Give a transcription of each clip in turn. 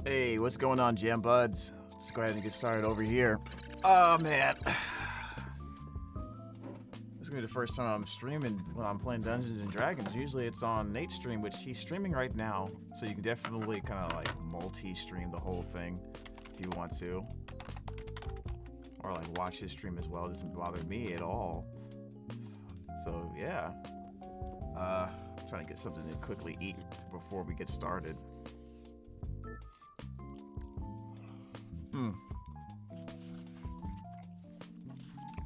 Hey, what's going on, Jambuds? Let's go ahead and get started over here. Oh, man. This is going to be the first time I'm streaming when I'm playing Dungeons & Dragons. Usually it's on Nate's stream, which he's streaming right now. So you can definitely kind of like multi-stream the whole thing if you want to. Or like watch his stream as well. It doesn't bother me at all. So yeah. Trying to get something to quickly eat before we get started.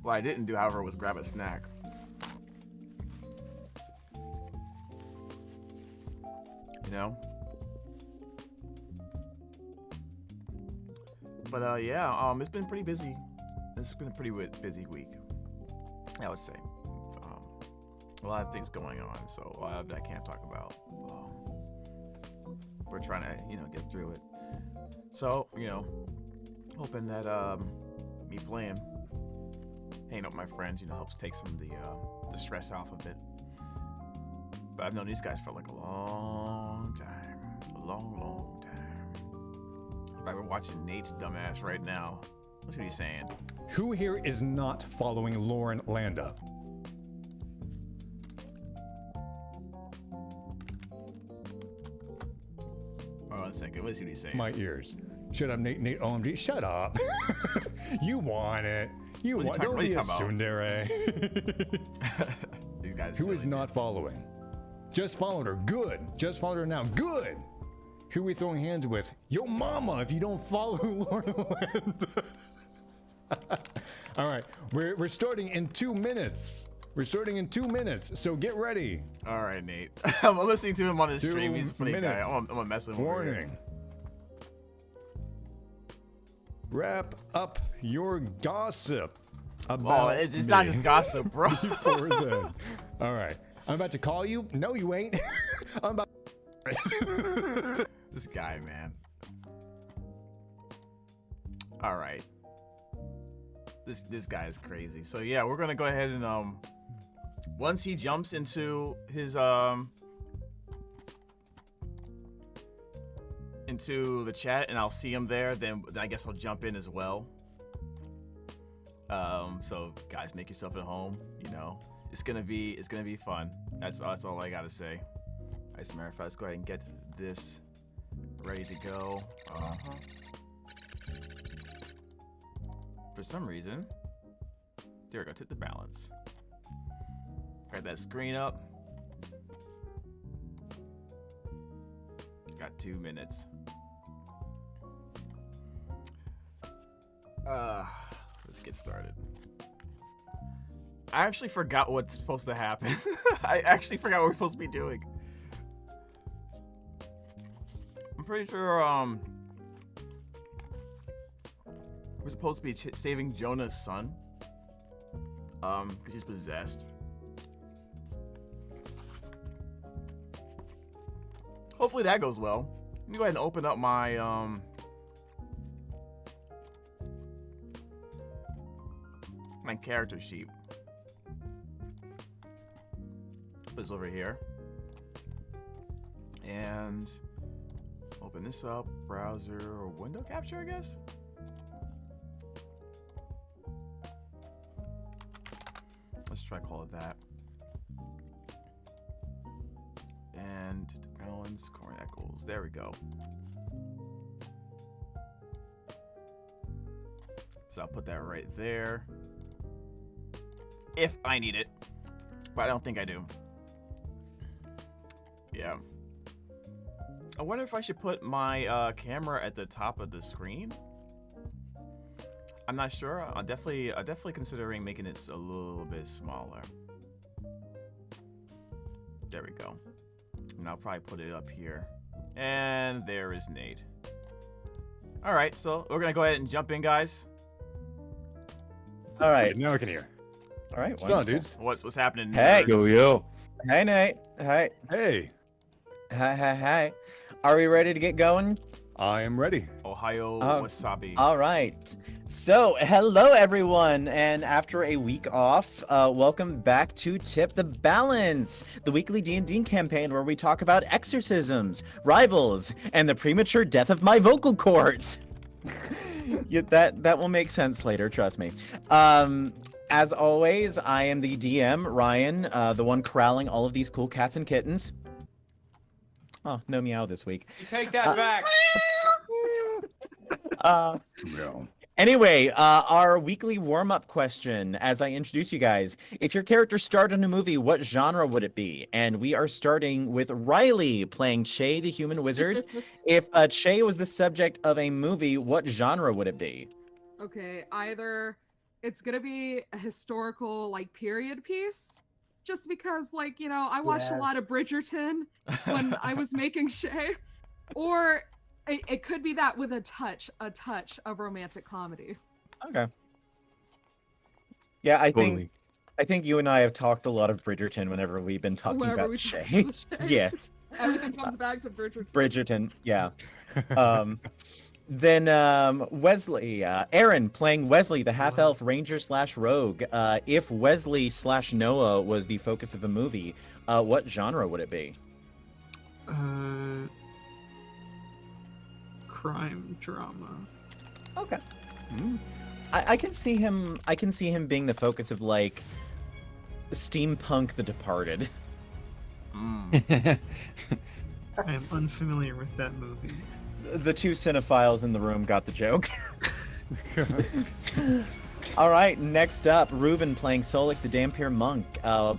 What I didn't do, however, was grab a snack. You know? But yeah, it's been pretty busy. It's been a pretty busy week, I would say. A lot of things going on, so a lot of that I can't talk about. We're trying to, get through it. So, hoping that me playing, hanging out with my friends, helps take some of the stress off of it. But I've known these guys for like a long time, a long time. If I were watching Nate's dumbass right now, what's he saying? Who here is not following Lauren Landa? Hold on a second. Let's see what he's saying. My ears. Shut up, Nate. OMG. Shut up. You want it. You want it. Don't be a tsundere. These guys. Who is not following? Just followed her. Good. Just followed her now. Good. Who are we throwing hands with? Yo mama, if you don't follow Lauren Land. All right. We're starting in 2 minutes. We're starting in 2 minutes, so get ready. All right, Nate. I'm listening to him on his stream. He's a funny guy. I'm gonna mess with him. Warning. Wrap up your gossip about it's not just gossip, bro. Before then. All right. I'm about to call you. No, you ain't. I'm about. This guy, man. All right. This guy is crazy. So yeah, we're gonna go ahead and once he jumps into his into the chat and I'll see him there, then I guess I'll jump in as well. So guys, make yourself at home. It's gonna be fun. That's all I gotta say. As a matter of fact, let's go ahead and get this ready to go. For some reason, there we go. Tip the balance. Got that screen up. Got 2 minutes. Let's get started. I actually forgot what's supposed to happen. I actually forgot what we're supposed to be doing. I'm pretty sure we're supposed to be saving Jonah's son. Because he's possessed. Hopefully that goes well. Let me go ahead and open up my my character sheet. Put this over here. And open this up. Browser or window capture, I guess. Let's try call it that. And balance, corn echoes. There we go. So I'll put that right there. If I need it. But I don't think I do. Yeah. I wonder if I should put my camera at the top of the screen. I'm not sure. I'm definitely considering making it a little bit smaller. There we go. And I'll probably put it up here. And there is Nate. All right, so we're gonna go ahead and jump in, guys. All right. Now I can hear. All right. What's up, dudes? What's happening? Hey. nerds? Yo. Hey, Nate. Hey. Hey. Hey. Are we ready to get going? I am ready. Ohio wasabi. All right. So, hello everyone, and after a week off, welcome back to Tip the Balance, the weekly D&D campaign where we talk about exorcisms, rivals, and the premature death of my vocal cords. Yeah, that will make sense later, trust me. As always, I am the DM, Ryan, the one corralling all of these cool cats and kittens. Oh, no meow this week. You take that back. No. Anyway, our weekly warm-up question, as I introduce you guys. If your character starred in a movie, what genre would it be? And we are starting with Riley playing Che the Human Wizard. If Che was the subject of a movie, what genre would it be? Okay, either it's gonna be a historical, like, period piece, just because, like, you know, I watched a lot of Bridgerton when I was making Che, or it could be that with a touch of romantic comedy. Okay. Yeah, I Totally. think you and I have talked a lot of Bridgerton whenever we've been talking Whenever about we Che. talk about Che. Yes, Everything comes back to Bridgerton. Bridgerton. Yeah. Then Wesley, Aaron playing Wesley, the half-elf ranger / rogue. If Wesley / Noah was the focus of a movie, what genre would it be? Crime drama. Okay. I can see him. I can see him being the focus of like steampunk The Departed. I am unfamiliar with that movie. The two cinephiles in the room got the joke. All right, next up, Ruben playing Solek the Dampier Monk.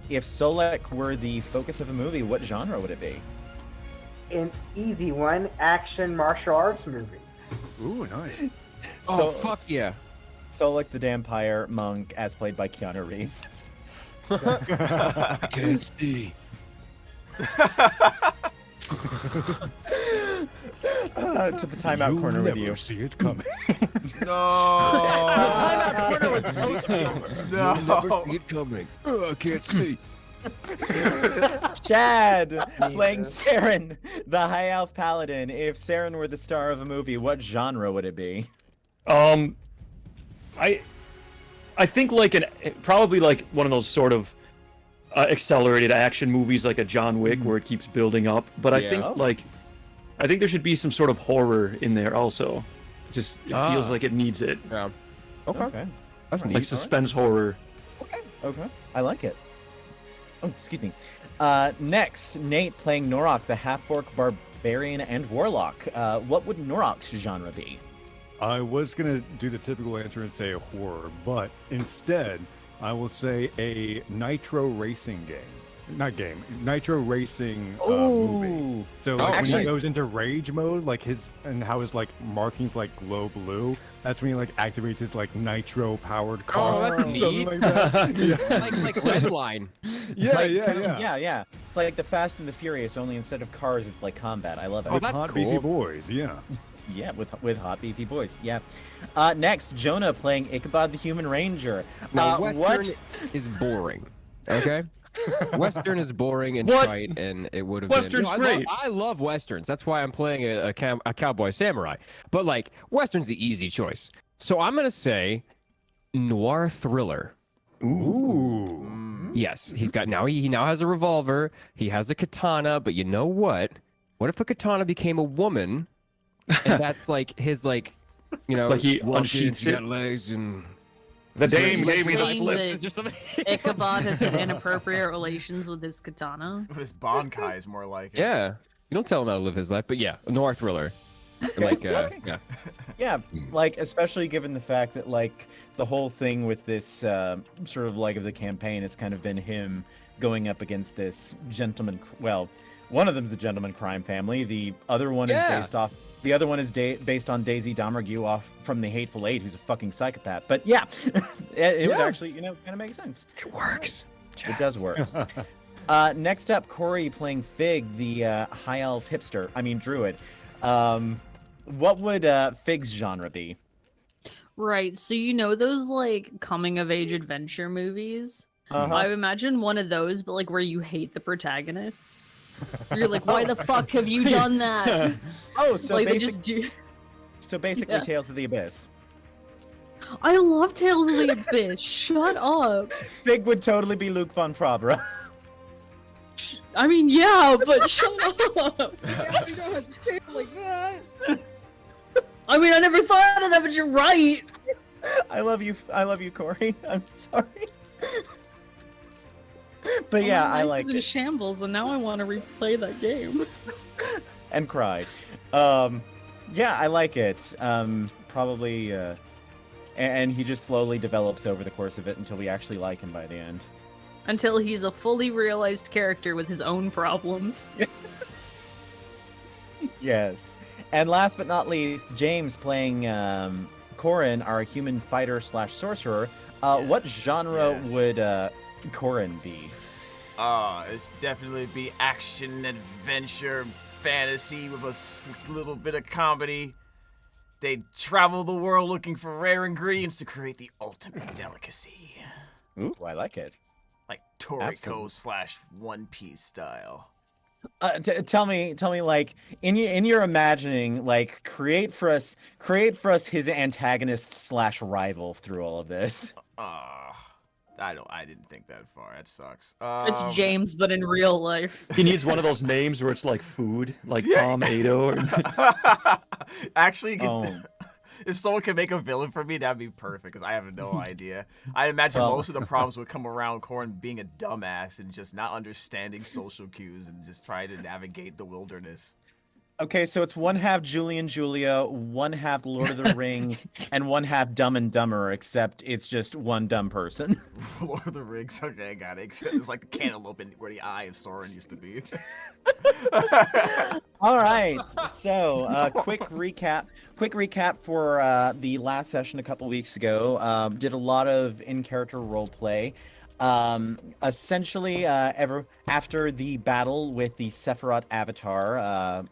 If Solek were the focus of a movie, what genre would it be? An easy one, action martial arts movie. Ooh, nice. Oh, fuck yeah. Solek the Dampier Monk, as played by Keanu Reeves. I can't see. To the timeout You'll corner with never you. see it coming. No. Timeout corner with Post You'll never see it coming. I can't see. Chad playing Saren, the High Elf Paladin. If Saren were the star of a movie, what genre would it be? I think like probably like one of those sort of accelerated action movies like a John Wick where it keeps building up. But I think there should be some sort of horror in there also. Just it feels like it needs it. Yeah. Okay. That's Like neat. suspense horror. Okay. I like it. Oh, excuse me. Next, Nate playing Norok, the half-orc barbarian and warlock. What would Norok's genre be? I was gonna do the typical answer and say a horror, but instead I will say a nitro racing game. Not game, nitro racing movie. So like, when actually- he goes into rage mode, like how his like markings like glow blue. That's when he like activates his like nitro powered car. that's something neat. like that. Yeah. like Redline. Yeah. It's like the Fast and the Furious, only instead of cars, it's like combat. I love it. With that's hot cool. beefy boys, yeah. Yeah, with hot beefy boys. Yeah. Next, Jonah playing Ichabod the Human Ranger. Now, Western What? is boring. Okay? Western is boring and What? trite, and it would have Western's been. great. I love Westerns. That's why I'm playing a cowboy samurai. But, like, Western's the easy choice. So I'm going to say noir thriller. Ooh. Yes, he now has a revolver. He has a katana, but you know what? What if a katana became a woman? And that's like his like he walking, unsheaths she got it? legs and The dame gave me the Saying slip. that It's just something. Ichabod has had inappropriate relations with his katana. This Bonkai is more like it. Yeah, you don't tell him how to live his life, but yeah, a noir thriller. Like yeah. Yeah, like especially given the fact that like the whole thing with this sort of like of the campaign has kind of been him going up against this gentleman. Well, one of them's a gentleman crime family. The other one is based off. The other one is based on Daisy Domergue off from The Hateful Eight, who's a fucking psychopath. But yeah, it would actually, kind of make sense. It works. It does work. Next up, Corey playing Fig, the high elf hipster. I mean, druid. What would Fig's genre be? Right, so you know those like coming of age adventure movies? Uh-huh. I imagine one of those, but like where you hate the protagonist. You're like, why the fuck have you done that? Oh, so Like they basic, just do. so basically, Yeah. Tales of the Abyss. I love Tales of the Abyss. Shut up. Fig would totally be Luke von Frabra. I mean, yeah, but shut up. Yeah, you don't have to say it like that. I mean, I never thought of that, but you're right. I love you, Corey. I'm sorry. But yeah, My I life like is in it. shambles, and now I want to replay that game. And cry. Yeah, I like it. Probably, and he just slowly develops over the course of it until we actually like him by the end. Until he's a fully realized character with his own problems. Yes. And last but not least, James playing Corin, our human fighter slash sorcerer. What genre yes. would Corin be? It's definitely be action, adventure, fantasy with a little bit of comedy. They travel the world looking for rare ingredients to create the ultimate delicacy. Ooh, I like it. Like Toriko Absolutely. / One Piece style. Tell me, like in your imagining, like create for us his antagonist slash rival through all of this. I didn't think that far. That sucks. It's James, but in real life. He needs one of those names where it's like food, like Tom Ado. Or... Actually, Oh. if someone could make a villain for me, that'd be perfect, because I have no idea. I imagine Well- most of the problems would come around Corin being a dumbass and just not understanding social cues and just trying to navigate the wilderness. Okay, so it's one half Julian Julia, one half Lord of the Rings, and one half Dumb and Dumber, except it's just one dumb person. Lord of the Rings, okay, I got it. It's like the cantaloupe where the eye of Sauron used to be. All right. So, quick recap for the last session a couple weeks ago. Did a lot of in-character roleplay. Essentially, after the battle with the Sephiroth Avatar,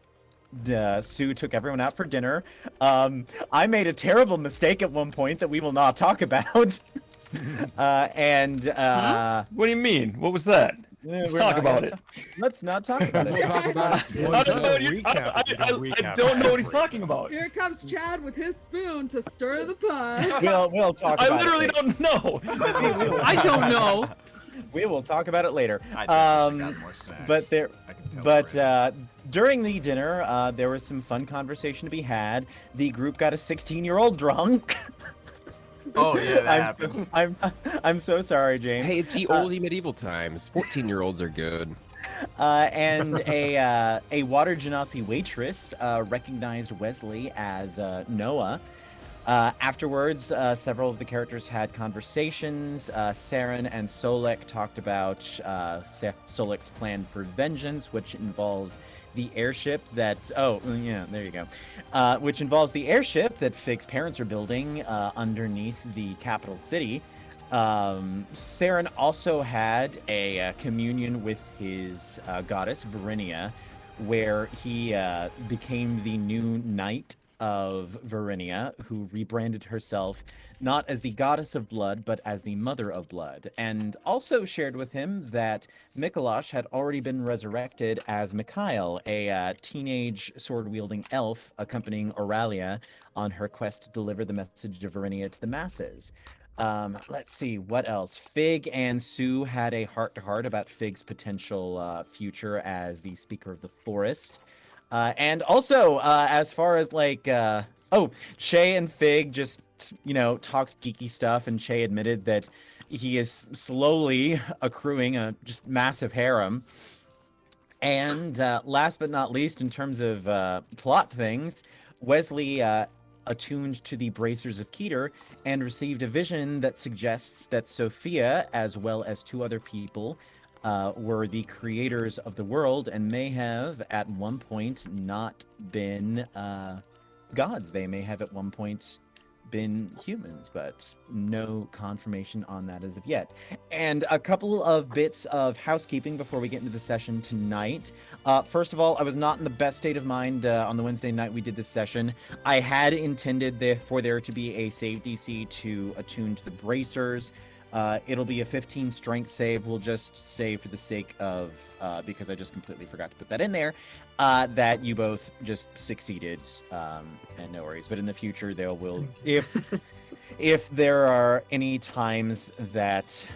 Sue took everyone out for dinner. I made a terrible mistake at one point that we will not talk about. What do you mean? What was that? Let's talk about it. Let's not talk about We'll it. talk about it. I don't know. I don't know what he's talking about. Here comes Chad with his spoon to stir the pot. We'll talk I about literally it. don't know. I don't know. We will talk about it later. I definitely got more snacks. But there, I can tell already. during the dinner, there was some fun conversation to be had. The group got a 16-year-old drunk. Oh yeah, that happens. I'm so sorry, James. Hey, it's the oldie medieval times. 14-year-olds are good. And a water genasi waitress recognized Wesley as Noah. Afterwards, several of the characters had conversations. Saren and Solek talked about Solek's plan for vengeance, which involves the airship that... Oh, yeah, there you go. Which involves the airship that Fig's parents are building underneath the capital city. Saren also had a communion with his goddess, Verinia, where he became the new knight of Verinia, who rebranded herself not as the goddess of blood, but as the mother of blood, and also shared with him that Mikolash had already been resurrected as Mikhail, a teenage sword-wielding elf accompanying Auralia on her quest to deliver the message of Verinia to the masses. Let's see, what else? Fig and Sue had a heart-to-heart about Fig's potential future as the Speaker of the Forest. And also, as far as like, Che and Fig just, talked geeky stuff, and Che admitted that he is slowly accruing a just massive harem. And last but not least, in terms of plot things, Wesley attuned to the bracers of Keter and received a vision that suggests that Sophia, as well as two other people, were the creators of the world and may have at one point not been gods. They may have at one point been humans, but no confirmation on that as of yet. And a couple of bits of housekeeping before we get into the session tonight. First of all, I was not in the best state of mind on the Wednesday night we did this session. I had intended for there to be a save DC to attune to the bracers. It'll be a 15 strength save. We'll just say for the sake of, because I just completely forgot to put that in there, that you both just succeeded, and no worries. But in the future, there will, if there are any times that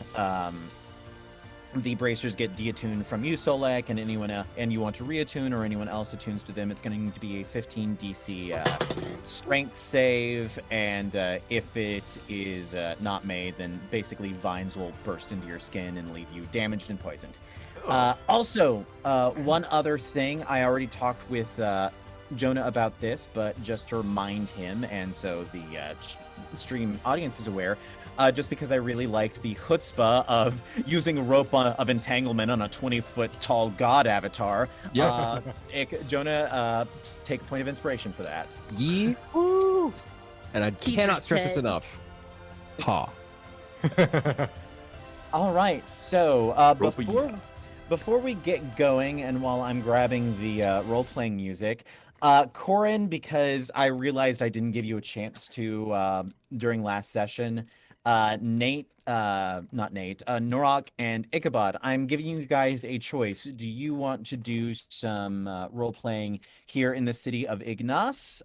the bracers get deattuned from you, Solek, and anyone else, and you want to reattune, or anyone else attunes to them, it's going to be a 15 DC strength save, and if it is not made, then basically vines will burst into your skin and leave you damaged and poisoned. Also, one other thing, I already talked with Jonah about this, but just to remind him, and so the stream audience is aware, just because I really liked the chutzpah of using a rope of entanglement on a 20-foot tall god avatar. Yeah. Jonah, take a point of inspiration for that. Yee-hoo! And I Teacher's cannot stress this pet. enough. Ha. All right, so Rope a before we get going, and while I'm grabbing the role-playing music, Corin, because I realized I didn't give you a chance to during last session, not Nate, Norok and Ichabod, I'm giving you guys a choice. Do you want to do some role-playing here in the city of Ignas,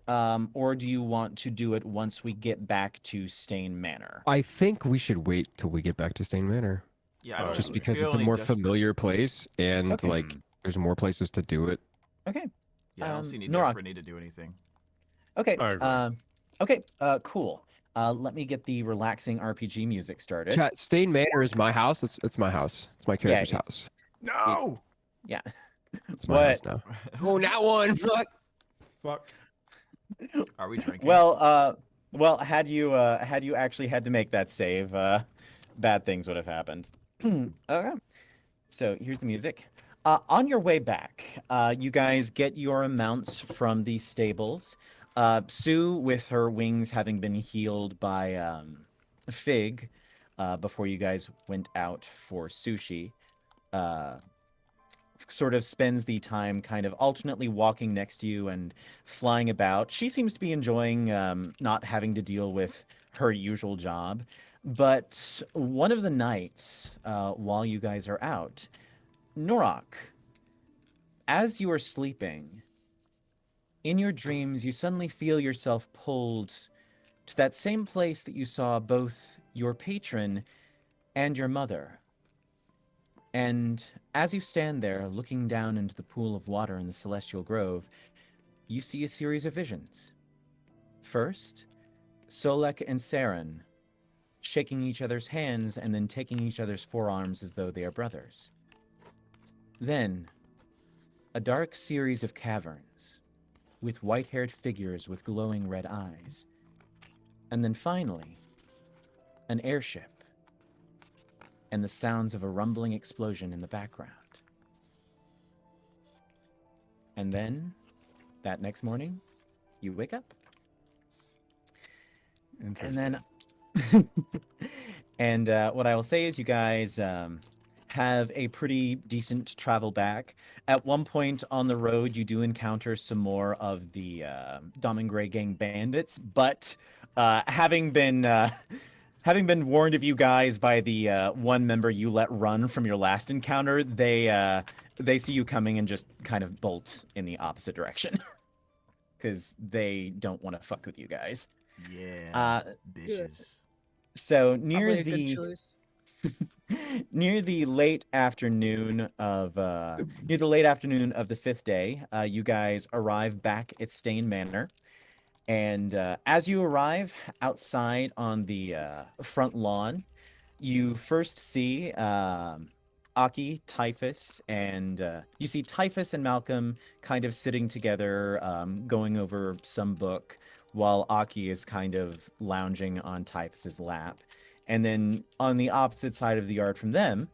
or do you want to do it once we get back to Stain Manor? I think we should wait till we get back to Stain Manor. Yeah, I don't Just because feel it's a any more desperate- familiar place, and Okay. like there's more places to do it. Okay. Yeah, I don't see any Norok. desperate need to do anything. Okay. I agree. Okay. Cool. Let me get the relaxing RPG music started. Chat, Stain Manor is my house. It's my house. It's my character's Yeah. house. No. Yeah. It's my What? house now. Oh, not one. Fuck. Fuck. Are we drinking? Well, had you actually had to make that save, bad things would have happened. Okay. So here's the music. On your way back, you guys get your mounts from the stables. Sue, with her wings having been healed by Fig before you guys went out for sushi, sort of spends the time kind of alternately walking next to you and flying about. She seems to be enjoying not having to deal with her usual job. But one of the nights, while you guys are out, Norok, as you are sleeping, in your dreams, you suddenly feel yourself pulled to that same place that you saw both your patron and your mother. And as you stand there, looking down into the pool of water in the Celestial Grove, you see a series of visions. First, Solek and Saren shaking each other's hands and then taking each other's forearms as though they are brothers. Then, a dark series of caverns with white-haired figures with glowing red eyes. And then finally, an airship and the sounds of a rumbling explosion in the background. And then, that next morning, you wake up. And then, and what I will say is you guys have a pretty decent travel back. At one point on the road, you do encounter some more of the Dom and Gray gang bandits, but having been warned of you guys by the one member you let run from your last encounter, they see you coming and just kind of bolt in the opposite direction because they don't want to fuck with you guys. Yeah. Bitches. So Probably a good choice. near the late afternoon of the fifth day, you guys arrive back at Stain Manor, and as you arrive outside on the front lawn, you first see Aki, Typhus, and you see Typhus and Malcolm kind of sitting together, going over some book, while Aki is kind of lounging on Typhus's lap. And then on the opposite side of the yard from them,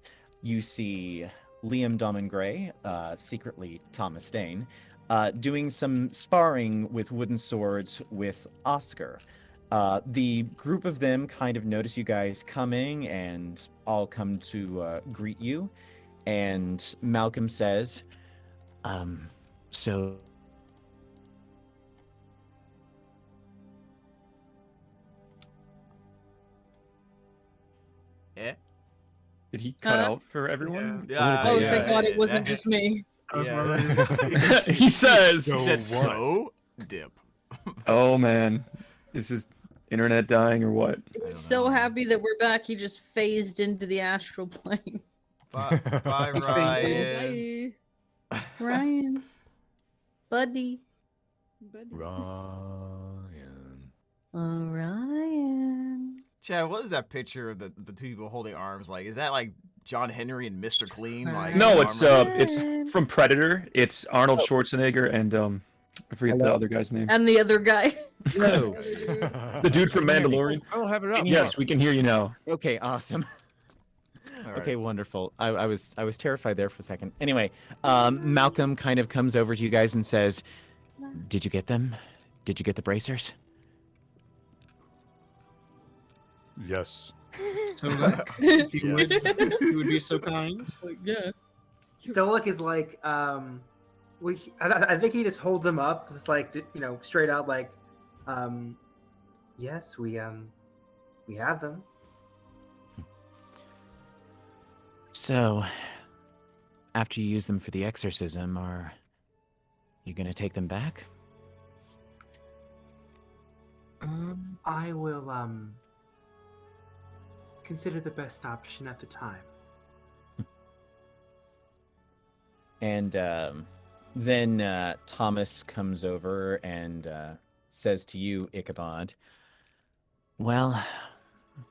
you see Liam, Dom, and Gray, secretly Thomas Stain, doing some sparring with wooden swords with Oscar. The group of them kind of notice you guys coming and all come to greet you. And Malcolm says, so... Eh? Did he cut Huh? out for everyone? Oh, thank God it wasn't just me. He says. He said so. Dip. Oh man, is his internet dying or what? He's so happy that we're back. He just phased into the astral plane. Bye, Ryan. Bye. Ryan. Buddy. Ryan. Oh, Ryan. Chad, what is that picture of the two people holding arms? Like, is that like John Henry and Mr. Clean? Like, No, it's from Predator. It's Arnold Schwarzenegger and I forget the other guy's name. And the other guy. No. The dude from Mandalorian. I don't have it up. Yes, we can hear you now. Okay, awesome. All Okay, right. wonderful. I was terrified there for a second. Anyway, Malcolm kind of comes over to you guys and says, "Did you get them? Did you get the bracers?" Yes. So if you would, Yes. you would be so kind. Yeah. Stoic is like, I think he just holds him up, just like, straight out, like, yes, we have them. So, after you use them for the exorcism, are you gonna take them back? I will consider the best option at the time. And then Thomas comes over and says to you, Ichabod, "Well,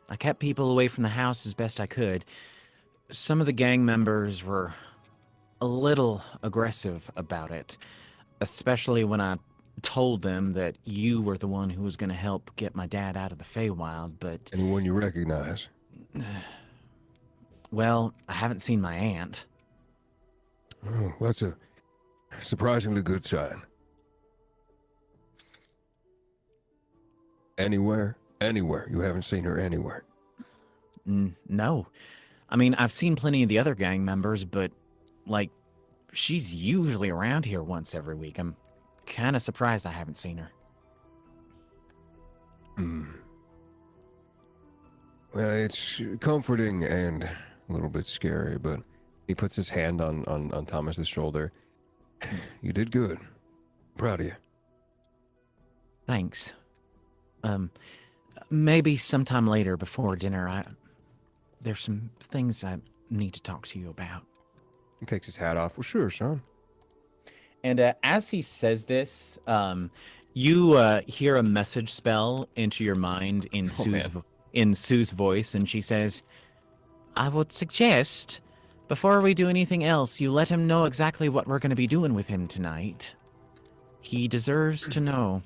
I kept people away from the house as best I could. Some of the gang members were a little aggressive about it, especially when I told them that you were the one who was going to help get my dad out of the Feywild, but... Anyone you recognize? Well, I haven't seen my aunt." Oh, that's a surprisingly good sign. Anywhere? Anywhere. You haven't seen her anywhere. No. I mean, I've seen plenty of the other gang members, but, like, she's usually around here once every week. I'm kind of surprised I haven't seen her. Well, it's comforting and a little bit scary, but he puts his hand on Thomas's shoulder. You did good. Proud of you. Thanks. Maybe sometime later before dinner, there's some things I need to talk to you about. He takes his hat off. Well, sure, son. And as he says this, you hear a message spell into your mind in Sue's voice, and she says, "I would suggest, before we do anything else, you let him know exactly what we're going to be doing with him tonight. He deserves to know."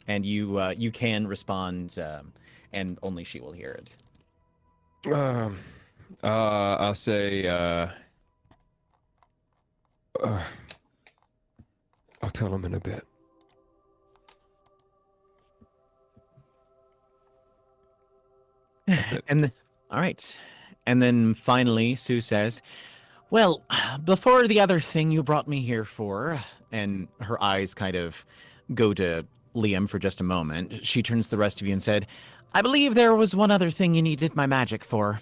And you can respond, and only she will hear it. I'll say, I'll tell him in a bit. That's it. All right. And then finally, Sue says, "Well, before the other thing you brought me here for," and her eyes kind of go to Liam for just a moment, she turns to the rest of you and said, "I believe there was one other thing you needed my magic for."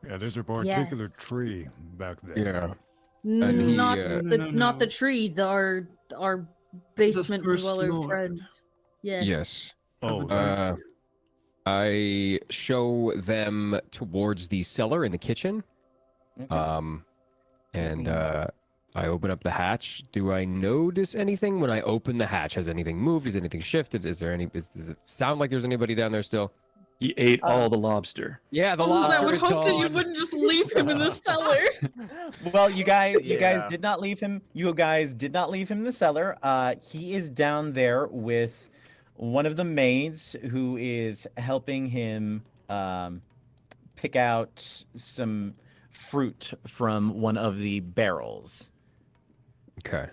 Yeah, there's a particular Yes. tree back there. Yeah. And he, Not the tree, our basement first dweller floor. friends. Yes. Yes. Oh, I show them towards the cellar in the kitchen. And I open up the hatch. Do I notice anything when I open the hatch? Has anything moved? Has anything shifted? Does it sound like there's anybody down there still? He ate all the lobster. Yeah, the I lobster would is hope that you gone. wouldn't just leave him in the cellar. Well, you guys Yeah. did not leave him. You guys did not leave him in the cellar. He is down there with one of the maids who is helping him pick out some fruit from one of the barrels. Okay.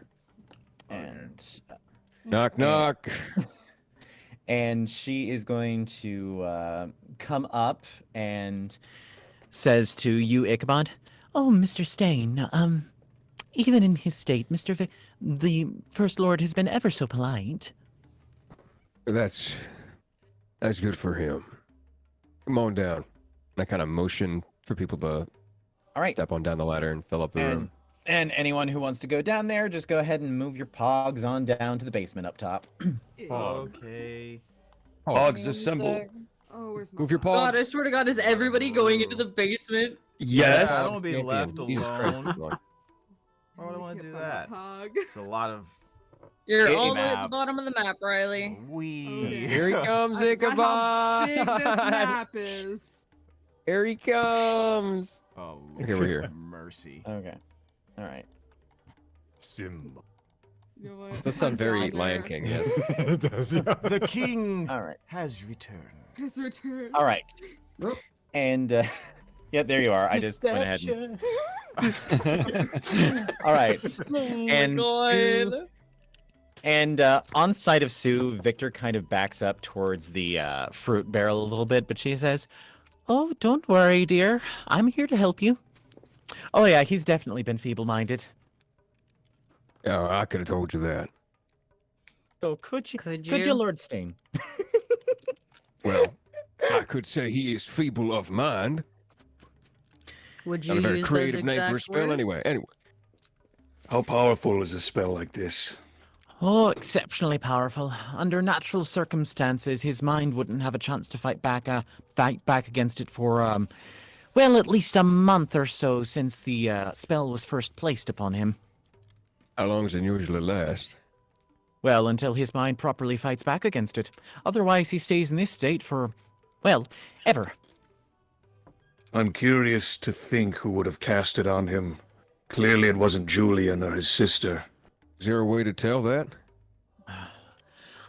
And Knock, knock. and she is going to come up and says to you, Ichabod, "Oh, Mr. Stain, even in his state, the First Lord has been ever so polite." That's good for him. Come on down. And I kind of motion for people to All right. step on down the ladder and fill up the room. And anyone who wants to go down there, just go ahead and move your pogs on down to the basement up top. Okay. Pogs assemble. Oh, where's my Move your phone? paw. God, I swear to God, is everybody going into the basement? Yes. I don't want to be left Jesus Christ, alone. Lord. Why would I want to do Can't find that? my pog. It's a lot of You're Big all the way at the map. bottom of the map, Riley. we. Here he comes, I forgot how big this Ichabod! map is. Here he comes! Oh, Okay, we're here. mercy. Okay. All right. Simba. You know what? This does sound very Father Lion King, yes. It does, yeah. The king All right. has returned. Has returned. All right. Oop. And yeah, there you are. I just went ahead and all right. Oh And my Sue- God. And on sight of Sue, Victor kind of backs up towards the fruit barrel a little bit, but she says, "Oh, don't worry, dear. I'm here to help you." Oh yeah, he's definitely been feeble-minded. Oh, I could have told you that. So could you, Could you, you? Lord Stain? Well, I could say he is feeble of mind. Would you Not a very use creative those name for a exact spell, anyway. words? Anyway, How powerful is a spell like this? Oh, exceptionally powerful. Under natural circumstances, his mind wouldn't have a chance to fight back against it for, well, at least a month or so since the spell was first placed upon him. how long does it usually last? Well, until his mind properly fights back against it. Otherwise, he stays in this state for, well, ever. I'm curious to think who would have cast it on him. Clearly it wasn't Julian or his sister. Is there a way to tell that?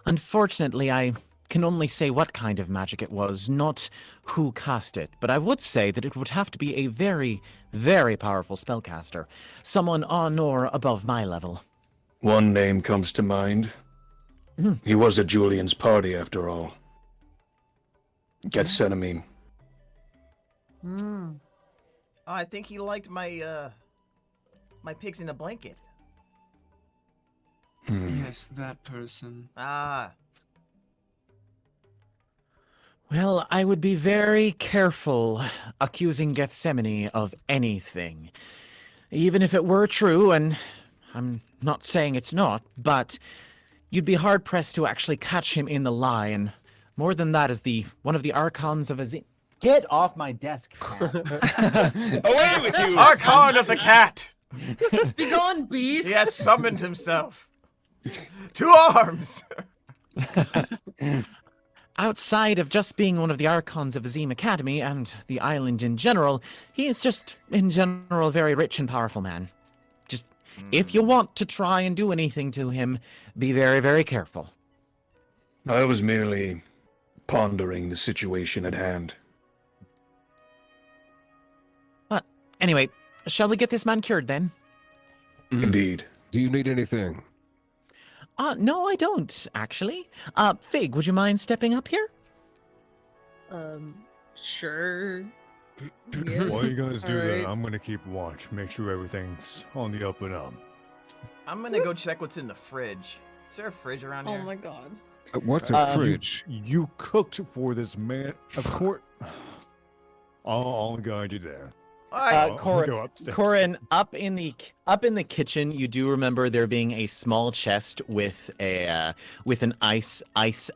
Unfortunately, I can only say what kind of magic it was, not who cast it. But I would say that it would have to be a very, very powerful spellcaster. Someone on or above my level. One name comes to mind. He was at Julian's party after all. Gethsemane. Hmm. Oh, I think he liked my my pigs in a blanket. Yes, that person. Ah, Well, I would be very careful accusing Gethsemane of anything. Even if it were true, and I'm not saying it's not, but you'd be hard-pressed to actually catch him in the lie, and more than that is one of the archons of Azim. Get off my desk, cat. Away with you! Archon of the cat. Begone, beast! He has summoned himself. 2 arms. Outside of just being one of the archons of Azim Academy and the island in general, he is just, in general, a very rich and powerful man. Just, if you want to try and do anything to him, be very, very careful. I was merely pondering the situation at hand. But anyway, shall we get this man cured then? Indeed. Do you need anything? No, I don't, actually. Fig, would you mind stepping up here? Sure. While you guys do Alright. that, I'm gonna keep watch. Make sure everything's on the up and up. I'm gonna go check what's in the fridge. Is there a fridge around Oh here? my God. What's a fridge? You cooked for this man. Of course. I'll guide you there. Alright. I'll go upstairs. Corin, up in the kitchen, you do remember there being a small chest with an ice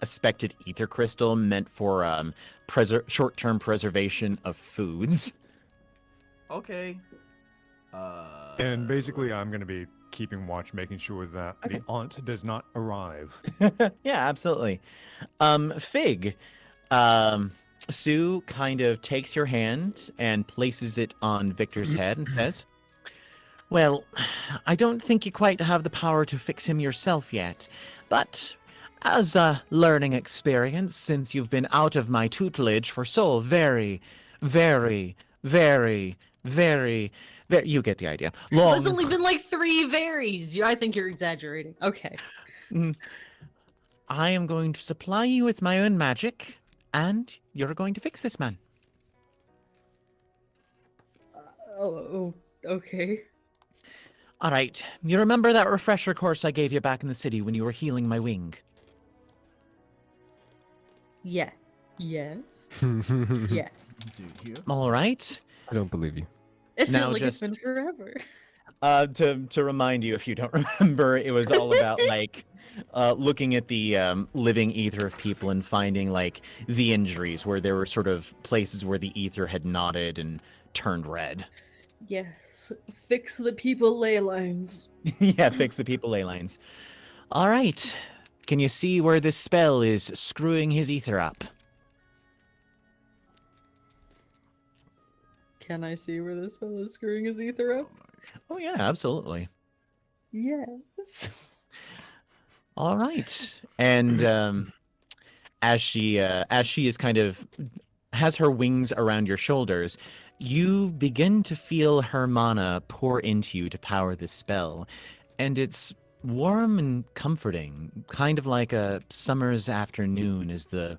aspected ether crystal meant for short-term preservation of foods. Okay. And basically, I'm gonna be keeping watch, making sure that Okay. the aunt does not arrive. Yeah, absolutely. Fig, Sue kind of takes your hand and places it on Victor's head and says, "Well, I don't think you quite have the power to fix him yourself yet, but as a learning experience, since you've been out of my tutelage for so very, very, very, very, very, you get the idea. Long. It's only been like 3 varies. I think you're exaggerating. Okay. I am going to supply you with my own magic, and you're going to fix this man." Oh, okay. All right. You remember that refresher course I gave you back in the city when you were healing my wing? Yeah. Yes. Yes. Do you? All right. I don't believe you. It feels Now like it's been just- forever. To remind you, if you don't remember, it was all about like looking at the living ether of people and finding like the injuries where there were sort of places where the ether had knotted and turned red. Yes. Fix the people ley lines. Yeah, fix the people ley lines. All right. Can you see where this spell is screwing his ether up? Can I see where this spell is screwing his ether up? Oh yeah, absolutely. Yes. All right. And as she is kind of has her wings around your shoulders, you begin to feel her mana pour into you to power this spell, and it's warm and comforting, kind of like a summer's afternoon as the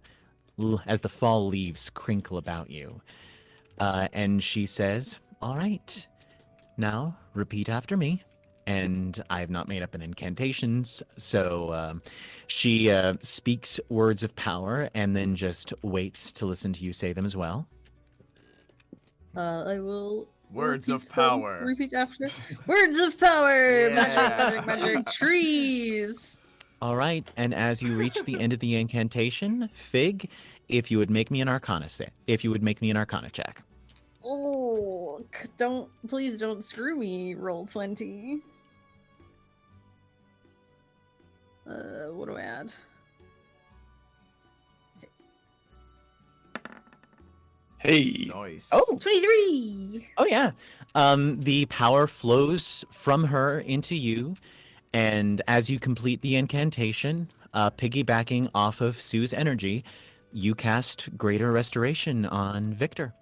fall leaves crinkle about you. And she says, "All right, now repeat after me." And I have not made up an incantations, so she speaks words of power and then just waits to listen to you say them as well. I will. Words of repeat them. power. Repeat after. Words of power. Yeah. Magic, magic, magic. Trees. All right, and as you reach the end of the incantation, Fig, if you would make me an Arcana check. Oh, please don't screw me. Roll 20. What do I add? Hey. Nice. Oh, 23. oh yeah. The power flows from her into you, and as you complete the incantation, piggybacking off of Sue's energy, you cast Greater Restoration on Victor.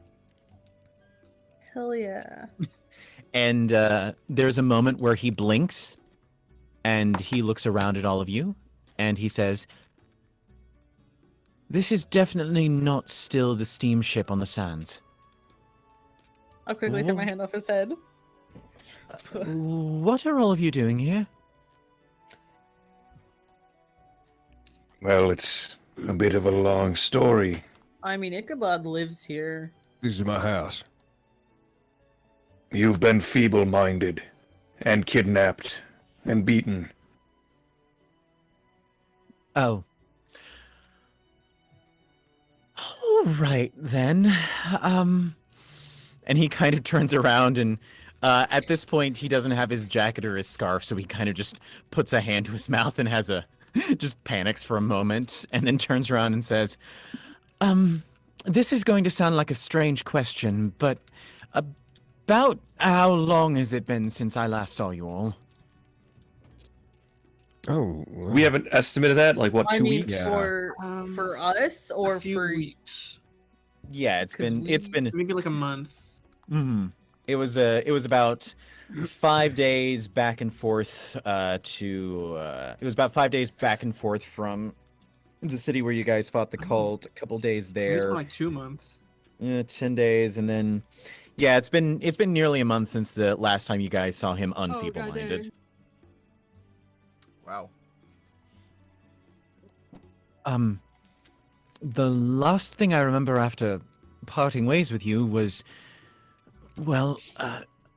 Hell yeah. And there's a moment where he blinks, and he looks around at all of you, and he says, "This is definitely not still the steamship on the sands. I'll quickly take my hand off his head. What are all of you doing here?" Well, it's a bit of a long story. I mean, Ichabod lives here. This is my house. You've been feeble-minded, and kidnapped, and beaten. Oh. All right, then. And he kind of turns around, and at this point, he doesn't have his jacket or his scarf, so he kind of just puts a hand to his mouth and just panics for a moment, and then turns around and says, this is going to sound like a strange question, but about how long has it been since I last saw you all? Oh, well, We have an estimate of that, like what, I 2 mean, weeks? Yeah. for us or a few for weeks. Yeah, it's 'Cause been maybe like a month. It was about 5 days back and forth it was about 5 days back and forth from the city where you guys fought the cult, a couple days Maybe it's there, more like 2 months. 10 days, and then yeah, it's been nearly a month since the last time you guys saw him Oh, unfeeble-minded. goddamn. Wow. The last thing I remember after parting ways with you was, well,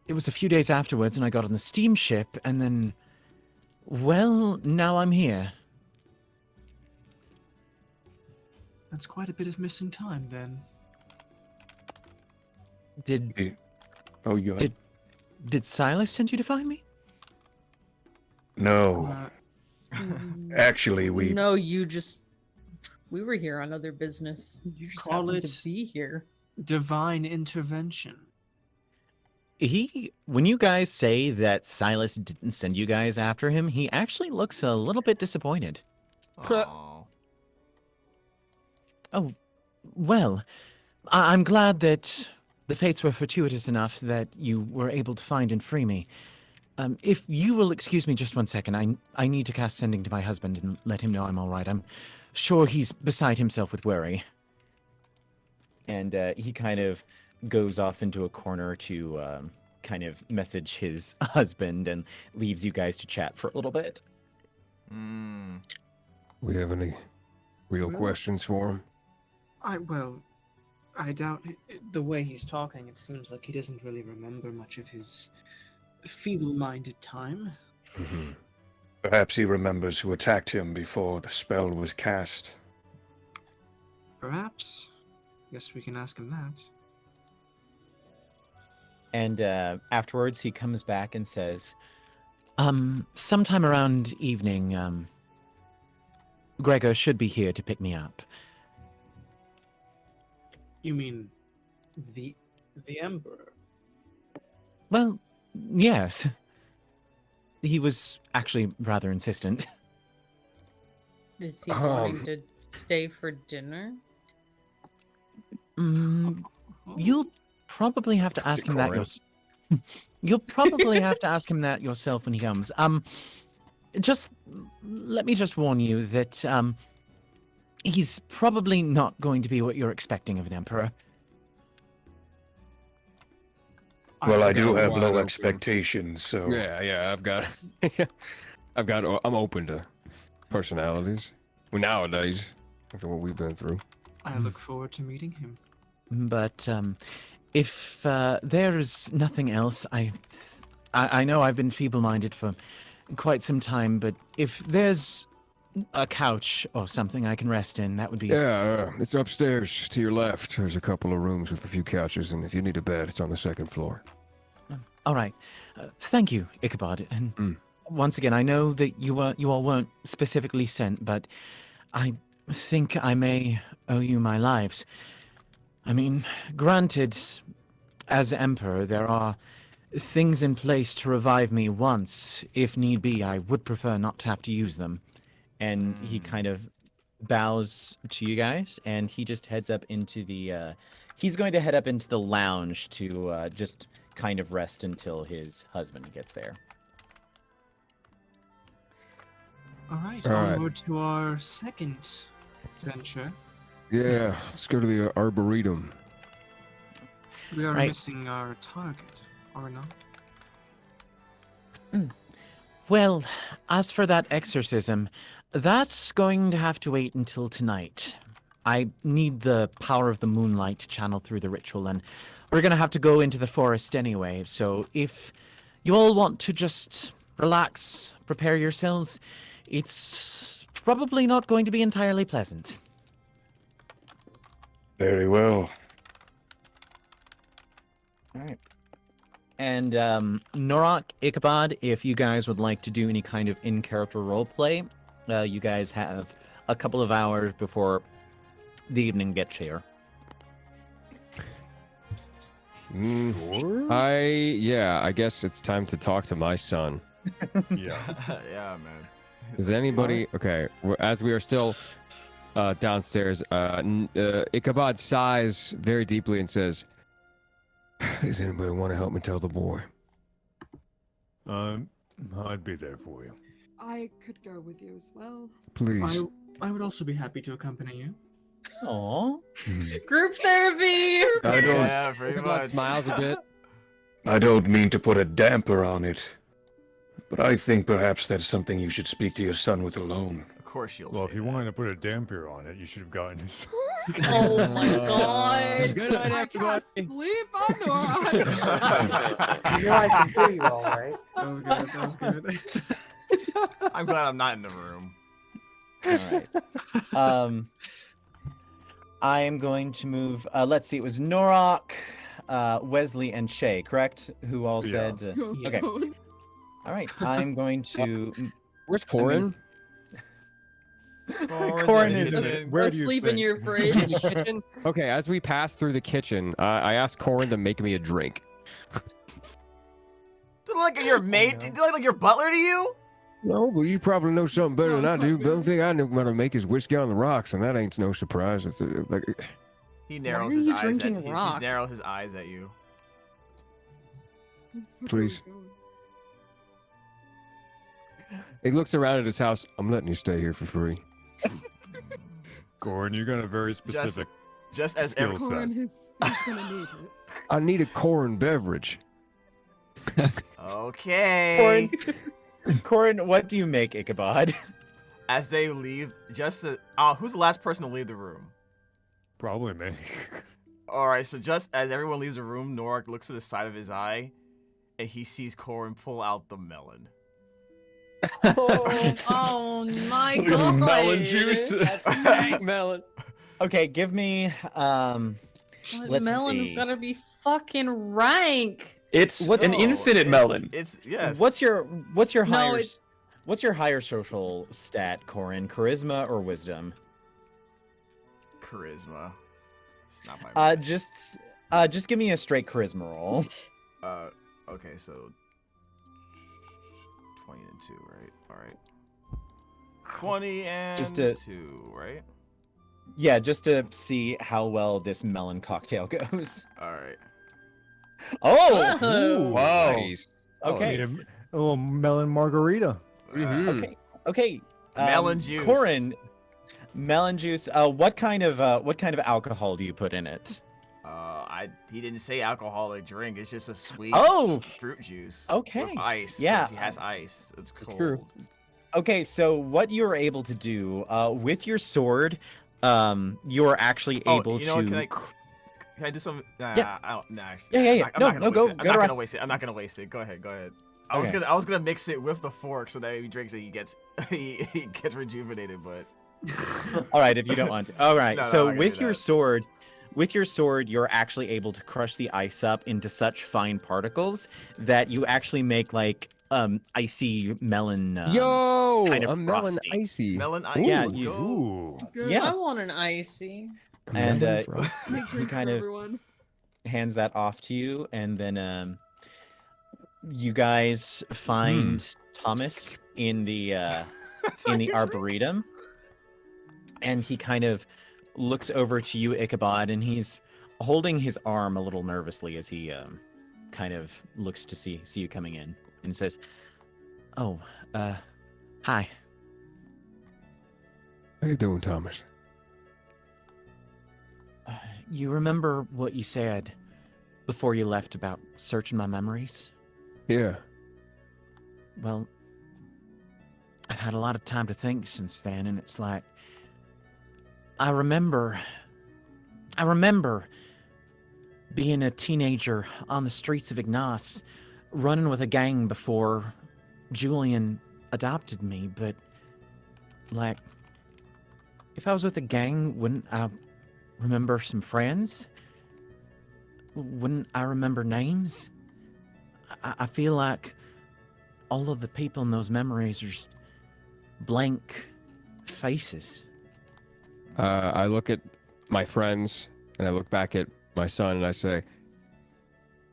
it was a few days afterwards, and I got on the steamship, and then, well, now I'm here. That's quite a bit of missing time then. Did Oh, you did Silas send you to find me? No. Actually, we... No, we were here on other business. You just Call happened it- to be here. Divine intervention. When you guys say that Silas didn't send you guys after him, he actually looks a little bit disappointed. Aw. Oh, well, I'm glad that the fates were fortuitous enough that you were able to find and free me. If you will excuse me just one second, I need to cast Sending to my husband and let him know I'm all right. I'm sure he's beside himself with worry. And he kind of goes off into a corner to kind of message his husband and leaves you guys to chat for a little bit. Mm. we have any real questions for him? I doubt the way he's talking. It seems like he doesn't really remember much of his feeble-minded time. Mm-hmm. Perhaps he remembers who attacked him before the spell was cast. Perhaps. Guess we can ask him that. And afterwards, he comes back and says, Sometime around evening, Gregor should be here to pick me up. You mean the Emperor? Well, yes. He was actually rather insistent. Is he wanting to stay for dinner? You'll probably have to ask him that yourself. You'll probably have to ask him that yourself when he comes. Just let me just warn you that he's probably not going to be what you're expecting of an emperor. Well, I do have low expectations, so yeah, I'm open to personalities. Well, nowadays, after what we've been through. I look forward to meeting him. But if there's nothing else, I know I've been feeble-minded for quite some time, but if there's a couch or something I can rest in, that would be... Yeah, it's upstairs to your left. There's a couple of rooms with a few couches, and if you need a bed, it's on the second floor. All right. Thank you, Ichabod. And once again, I know that you all weren't specifically sent, but I think I may owe you my lives. I mean, granted, as Emperor, there are things in place to revive me once, if need be. I would prefer not to have to use them. And he kind of bows to you guys, and he just heads up into the... he's going to head up into the lounge to just kind of rest until his husband gets there. All right, onward to our second venture. Yeah, let's go to the Arboretum. We are missing our target, are we not? Well, as for that exorcism, that's going to have to wait until tonight. I need the power of the moonlight to channel through the ritual, and we're going to have to go into the forest anyway. So if you all want to just relax, prepare yourselves, it's probably not going to be entirely pleasant. Very well. All right. And Norak, Ichabod, if you guys would like to do any kind of in-character roleplay, you guys have a couple of hours before the evening gets here. Sure. I guess it's time to talk to my son. Yeah, man. Is anybody okay? As we are still downstairs, Ichabod sighs very deeply and says, "Does anybody want to help me tell the boy?" I'd be there for you. I could go with you as well. Please. I would also be happy to accompany you. Aww. Group therapy! Yeah, pretty Ichabod much. smiles a bit. I don't mean to put a damper on it, but I think perhaps that's something you should speak to your son with alone. Of course you'll Well, say if you that. wanted to put a damper on it, you should have gotten his. Oh my god! Good night, I everybody. can't sleep on Nora. You know I can hear you all, right? That was good. That was good. I'm glad I'm not in the room. All right. I am going to move. Let's see. It was Norak, Wesley, and Shay, correct? Who all Yeah. said. Okay. All right. I'm going to. Where's Corin? Corin is. Where Go do you sleep in think? your fridge. Kitchen? Okay, as we pass through the kitchen, I asked Corin to make me a drink. Do like your mate? Do like your butler to you? No, but you probably know something better than I do. fuck The only thing I know how to make is whiskey on the rocks, and that ain't no surprise. It's like He narrows are his you eyes at drinking you. He rocks? narrows his eyes at you. Please. he looks around at his house. I'm letting you stay here for free. Gordon, you got a very specific. Just as Skill every set. Corin, he's gonna need it. I need a Corin beverage. Okay. Corin, what do you make, Ichabod? As they leave, who's the last person to leave the room? Probably me. All right, so just as everyone leaves the room, Norak looks to the side of his eye, and he sees Corin pull out the melon. Oh my Look at the god. melon juice. That's big melon. Okay, give me That let's melon's see. gotta be fucking rank. It's What- an No, infinite it's- melon. It's yes. What's your No, higher it's- what's your higher social stat, Corin? Charisma or wisdom? charisma? It's not my. Just give me a straight charisma roll. Okay, so 20 and 2, right? All right. 20 and Just a- 2, right? Yeah, just to see how well this melon cocktail goes. All right. Oh, Whoa. Wow. Nice. okay. Need a little melon margarita. Okay. Okay. Melon juice. Corin, melon juice. What kind of alcohol do you put in it? He didn't say alcoholic drink. It's just a sweet fruit juice. Okay. With ice. Yeah. 'cause he has ice. It's cold. true. Okay, so what you are able to do with your sword, you are actually able you know to. what, can I do some? Yeah. I don't. Nah, Yeah. I'm No, not gonna go waste it. I'm not around. gonna waste it. I'm not gonna waste it. Go ahead. I was Okay. gonna mix it with the fork so that he drinks it. He gets he gets rejuvenated, but. All right, if you don't want to. All right. No, I'm So not gonna with do your that. sword, you're actually able to crush the ice up into such fine particles that you actually make like icy melon. Yo, kind of a melon frosty. icy. Melon ice. Yeah, let's you- go. Ooh. It's good. Yeah. I want an icy. A And, melon frost. Make drinks kind for of- everyone. hands that off to you, and then you guys find Thomas in the arboretum, and he kind of looks over to you, Ichabod, and he's holding his arm a little nervously as he kind of looks to see you coming in, and says, "Oh, hi." How you doing, Thomas? You remember what you said before you left about searching my memories? Yeah. Well, I've had a lot of time to think since then, and it's like I remember being a teenager on the streets of Ignace, running with a gang before Julian adopted me, but like if I was with a gang, wouldn't I remember some friends? Wouldn't I remember names? I feel like all of the people in those memories are just blank faces. I look at my friends and I look back at my son and I say,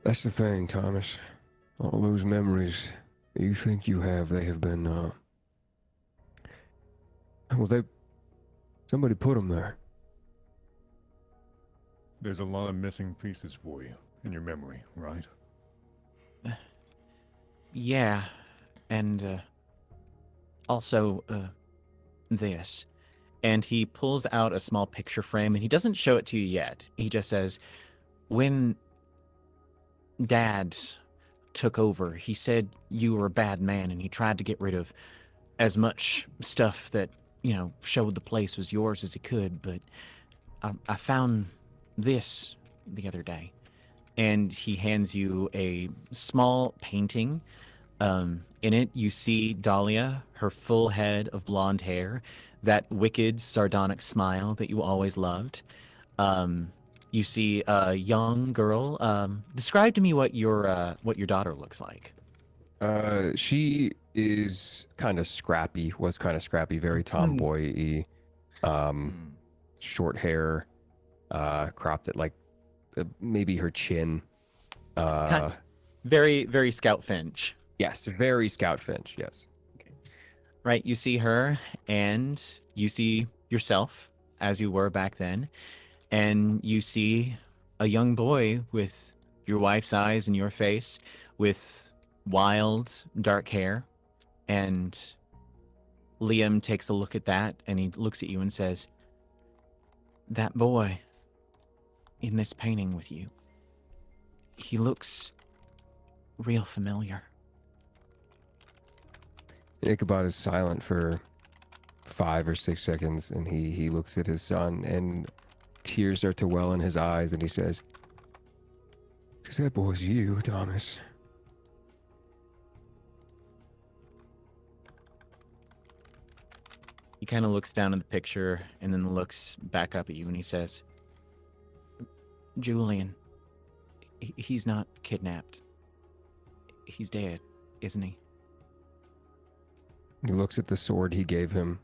"That's the thing, Thomas. All those memories that you think you have, they have been, somebody put them there." There's a lot of missing pieces for you in your memory, right? Yeah, and also this. And he pulls out a small picture frame, and he doesn't show it to you yet. He just says, when Dad took over, he said you were a bad man, and he tried to get rid of as much stuff that, showed the place was yours as he could, but I found this the other day. And he hands you a small painting. In it, you see Dahlia, her full head of blonde hair, that wicked, sardonic smile that you always loved. You see a young girl. Describe to me what your daughter looks like. She is kind of scrappy, very tomboy-y. Short hair, cropped at like maybe her chin. Very, very Scout Finch. Yes, very Scout Finch, yes. Right, you see her, and you see yourself as you were back then, and you see a young boy with your wife's eyes and your face, with wild, dark hair, and Liam takes a look at that, and he looks at you and says, "That boy in this painting with you, he looks real familiar." Ichabod is silent for 5 or 6 seconds, and he looks at his son, and tears start to well in his eyes, and he says, "'Cause that boy's you, Thomas." He kind of looks down at the picture and then looks back up at you and he says, "Julian, he's not kidnapped. He's dead, isn't he?" He looks at the sword he gave him.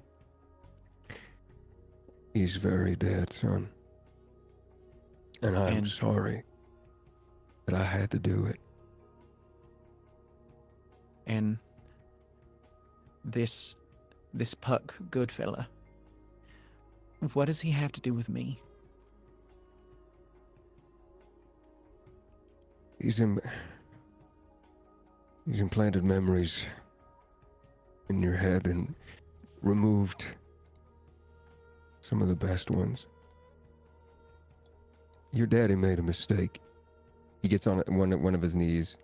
"He's very dead, son. And I'm sorry that I had to do it." And this Puck good fella, what does he have to do with me? He's implanted memories in your head and removed some of the best ones. Your daddy made a mistake. He gets on one of his knees.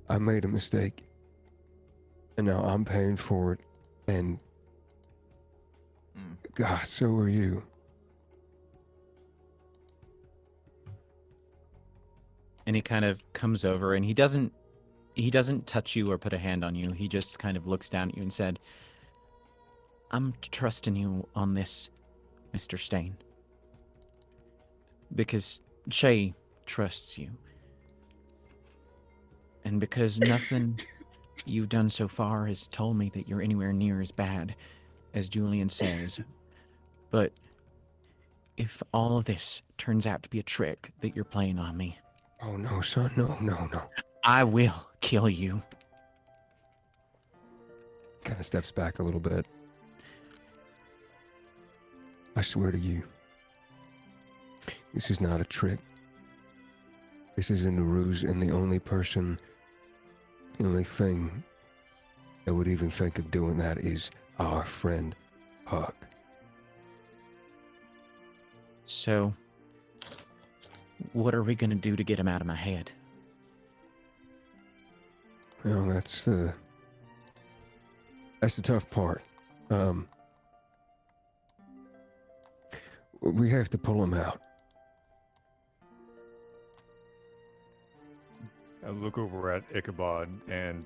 I made a mistake. And now I'm paying for it. And God, so are you. And he kind of comes over and he doesn't touch you or put a hand on you. He just kind of looks down at you and said, "I'm trusting you on this, Mr. Stain. Because Shay trusts you. And because nothing you've done so far has told me that you're anywhere near as bad as Julian says. But if all of this turns out to be a trick that you're playing on me..." "Oh no, son, no. "I will kill you." Kind of steps back a little bit. "I swear to you, this is not a trick. This isn't a ruse, and the only thing that would even think of doing that is our friend Puck." "So, what are we gonna do to get him out of my head?" Well, that's the tough part. We have to pull him out. I look over at Ichabod and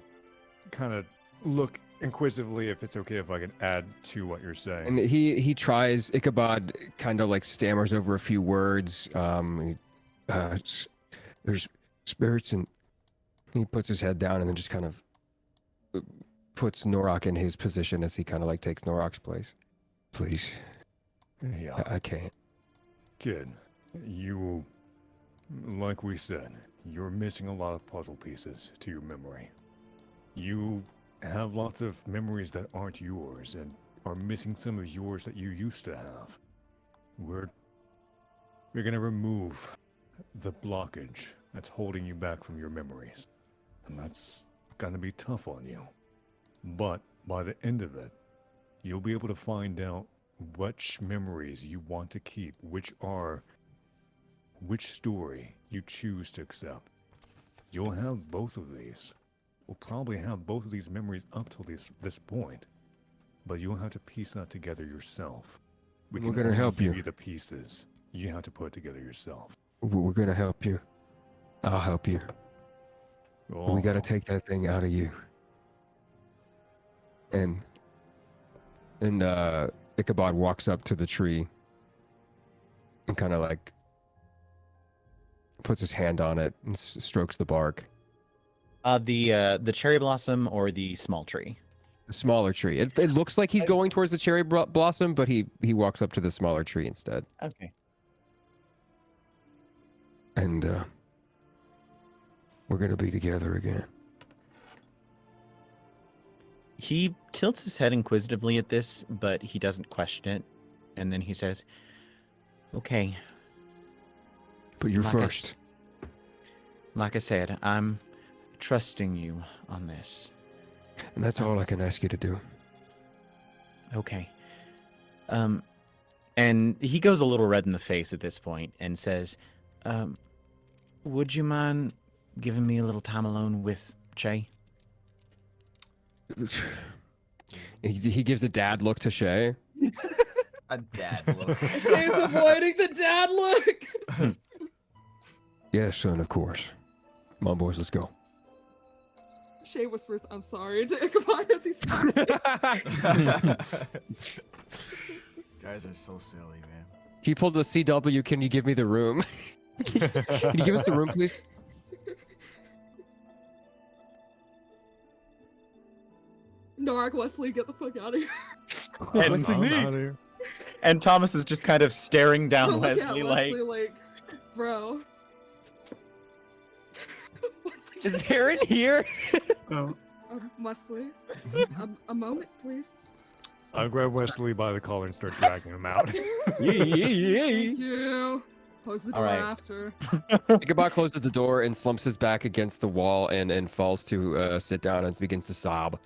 kind of look inquisitively if it's okay if I can add to what you're saying. And he tries. Ichabod kind of like stammers over a few words. There's spirits, and he puts his head down and then just kind of puts Norok in his position as he kind of like takes Norok's place. "Please, Yeah. I can't." Kid, you, like we said, you're missing a lot of puzzle pieces to your memory. You have lots of memories that aren't yours and are missing some of yours that you used to have. We're gonna remove the blockage that's holding you back from your memories. And that's gonna be tough on you. But by the end of it, you'll be able to find out which memories you want to keep, which story you choose to accept. You'll have both of these. We'll probably have both of these memories up till this point, but you'll have to piece that together yourself. We're gonna help give you. you the pieces. You have to put it together yourself. We're gonna help you. I'll help you. Oh. We gotta take that thing out of you. And Ichabod walks up to the tree and kind of like puts his hand on it and strokes the bark. The cherry blossom or the small tree? The smaller tree. It looks like he's going towards the cherry blossom, but he walks up to the smaller tree instead. Okay. And we're gonna be together again. He tilts his head inquisitively at this, but he doesn't question it. And then he says, "Okay. But you're first." Like I said, I'm trusting you on this. And that's all I can ask you to do. Okay. And he goes a little red in the face at this point and says, "Would you mind giving me a little time alone with Che?" He gives a dad look to Shay. A dad look. Shay's avoiding the dad look. Yes, son, of course. Come on, boys, let's go. Shay whispers, "I'm sorry" to Ichabod as he's Guys are so silly, man. He pulled the CW. Can you give me the room? Can you give us the room, please? Narek, Wesley, get the fuck out of here. And, I'm outta here. and Thomas is just kind of staring down Look at Wesley like, bro. Wesley, Is Aaron here? Oh, Wesley, a moment, please. I'll grab Wesley by the collar and start dragging him out. Thank you. Close the door All right. after. Ichabod closes the door and slumps his back against the wall and falls to sit down and begins to sob.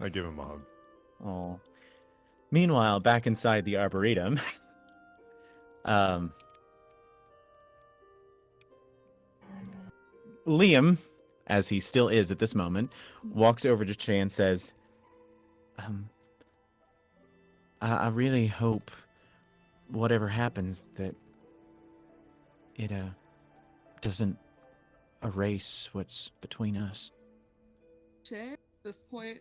I give him a hug. Oh. Meanwhile, back inside the arboretum, Liam, as he still is at this moment, walks over to Shay and says, I really hope whatever happens that it doesn't erase what's between us. Shay, at this point,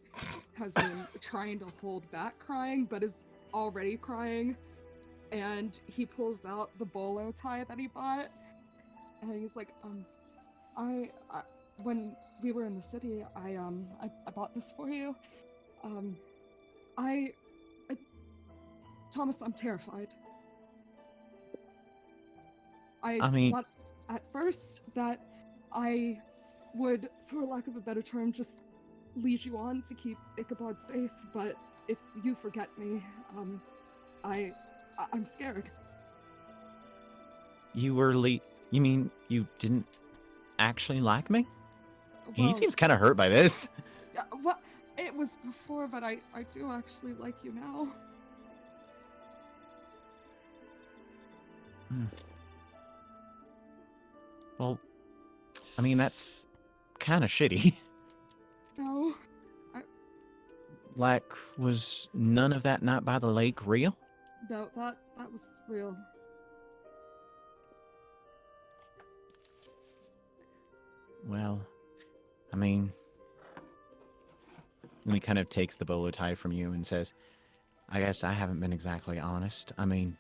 has been trying to hold back crying, but is already crying. And he pulls out the bolo tie that he bought, and he's like, I when we were in the city, I bought this for you. Thomas, I'm terrified. I mean- thought at first that I would, for lack of a better term, just lead you on to keep Ichabod safe, but if you forget me, I'm scared. You were You mean you didn't actually like me? He Well, seems kind of hurt by this. yeah, well, it was before, but I do actually like you now. Well, I mean, that's kind of shitty. No, Like, was none of that night by the lake real? no, that was real. Well, I mean, and he kind of takes the bolo tie from you and says, I guess I haven't been exactly honest. I mean,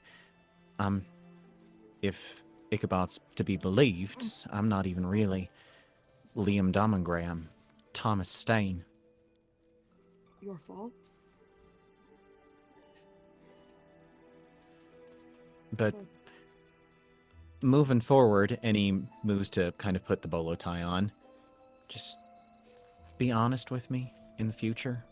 if Ichabod's to be believed, I'm not even really Liam Domingray. I'm Thomas Stain. Your fault? But moving forward, and he moves to kind of put the bolo tie on, just be honest with me in the future.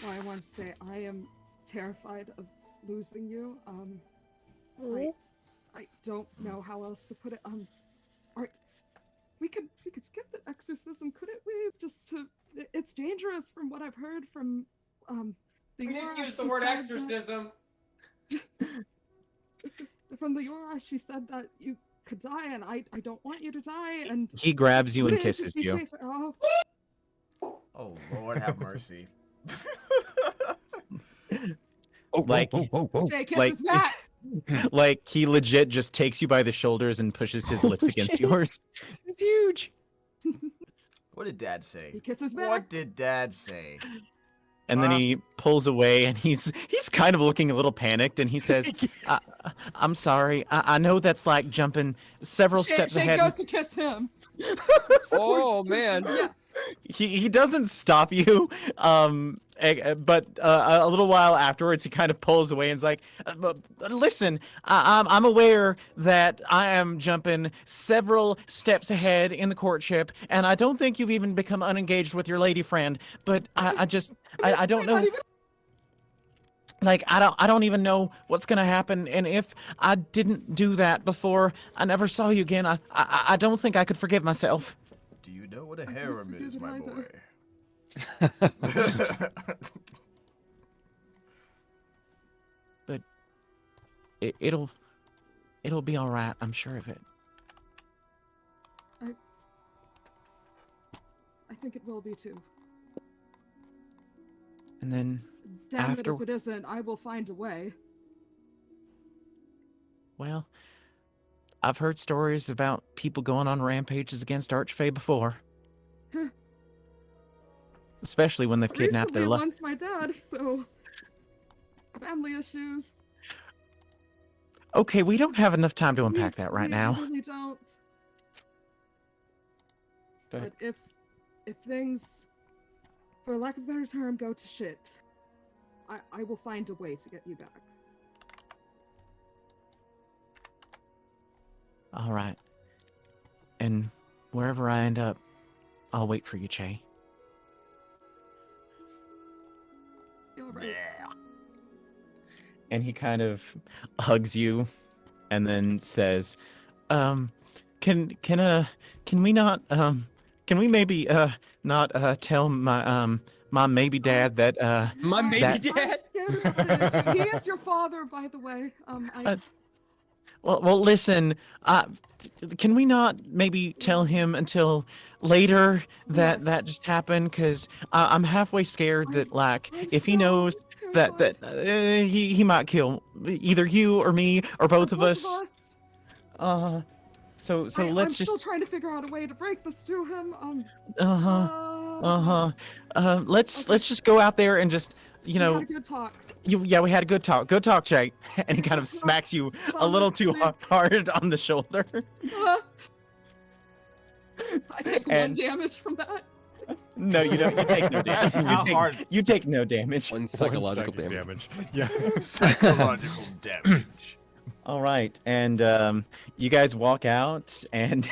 Well, I want to say I am terrified of losing you. I don't know how else to put it. We could skip the exorcism, couldn't we? Just to, it's dangerous from what I've heard from the. We didn't Yora. use the She word said exorcism. From the Yora, she said that you could die, and I don't want you to die. And He grabs you and wouldn't it kisses be you. safer- Oh. Oh Lord, have mercy. Like, Jay kisses like, back. like he legit just takes you by the shoulders and pushes his lips against yours. It's huge. What did Dad say? He kisses back. What did Dad say? And then he pulls away, and he's kind of looking a little panicked, and he says, "I'm sorry. I know that's like jumping several steps Shay ahead." goes to kiss him. Oh man. Yeah. He doesn't stop you, but a little while afterwards, he kind of pulls away and is like, "Listen, I'm aware that I am jumping several steps ahead in the courtship, and I don't think you've even become unengaged with your lady friend. But I don't know." Like, I don't even know what's gonna happen, and if I didn't do that before I never saw you again, I don't think I could forgive myself. Do you know what a harem is, my boy? But it'll be all right. I'm sure of it. I think it will be too. And then Damn after... it, if it isn't, I will find a way. Well, I've heard stories about people going on rampages against Archfey before. Especially when they've kidnapped Recently, their it once my dad, so... Family issues. Okay, we don't have enough time to unpack that right We now. really don't. But if things, for lack of a better term, go to shit, I will find a way to get you back. all right. And wherever I end up, I'll wait for you, Che. You're right. Yeah. And he kind of hugs you and then says, can we not can we maybe not tell my maybe dad that My maybe that- dad? He is your father, by the way. well listen, can we not maybe tell him until later that that just happened? Because I'm halfway scared that like if he knows that he might kill either you or me or both of us. So let's I'm just still trying to figure out a way to break this to him. let's just go out there and just We had a good talk. Yeah, we had a good talk. Good talk, Jake. And he kind of smacks you a little too hard on the shoulder. I take And- 1 damage from that. No, you don't. You take no damage. You take no damage. One psychological psychic damage. Yeah. Psychological damage. All right, and you guys walk out, and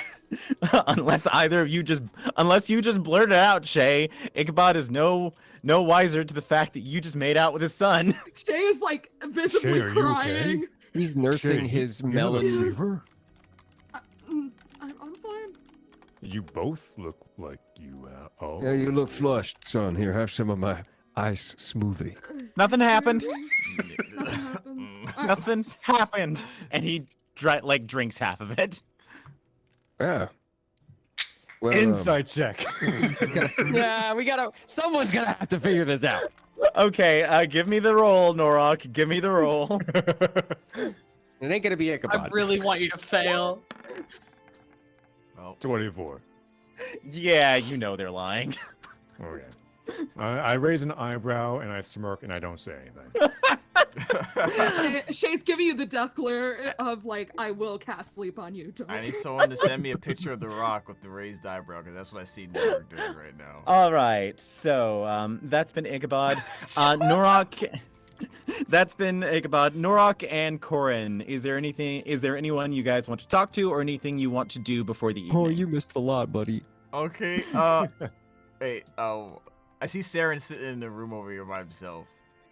unless you just blurt it out, Shay, Ichabod is no wiser to the fact that you just made out with his son. Shay is like visibly Shay, are you okay? crying. He's nursing Shay, his you have a melon. fever? I'm fine. You both look like you. Oh. Yeah, you look flushed, son. Here, have some of my ice smoothie. Nothing happened. Nothing happens. Nothing happened, and he drinks half of it. Yeah. Well, Inside check. yeah, someone's gonna have to figure this out. Okay, give me the roll, Norok. Give me the roll. It ain't gonna be Ichabod. I really want you to fail. Well, 24. Yeah, you know they're lying. Okay. I raise an eyebrow and I smirk and I don't say anything. Shay's giving you the death glare of like, I will cast sleep on you. Don't I need someone to send me a picture of the rock with the raised eyebrow, because that's what I see Norok doing right now. All right, so that's been Ichabod. Norok. That's been Ichabod. Norok and Corin. Is there anyone you guys want to talk to, or anything you want to do before the evening? Oh, you missed a lot, buddy. Okay, wait, I see Saren sitting in the room over here by himself.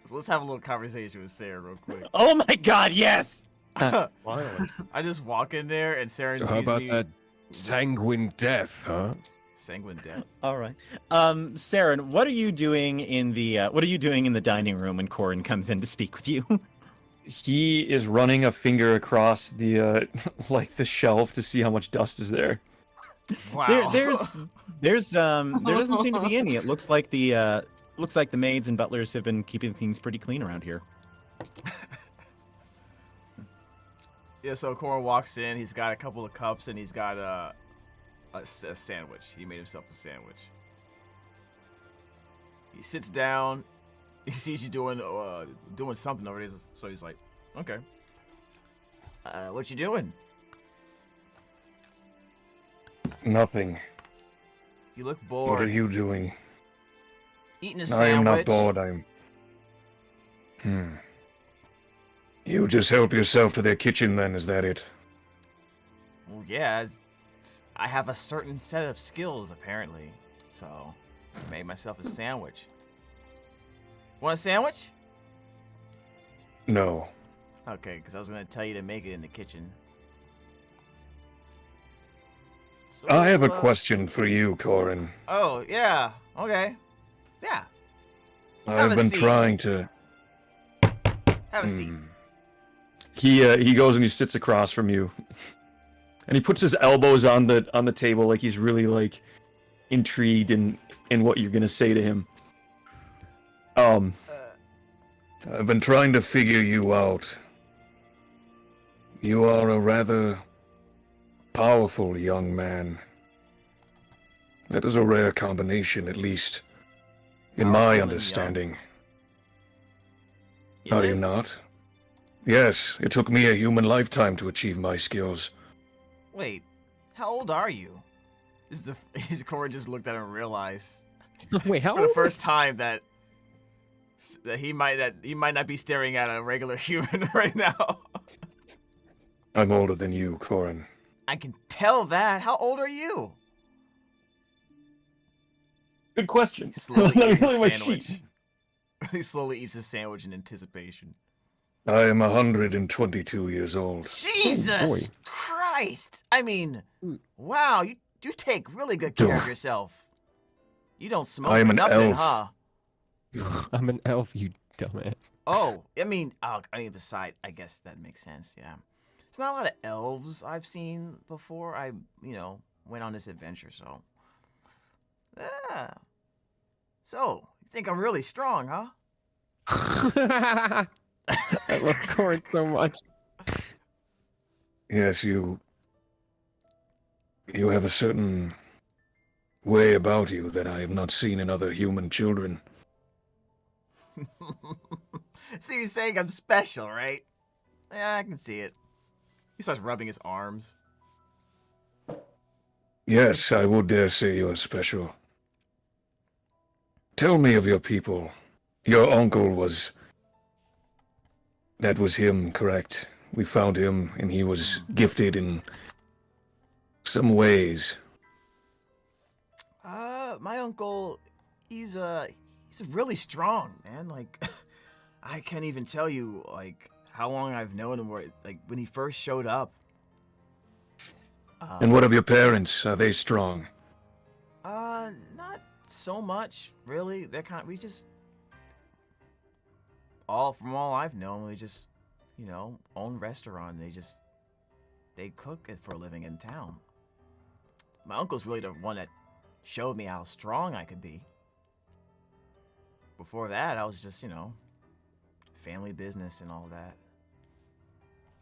So let's have a little conversation with Saren real quick. Oh my God, yes. Finally. I just walk in there and Saren So sees how about me. that sanguine death, huh? Sanguine death. All right. Saren, what are you doing in the dining room when Corin comes in to speak with you? He is running a finger across the like the shelf to see how much dust is there. Wow. There doesn't seem to be any. It looks like the maids and butlers have been keeping things pretty clean around here. Yeah, so Corin walks in. He's got a couple of cups and he's got a sandwich. He made himself a sandwich. He sits down. He sees you doing something over there, so he's like, "Okay, what you doing?" Nothing. You look What bored. are you doing? Eating a I sandwich. am not bored. You just help yourself to their kitchen, then. Is that it? Well, yeah. I have a certain set of skills, apparently. So, I made myself a sandwich. Want a sandwich? No. Okay, because I was going to tell you to make it in the kitchen. So, I have a question for you, Corin. Oh, yeah. Okay. Yeah. I've a been seat. trying to. Have a seat. He goes and he sits across from you, and he puts his elbows on the table like he's really like intrigued in what you're gonna say to him. I've been trying to figure you out. You are a rather powerful young man. That is a rare combination, at least in Powerful my and understanding. Is Are it? you not? Yes, it took me a human lifetime to achieve my skills. Wait, how old are you? His Cora just looked at him and realized Wait, how for the old? first time that he might not be staring at a regular human right now. I'm older than you, Corin. I can tell that. How old are you? Good question. He slowly Let me eats look his at my sandwich. sheet. He slowly eats his sandwich in anticipation. I am 122 years old. Jesus Christ! I mean, wow, you take really good care of yourself. You don't smoke I am or an nothing, elf. huh? I'm an elf, you dumbass. Oh, I mean, beside, I guess that makes sense, yeah. It's not a lot of elves I've seen before I, went on this adventure, so. Yeah. So, you think I'm really strong, huh? I love Corin so much. Yes, you have a certain way about you that I have not seen in other human children. So you're saying I'm special, right? Yeah, I can see it. He starts rubbing his arms. Yes, I would dare say you are special. Tell me of your people. Your uncle was... That was him, correct? We found him, and he was gifted in some ways. My uncle, he's really strong, man. Like, I can't even tell you, like, how long I've known him, or, like, when he first showed up. And what of your parents? Are they strong? Not so much, really. They're we just, from all I've known, we just, own restaurant. They cook it for a living in town. My uncle's really the one that showed me how strong I could be. Before that, I was just, family business and all that.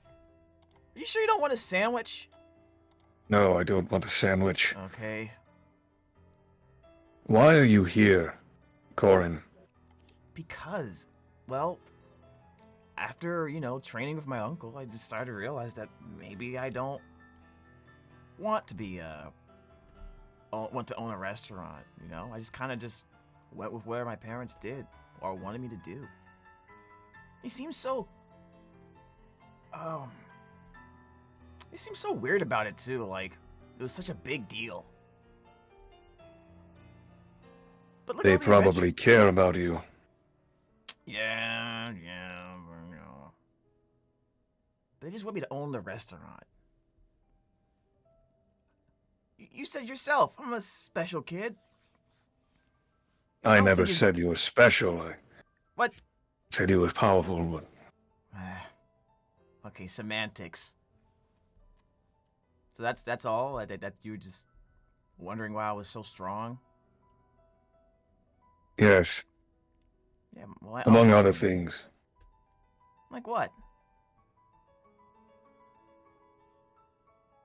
Are you sure you don't want a sandwich? No, I don't want a sandwich. Okay. Why are you here, Corin? Because, well, after, training with my uncle, I just started to realize that maybe I don't want to want to own a restaurant, I just kind of just went with where my parents did or wanted me to do. He seems so, they seem so weird about it too, like, it was such a big deal. But look at They all the probably adventure- care about you. Yeah. They just want me to own the restaurant. You said yourself, I'm a special kid. I don't never think you- said you were special. I What? said you were powerful, but Okay, semantics. So that's all? That you were just wondering why I was so strong? yes, Yeah, well, among obviously- other things. Like what?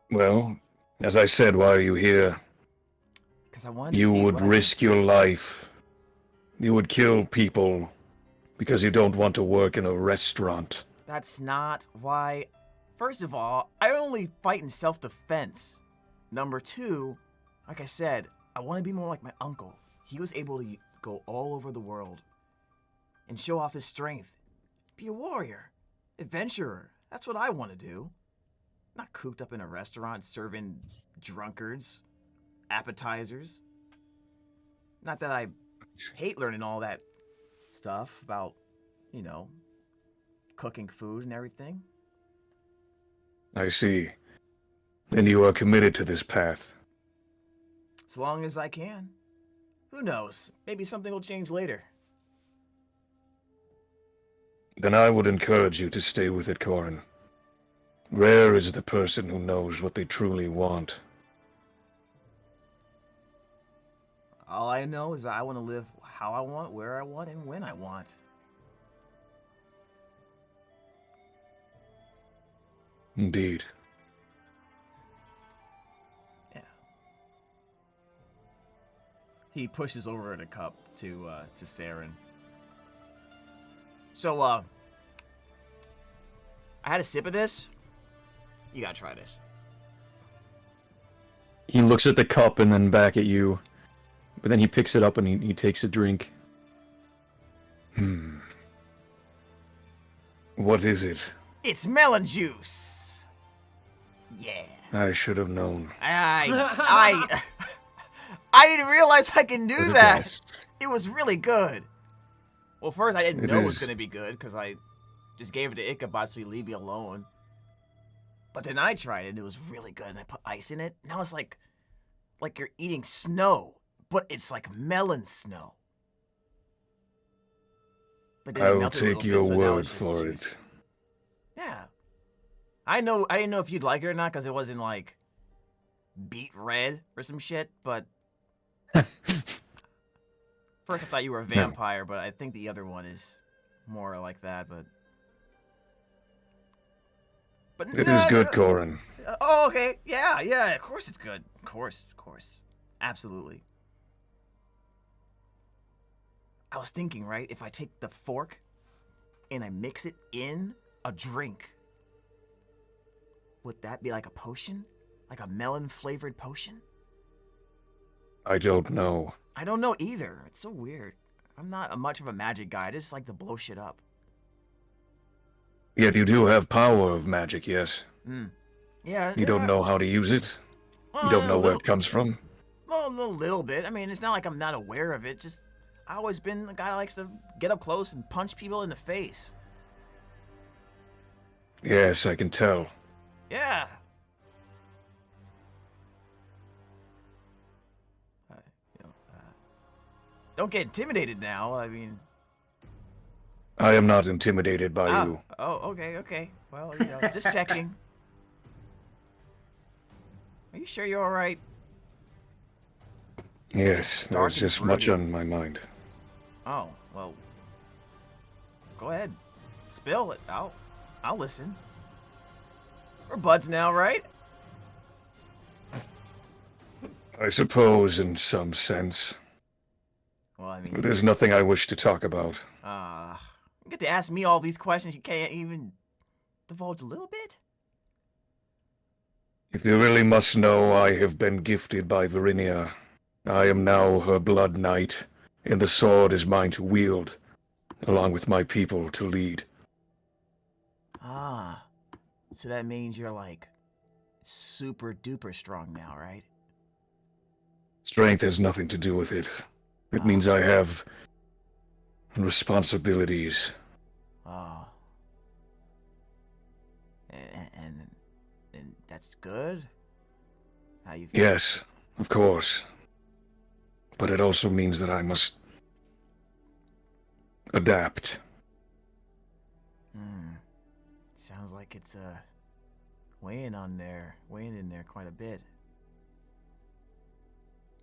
Well, as I said, why are you here? Because I wanted to You see would what I could risk your life. You would kill people because you don't want to work in a restaurant. That's not why. First of all, I only fight in self-defense. Number two, like I said, I want to be more like my uncle. He was able to go all over the world and show off his strength. Be a warrior, adventurer. That's what I want to do. Not cooped up in a restaurant serving drunkards, appetizers. Not that I hate learning all that stuff about, cooking food and everything. I see. And you are committed to this path. As long as I can. Who knows? Maybe something will change later. Then I would encourage you to stay with it, Corin. Rare is the person who knows what they truly want. All I know is that I want to live how I want, where I want, and when I want. Indeed. Yeah. He pushes over the cup to Saren. So, I had a sip of this. You gotta try this. He looks at the cup and then back at you, but then he picks it up and he takes a drink. What is it? It's melon juice. Yeah. I should have known. I didn't realize I can do that. It was really good. Well, first I didn't know it was gonna be good because I just gave it to Ichabod so he'd leave me alone. But then I tried it and it was really good, and I put ice in it. Now it's like you're eating snow, but it's like melon snow. But then it I'll melted a little take bit, your so now word it's just for juice. it. Yeah. I didn't know if you'd like it or not because it wasn't like beet red or some shit, but first I thought you were a vampire, but I think the other one is more like that, but It is good, Corin. Oh, okay. Yeah, of course it's good. Of course. Absolutely. I was thinking, right, if I take the fork and I mix it in a drink, would that be like a potion? Like a melon-flavored potion? I don't know. I don't know either. It's so weird. I'm not much of a magic guy. I just like to blow shit up. Yet you do have power of magic, yes? Yeah. You don't know how to use it? You don't know where it comes from? Well, a little bit. I mean, it's not like I'm not aware of it. Just, I've always been the guy that likes to get up close and punch people in the face. Yes, I can tell. Yeah. Don't get intimidated now. I mean... I am not intimidated by you. Oh, okay. Well, just checking. Are you sure you're all right? Yes, dark there's and just much broody. on my mind. Oh, well. Go ahead. Spill it. I'll listen. We're buds now, right? I suppose, in some sense. Well, I mean... There's nothing I wish to talk about. You get to ask me all these questions. You can't even divulge a little bit? If you really must know, I have been gifted by Verinia. I am now her blood knight, and the sword is mine to wield, along with my people to lead. So that means you're like super duper strong now, right? Strength has nothing to do with it. It means I have responsibilities. Oh. And that's good? How you feel? Yes, of course. But it also means that I must adapt. Sounds like it's weighing in there quite a bit.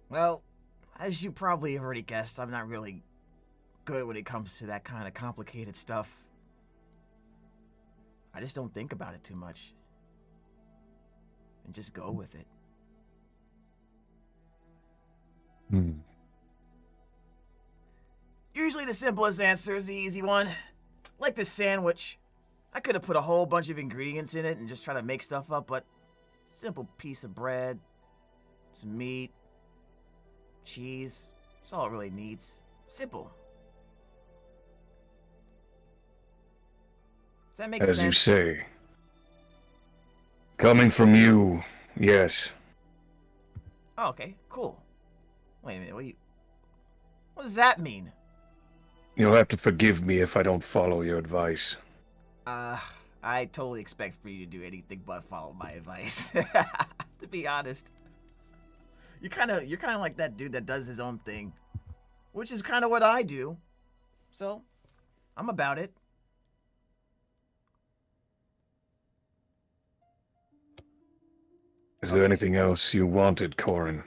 Well, as you probably already guessed, I'm not really good when it comes to that kind of complicated stuff. I just don't think about it too much. And just go with it. Usually the simplest answer is the easy one. Like this sandwich. I could have put a whole bunch of ingredients in it and just try to make stuff up, but simple piece of bread, some meat, cheese. That's all it really needs. Simple. Does that make sense? As you say. Coming from you, yes. Oh, okay, cool. Wait a minute, what does that mean? You'll have to forgive me if I don't follow your advice. I totally expect for you to do anything but follow my advice. To be honest. You're kind of like that dude that does his own thing, which is kind of what I do. So, I'm about it. Is there anything else you wanted, Corin?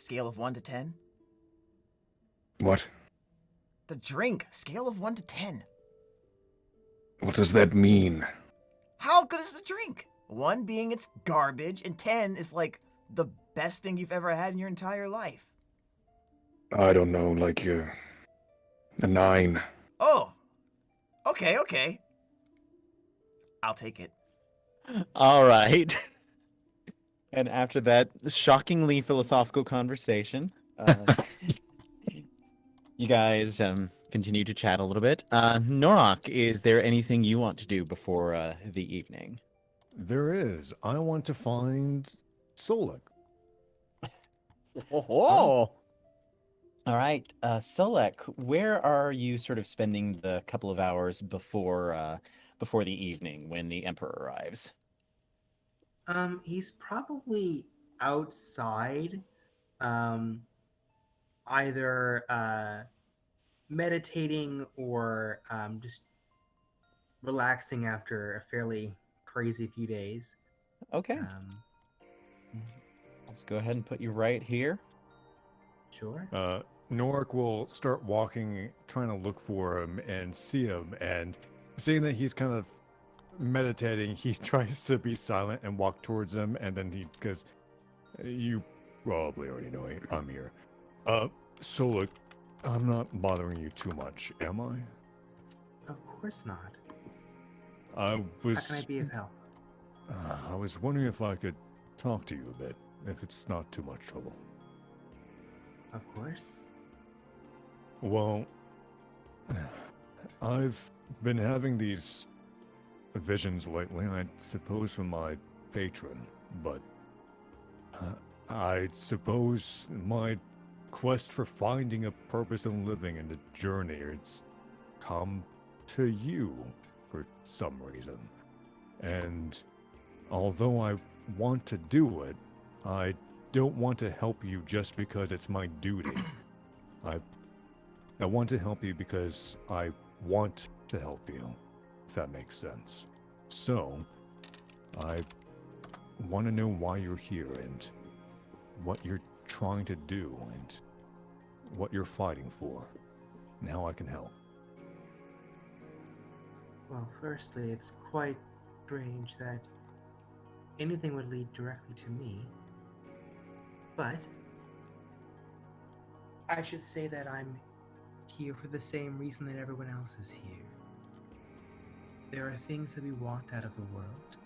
scale of 1 to 10. What? The drink, scale of 1 to 10. What does that mean? How good is the drink? 1 being it's garbage, and 10 is like the best thing you've ever had in your entire life. I don't know, like a 9. Oh, okay. I'll take it. All right. And after that shockingly philosophical conversation, you guys continue to chat a little bit. Norok, is there anything you want to do before the evening? There is. I want to find Solek. Oh. All right, Solek, where are you sort of spending the couple of hours before the evening when the Emperor arrives? He's probably outside, either meditating or just relaxing after a fairly crazy few days. Okay. Let's go ahead and put you right here. Sure. Norik will start walking, trying to look for him and see him, and seeing that he's kind of meditating, he tries to be silent and walk towards him, and then he goes, "You probably already know I'm here. Solek, I'm not bothering you too much, am I?" Of course not. I was. How can I be of help? I was wondering if I could talk to you a bit, if it's not too much trouble. Of course. Well, I've been having these visions lately, I suppose from my patron, but I suppose my quest for finding a purpose in living and a journey, it's come to you for some reason. And although I want to do it, I don't want to help you just because it's my duty. I want to help you because I want to help you, if that makes sense. So, I want to know why you're here and what you're trying to do and what you're fighting for and how I can help. Well, firstly, it's quite strange that anything would lead directly to me. But I should say that I'm here for the same reason that everyone else is here. There are things that we want out of the world,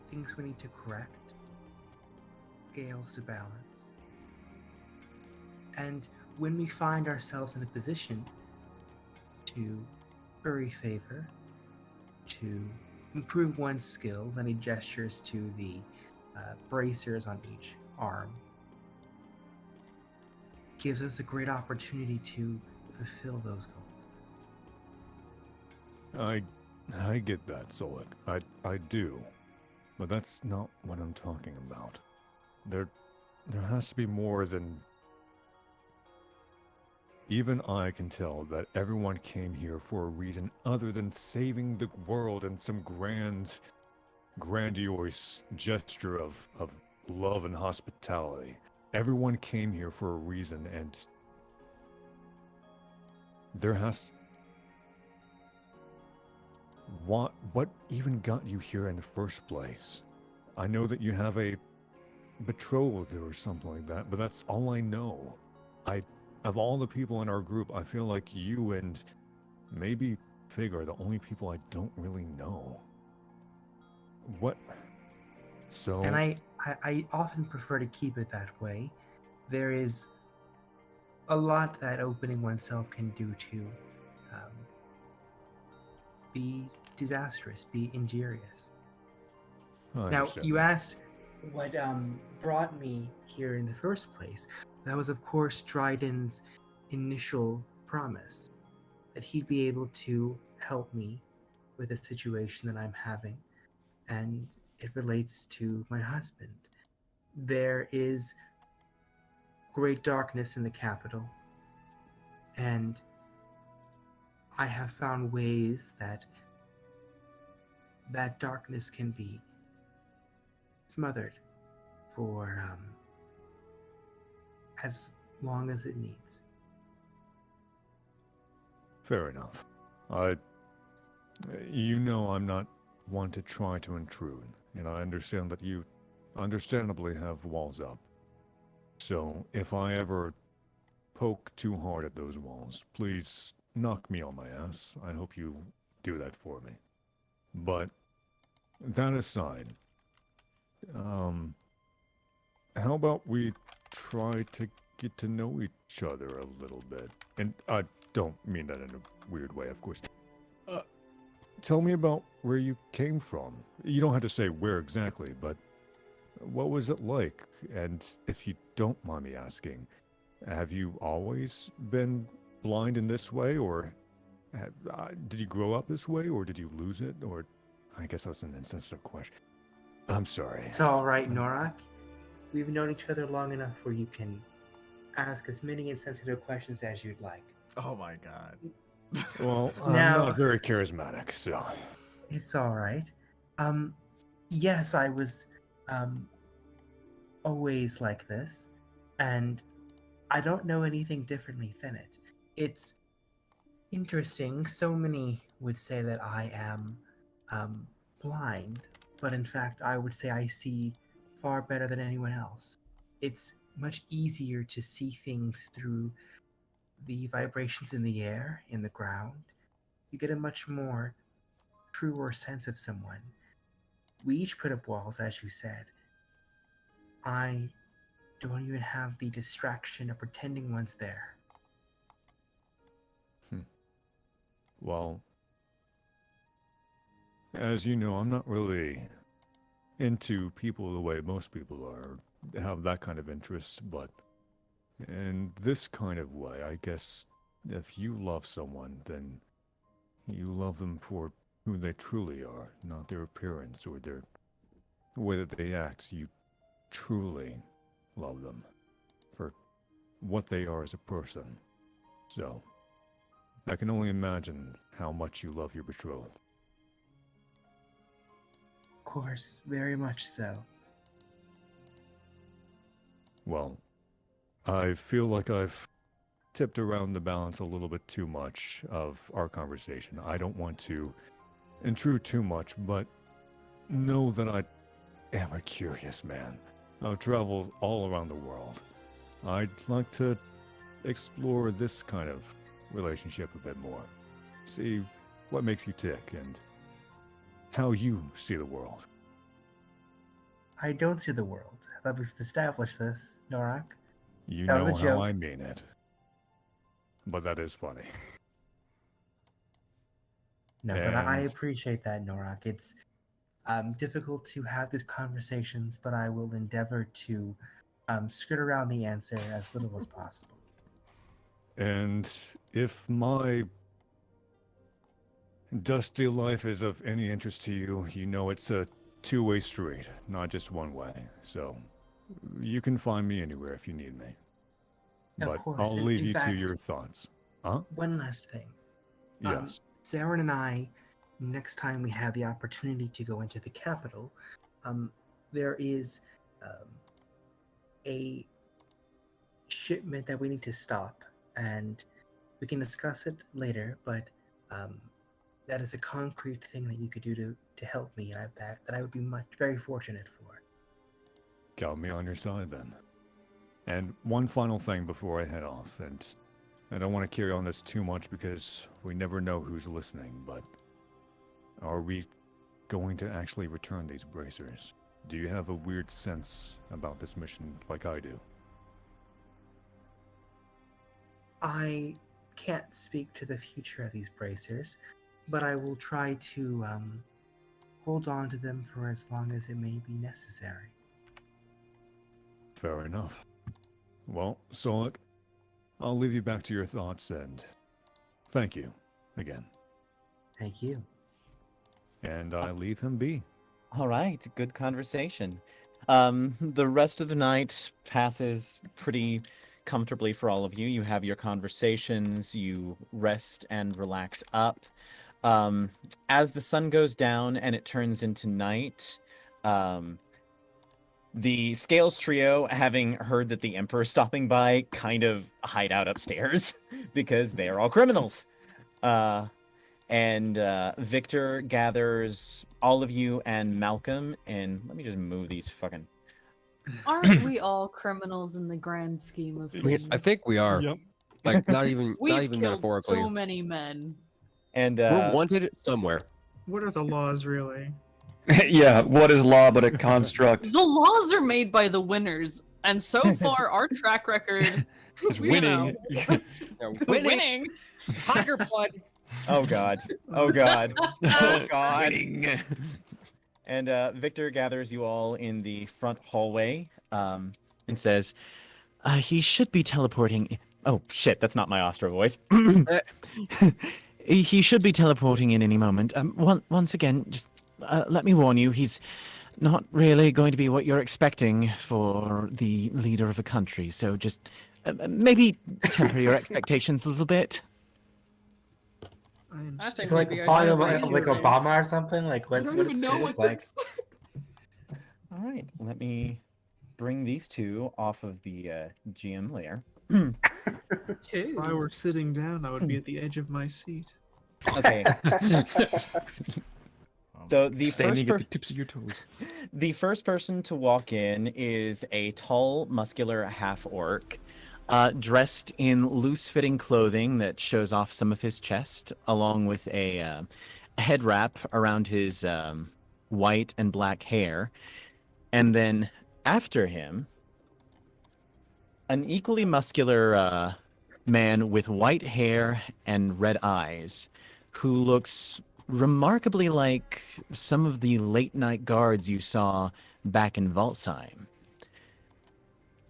things we need to correct, scales to balance. And when we find ourselves in a position to curry favor, to improve one's skills, and he gestures to the bracers on each arm, gives us a great opportunity to fulfill those goals. I get that, Solek. I do. But that's not what I'm talking about. There has to be more than... Even I can tell that everyone came here for a reason other than saving the world in some grandiose gesture of love and hospitality. Everyone came here for a reason, and there has... What even got you here in the first place? I know that you have a betrothed or something like that, but that's all I know. Of all the people in our group, I feel like you and maybe Fig are the only people I don't really know. What? So... And I often prefer to keep it that way. There is a lot that opening oneself can do to be disastrous, be injurious. Now, you asked what brought me here in the first place. That was, of course, Dryden's initial promise that he'd be able to help me with a situation that I'm having. And it relates to my husband. There is great darkness in the capital, and I have found ways that that darkness can be smothered for as long as it needs. Fair enough. You know I'm not one to try to intrude, and I understand that you understandably have walls up. So if I ever poke too hard at those walls, please knock me on my ass. I hope you do that for me. But that aside, how about we try to get to know each other a little bit? And I don't mean that in a weird way, of course. Tell me about where you came from. You don't have to say where exactly, but what was it like? And if you don't mind me asking, have you always been blind in this way, or did you grow up this way, or did you lose it? Or I guess that's an insensitive question. I'm sorry. It's all right, Norak. We've known each other long enough where you can ask as many insensitive questions as you'd like. Oh my god. Well, I'm not very charismatic, so. It's all right. Yes, I was always like this, and I don't know anything differently than it. It's interesting. So many would say that I am blind, but in fact, I would say I see far better than anyone else. It's much easier to see things through the vibrations in the air, in the ground. You get a much more truer sense of someone. We each put up walls, as you said. I don't even have the distraction of pretending one's there. Well, as you know, I'm not really into people the way most people are, have that kind of interest, but in this kind of way, I guess if you love someone, then you love them for who they truly are, not their appearance or the way that they act. You truly love them for what they are as a person. So, I can only imagine how much you love your betrothed. Of course, very much so. Well, I feel like I've tipped around the balance a little bit too much of our conversation. I don't want to intrude too much, but know that I am a curious man. I've traveled all around the world. I'd like to explore this kind of relationship a bit more. See what makes you tick and how you see the world. I don't see the world. I thought we've established this, Norak. You know how I mean it. But that is funny. No, but I appreciate that, Norak. It's difficult to have these conversations, but I will endeavor to skirt around the answer as little as possible. And if my dusty life is of any interest to you, you know it's a two-way street, not just one way. So you can find me anywhere if you need me. But of course. I'll leave in you fact, to your thoughts. Huh? One last thing. Yes. Zarin and I, next time we have the opportunity to go into the capital, there is a shipment that we need to stop, and we can discuss it later, but that is a concrete thing that you could do to help me, and that I would be very fortunate for. Got me on your side then. And one final thing before I head off, and I don't want to carry on this too much because we never know who's listening, but are we going to actually return these bracers? Do you have a weird sense about this mission like I do? I can't speak to the future of these bracers, but I will try to hold on to them for as long as it may be necessary. Fair enough. Well, Solak, I'll leave you back to your thoughts, and thank you again. Thank you. And I leave him be. All right, good conversation. The rest of the night passes pretty comfortably for all of you. You have your conversations, you rest and relax up. As the sun goes down and it turns into night, The Scales trio, having heard that the Emperor is stopping by, kind of hide out upstairs because they are all criminals. And Victor gathers all of you and Malcolm, and let me just move these fucking... Aren't we all criminals in the grand scheme of things? I think we are. Yep. Like, not even We've killed metaphorically. so many men. And We're wanted somewhere. What are the laws, really? Yeah, what is law but a construct? The laws are made by the winners, and so far our track record Is winning. winning. Tiger blood. Oh god. Oh god. Oh god. Winning. And Victor gathers you all in the front hallway and says, he should be teleporting. Oh shit, that's not my Ostro voice. He should be teleporting in any moment. Once again, just let me warn you, he's not really going to be what you're expecting for the leader of a country. So just maybe temper your expectations a little bit. I think It's like maybe I probably should like raise- Obama or something. Like I what? don't What even does know it what look like? this. All right, let me bring these two off of the GM layer. Two. If I were sitting down, I would be at the edge of my seat. Okay. So the Standing first at the tips of your toes. The first person to walk in is a tall, muscular half-orc, dressed in loose-fitting clothing that shows off some of his chest, along with a head wrap around his white and black hair. And then after him, an equally muscular man with white hair and red eyes, who looks remarkably like some of the late night guards you saw back in Valsheim.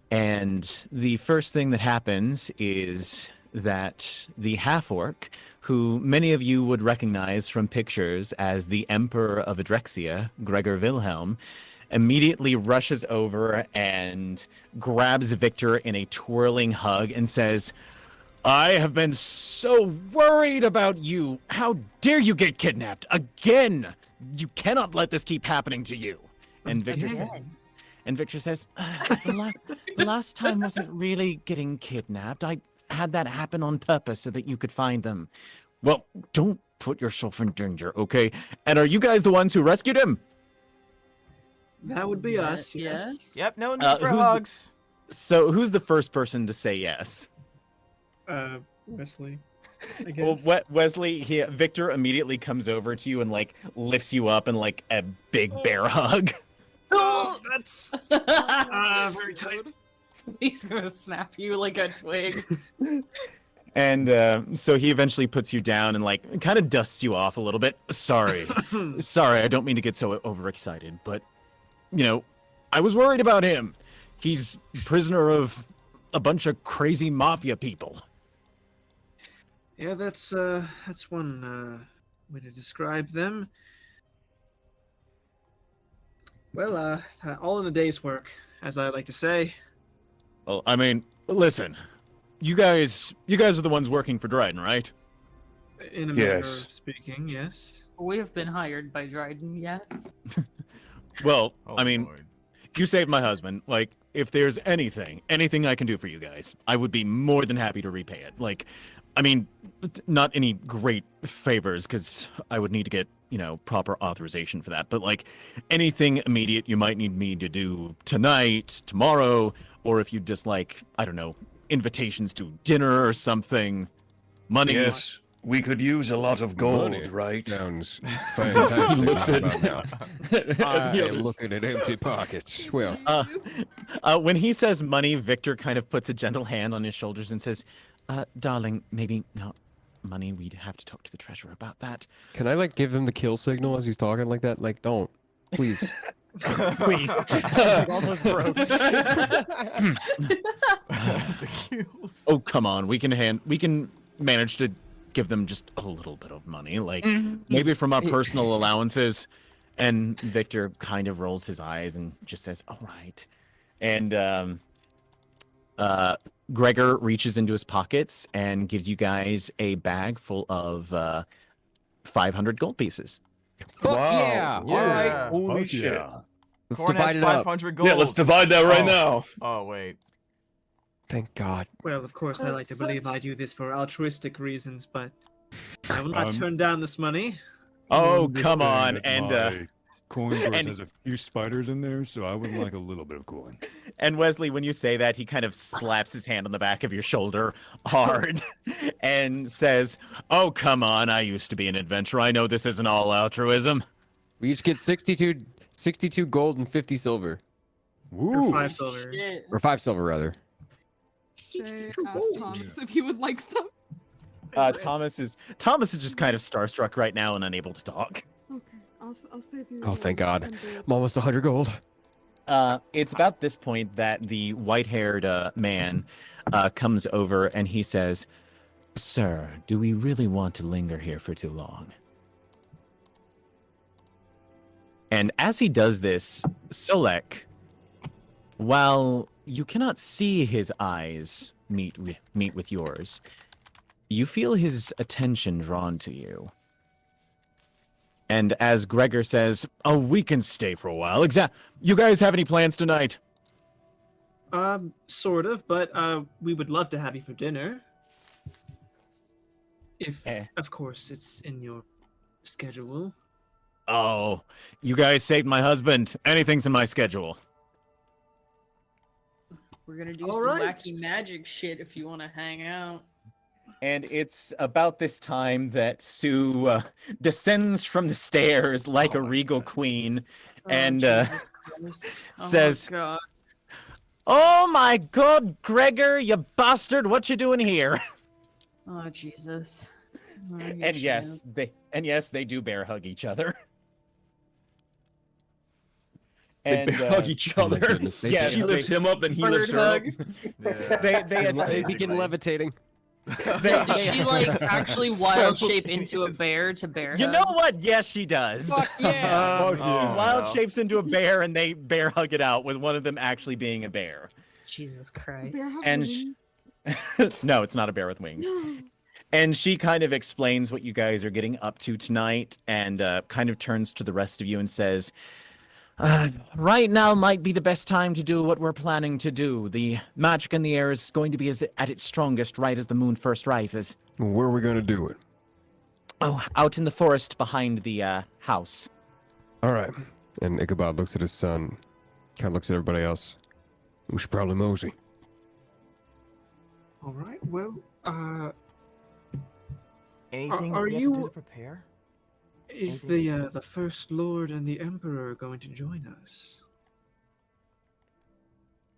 And the first thing that happens is that the half-orc, who many of you would recognize from pictures as the Emperor of Adrexia, Gregor Wilhelm, immediately rushes over and grabs Victor in a twirling hug and says, I have been so worried about you. How dare you get kidnapped again? You cannot let this keep happening to you. And Victor says, the last time wasn't really getting kidnapped. I had that happen on purpose so that you could find them. Well, don't put yourself in danger, okay? And are you guys the ones who rescued him? That would be us. Yes. Yep, no need for hugs. So who's the first person to say yes? Wesley. I Well, guess. Wesley, Victor immediately comes over to you and like lifts you up in like a big bear hug. Oh, that's very tight. He's gonna snap you like a twig. And so he eventually puts you down and like kind of dusts you off a little bit. Sorry, I don't mean to get so overexcited, but you know, I was worried about him. He's prisoner of a bunch of crazy mafia people. Yeah, that's one way to describe them. Well, all in a day's work, as I like to say. Well, I mean, listen, you guys are the ones working for Dryden, right? In a manner of Yes. speaking, yes. We have been hired by Dryden, yes. Well, Oh, I mean, Lord. you saved my husband. Like, if there's anything I can do for you guys, I would be more than happy to repay it. Like, I mean, not any great favors, because I would need to get, proper authorization for that. But, like, anything immediate you might need me to do tonight, tomorrow, or if you just, like, I don't know, invitations to dinner or something, money. Yes, we could use a lot of gold, Money. right? Sounds fantastic. Looks right at- about now. I am looking at empty pockets. Well, When he says money, Victor kind of puts a gentle hand on his shoulders and says, darling, maybe not money. We'd have to talk to the treasurer about that. can I like give him the kill signal as he's talking like that? Like, don't, please. Please. Almost broke. Oh, come on. We can manage to give them just a little bit of money, like maybe from our personal allowances. And Victor kind of rolls his eyes and just says, all right. And Gregor reaches into his pockets and gives you guys a bag full of 500 gold pieces. Fuck yeah! Yeah. Holy Fuck shit. yeah. Let's Corn divide has it up. 500 gold. Yeah, let's divide that right Oh. now. Oh wait. Thank God. Well, of course, I like to That's believe such- I do this for altruistic reasons, but I will not turn down this money. Oh, I'm just come saying on. that And my coin purse and- has a few spiders in there, so I would like a little bit of coin. and Wesley, when you say that, he kind of slaps his hand on the back of your shoulder hard and says, "Oh, come on. I used to be an adventurer. I know this isn't all altruism." We each get 62 gold and 50 silver. Or 5 silver. Shit. Or 5 silver, rather. Shay asked Thomas if he would like some. Thomas is just kind of starstruck right now and unable to talk. Okay, I'll save you. Oh, thank God. 10 gold. I'm almost 100 gold. It's about this point that the white-haired man comes over and he says, "Sir, do we really want to linger here for too long?" And as he does this, Solek, while you cannot see his eyes meet with yours, you feel his attention drawn to you. And as Gregor says, "Oh, we can stay for a while. You guys have any plans tonight?" Sort of, but we would love to have you for dinner. If, of course, it's in your schedule. "Oh, you guys saved my husband. Anything's in my schedule." We're gonna do All some right. wacky magic shit if you want to hang out. And it's about this time that Sue descends from the stairs like a regal queen and Jesus Christ. Oh my says, God. "Oh my God, Gregor, you bastard! What you doing here?" Oh Jesus. Oh, here And she yes, is. they do bear hug each other. They And hug each Oh my other. goodness, they Yeah, do. She lifts him up and he Bird lifts her hug. up. Yeah. they Begin levitating. Does she like actually wild shape Simultaneous. into a bear to bear You hug? know what? Yes, she does. Fuck yeah. Fuck yeah. Wild no. shapes into a bear and they bear hug it out with one of them actually being a bear. Jesus Christ. Bear have And wings. No, it's not a bear with wings. And she kind of explains what you guys are getting up to tonight and kind of turns to the rest of you and says, "Right now might be the best time to do what we're planning to do. The magic in the air is going to be at its strongest right as the moon first rises." Where are we going to do it? "Oh, out in the forest behind the house." All right. And Ichabod looks at his son, kind of looks at everybody else. We should probably mosey. All right. Well, Anything Are we have to do you- to prepare? is Anything- the First Lord and the Emperor going to join us?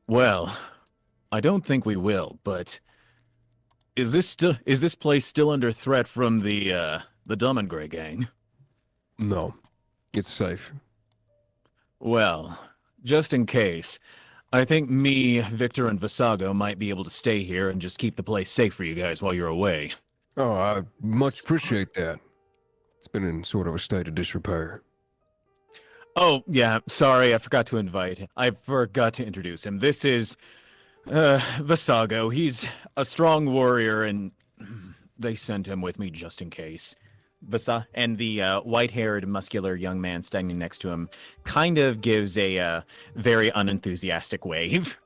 "Well, I don't think we will, but is this place still under threat from the Dummengray gang?" No. It's safe. "Well, just in case, I think me, Victor, and Visago might be able to stay here and just keep the place safe for you guys while you're away." Oh, I much appreciate that. It's been in sort of a state of disrepair. "Oh, yeah, sorry, I forgot to introduce him. This is Visago. He's a strong warrior, and they sent him with me just in case." And the white-haired, muscular young man standing next to him kind of gives a very unenthusiastic wave.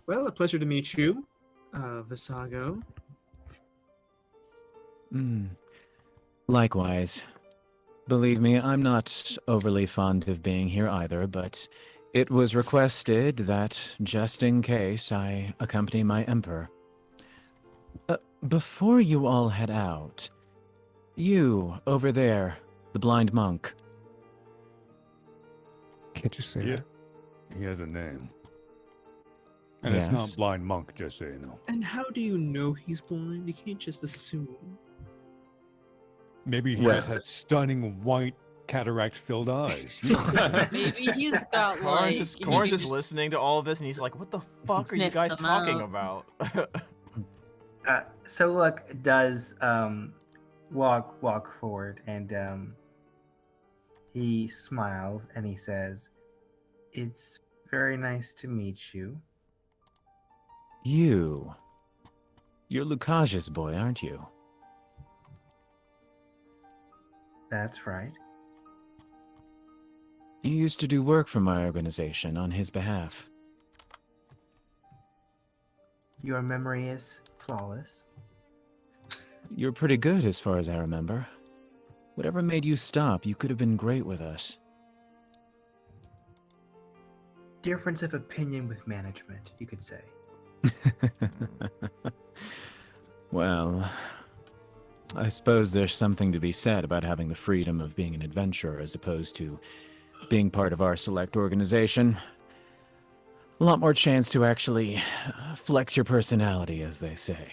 Well, a pleasure to meet you, Visago. Likewise. Believe me, I'm not overly fond of being here either, but it was requested that, just in case, I accompany my emperor. Before you all head out, you, over there, the blind monk. Can't you say Yeah. that? He has a name. And it's not Yes. Blind Monk, just so you know. And how do you know he's blind? You can't just assume. Maybe he Well- just has stunning white cataract-filled eyes. Maybe he's got like. Corn's just listening to all of this, and he's like, "What the fuck are you Sniff guys them talking out. about?" So look, does walk forward and he smiles and he says, "It's very nice to meet you." You're Lukash's boy, aren't you? That's right. You used to do work for my organization on his behalf. Your memory is flawless. You're pretty good as far as I remember. Whatever made you stop, you could have been great with us. Difference of opinion with management, you could say. Well, I suppose there's something to be said about having the freedom of being an adventurer as opposed to being part of our select organization. A lot more chance to actually flex your personality, as they say.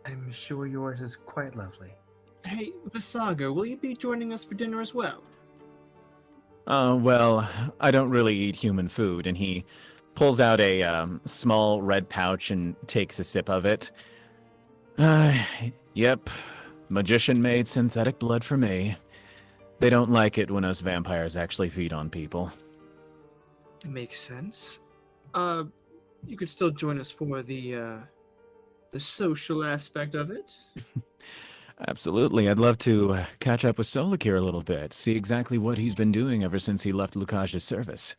I'm sure yours is quite lovely. Hey, Visago, will you be joining us for dinner as well? Well, I don't really eat human food, and he pulls out a small red pouch and takes a sip of it. Yep, magician-made synthetic blood for me. They don't like it when us vampires actually feed on people. Makes sense. You could still join us for the social aspect of it. Absolutely. I'd love to catch up with Solakir a little bit, see exactly what he's been doing ever since he left Lukash's service.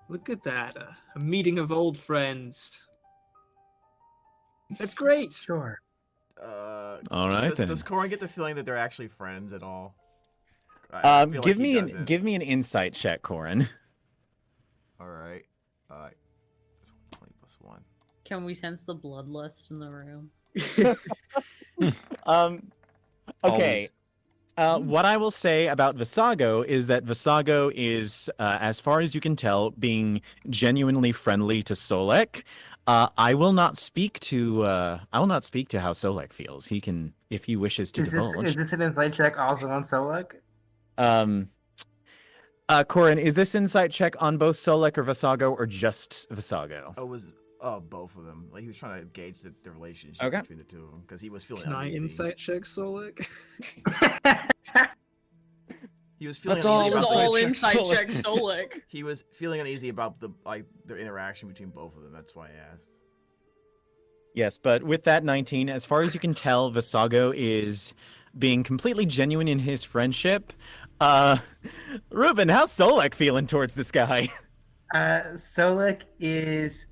Look at that, a meeting of old friends. That's great. Sure. All right, then. Does Corin get the feeling that they're actually friends at all? Give me an insight check, Corin. All right. 20 plus 1. Can we sense the bloodlust in the room? Okay. What I will say about Visago is that Visago is, as far as you can tell, being genuinely friendly to Solek. I will not speak to how Solek feels. He can, if he wishes to divulge. Is this an insight check also on Solek? Corin, is this insight check on both Solek or Visago, or just Visago? Oh, it was both of them. Like he was trying to gauge the relationship between the two of them because he was feeling Can uneasy. I insight check Solek? He was feeling That's uneasy about all insight check Solek. He was feeling uneasy about the interaction between both of them. That's why I asked. Yes, but with that 19, as far as you can tell, Visago is being completely genuine in his friendship. Ruben, how's Solek feeling towards this guy? Solek is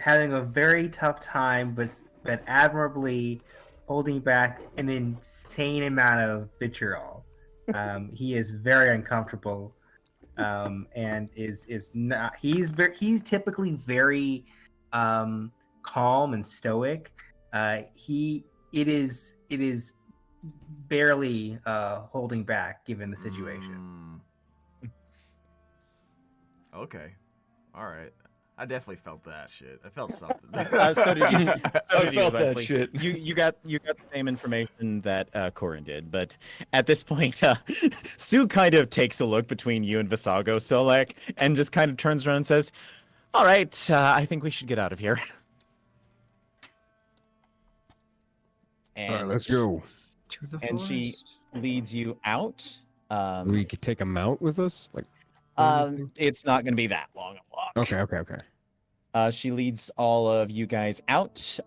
having a very tough time, but admirably holding back an insane amount of vitriol. He is very uncomfortable, and is not. He's typically very calm and stoic. It is barely holding back given the situation. Okay, all right. I definitely felt that shit. I felt something. So did you. I felt that Leslie. shit. You got the same information that Corin did, but at this point, Sue kind of takes a look between you and Visago, Solek, and just kind of turns around and says, "All right, I think we should get out of here." And, All right, let's go. To the and she forest. leads you out. We could take him out with us, like. It's not going to be that long a walk. Okay. She leads all of you guys out.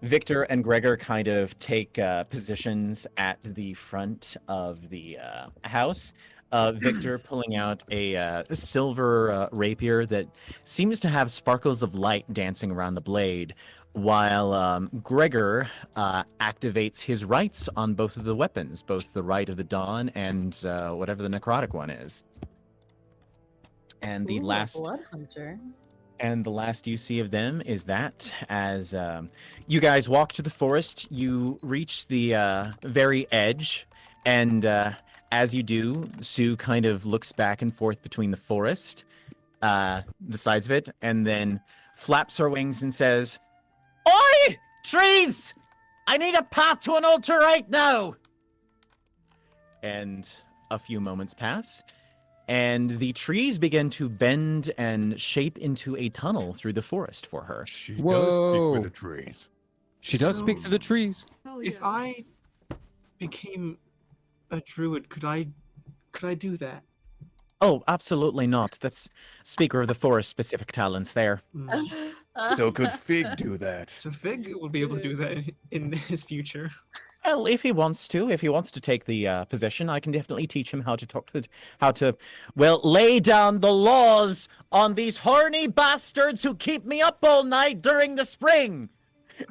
Victor and Gregor kind of take positions at the front of the house. Victor pulling out a silver rapier that seems to have sparkles of light dancing around the blade, while Gregor activates his rights on both of the weapons, both the Rite of the Dawn and whatever the necrotic one is. And the Blood Hunter. And the last you see of them is that as you guys walk to the forest, you reach the very edge, and as you do, Sue kind of looks back and forth between the forest, the sides of it, and then flaps her wings and says, "Oi, trees! I need a path to an altar right now!" And a few moments pass, and the trees begin to bend and shape into a tunnel through the forest for her. She does speak with the trees. She does speak to the trees. Hell If yeah. I became a druid, could I do that? Oh, absolutely not. That's Speaker of the Forest specific talents there. So could Fig do that? So Fig will be able to do that in his future. Well, if he wants to take the position, I can definitely teach him how to lay down the laws on these horny bastards who keep me up all night during the spring.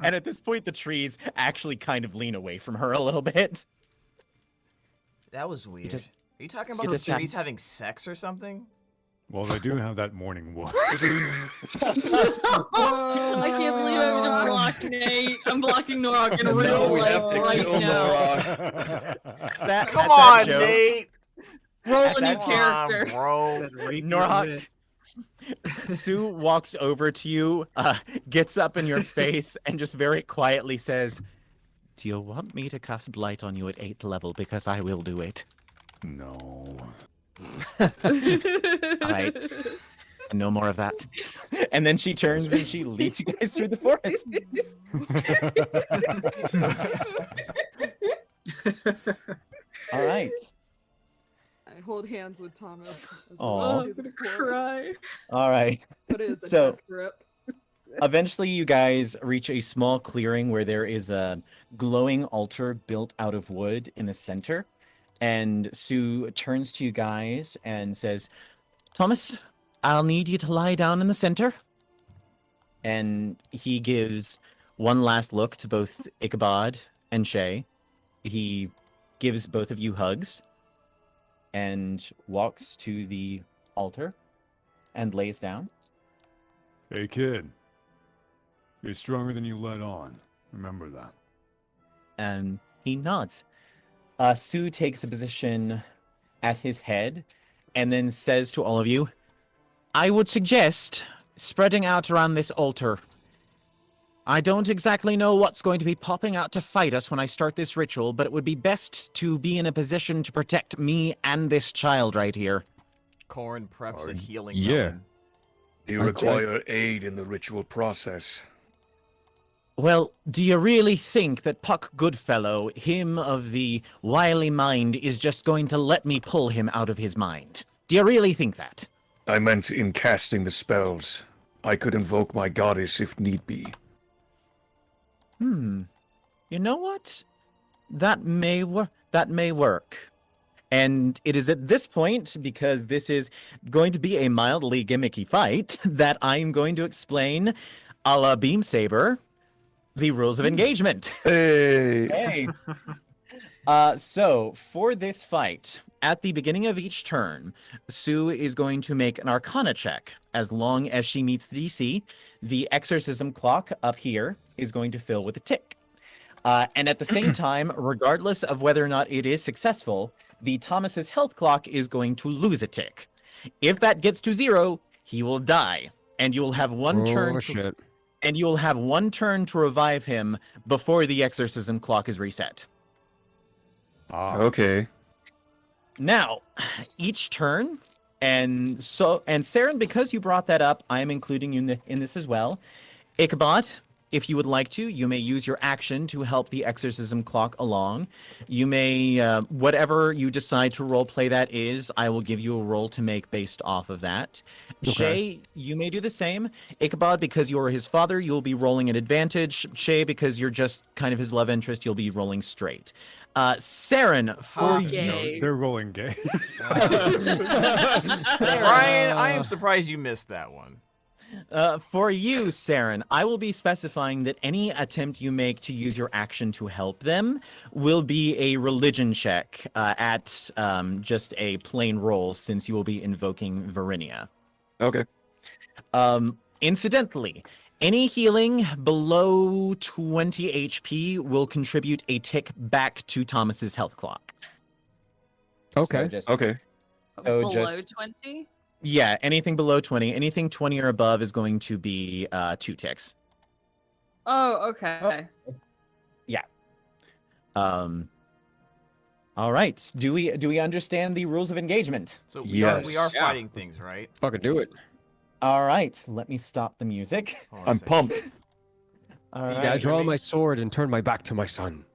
And at this point, the trees actually kind of lean away from her a little bit. That was weird. just- Are you talking about the trees having sex or something? Well, they do have that morning walk. I can't believe I just blocked Nate. I'm blocking Norok in real life right now. Come on, Nate. Roll a new Come character. on, bro. Norok, Sue walks over to you, gets up in your face, and just very quietly says, "Do you want me to cast Blight on you at 8th level? Because I will do it." No. All right. No more of that. And then she turns and she leads you guys through the forest. All right. I hold hands with Thomas. As we Aw. walk Oh, through I'm the gonna forest. cry. All right. What is the So- death grip? Eventually, you guys reach a small clearing where there is a glowing altar built out of wood in the center. And Sue turns to you guys and says, "Thomas, I'll need you to lie down in the center." And he gives one last look to both Ichabod and Shay. He gives both of you hugs and walks to the altar and lays down. Hey, kid. You're stronger than you let on. Remember that. And he nods. Sue takes a position at his head and then says to all of you, "I would suggest spreading out around this altar. I don't exactly know what's going to be popping out to fight us when I start this ritual, but it would be best to be in a position to protect me and this child right here." Corn preps a healing yeah. melon. Do you require aid in the ritual process? Well, do you really think that Puck Goodfellow, him of the wily mind, is just going to let me pull him out of his mind? Do you really think that? I meant in casting the spells. I could invoke my goddess if need be. You know what? That may work. And it is at this point, because this is going to be a mildly gimmicky fight, that I'm going to explain, a la Beam Saber, the rules of engagement. Hey! So, for this fight, at the beginning of each turn, Sue is going to make an Arcana check. As long as she meets the DC, the exorcism clock up here is going to fill with a tick. And at the same time, regardless of whether or not it is successful, the Thomas's health clock is going to lose a tick. If that gets to 0, he will die, and you will have one turn. Shit. And you will have one turn to revive him before the exorcism clock is reset. Okay. Now, each turn, and Saren, because you brought that up, I am including you in this as well. Ichabod, if you would like to, you may use your action to help the exorcism clock along. You may, whatever you decide to roleplay that is, I will give you a roll to make based off of that. Okay. Shay, you may do the same. Ichabod, because you're his father, you'll be rolling an advantage. Shay, because you're just kind of his love interest, you'll be rolling straight. Saren, for you. Gay. They're rolling gay. Brian, I am surprised you missed that one. For you, Saren, I will be specifying that any attempt you make to use your action to help them will be a religion check at just a plain roll, since you will be invoking Verinia. Okay. Incidentally, any healing below 20 HP will contribute a tick back to Thomas's health clock. Okay. Okay. So Below just 20? yeah, anything below 20, anything 20 or above is going to be 2 ticks. Oh, okay. All right. Do we understand the rules of engagement? So Yes. we are Yeah. fighting things, right? Fucking do it. All right. Let me stop the music. Hold on a I'm second. pumped. All You right. Yeah, I guys draw hear me? my sword and turn my back to my son.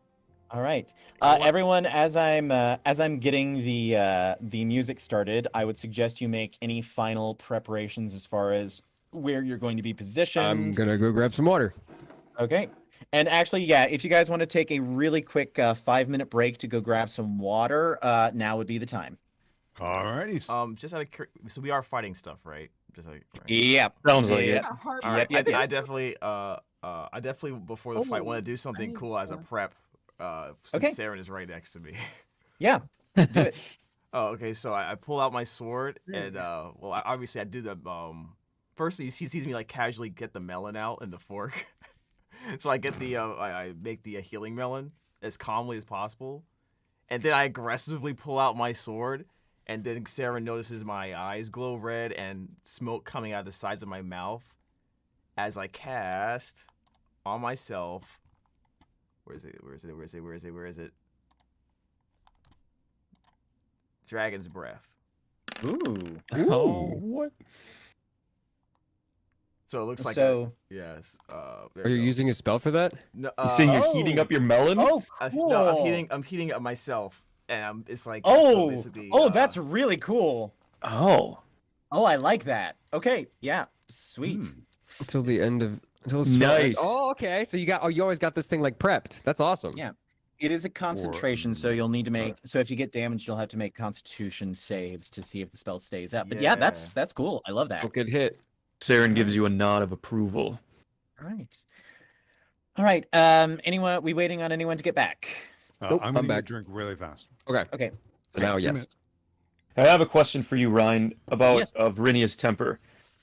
All right. I want- Everyone, as I'm getting the music started, I would suggest you make any final preparations as far as where you're going to be positioned. I'm gonna go grab some water. Okay. And actually, yeah, if you guys want to take a really quick 5-minute break to go grab some water, now would be the time. Alrighty. Just out of so we are fighting stuff, right? Just like right? Yep. Sounds like it. All right. I definitely before the fight want to do something cool as a prep. Since Saren is right next to me. Yeah. Do it. Oh, okay. So I pull out my sword and obviously I do the first he sees me like casually get the melon out and the fork. So I get the I make the healing melon as calmly as possible, and then I aggressively pull out my sword. And then Sarah notices my eyes glow red and smoke coming out of the sides of my mouth as I cast on myself. Where is it? Dragon's Breath. Ooh. Oh, what? So it looks like yes. Are you using a spell for that? No, you saying you're heating up your melon? Oh, cool. No, I'm heating up myself. And it's like that's really cool. Oh, I like that. Okay, yeah, sweet. Until the nice. Oh, okay. So you always got this thing like prepped. That's awesome. Yeah, it is a concentration, so you'll need to make. So if you get damaged, you'll have to make Constitution saves to see if the spell stays up. But yeah, that's cool. I love that. Don't get hit. Saren gives you a nod of approval. All right. We waiting on anyone to get back? Nope, I'm gonna drink really fast. Okay. So now, yes. I have a question for you, Ryan, about Verinia's temper.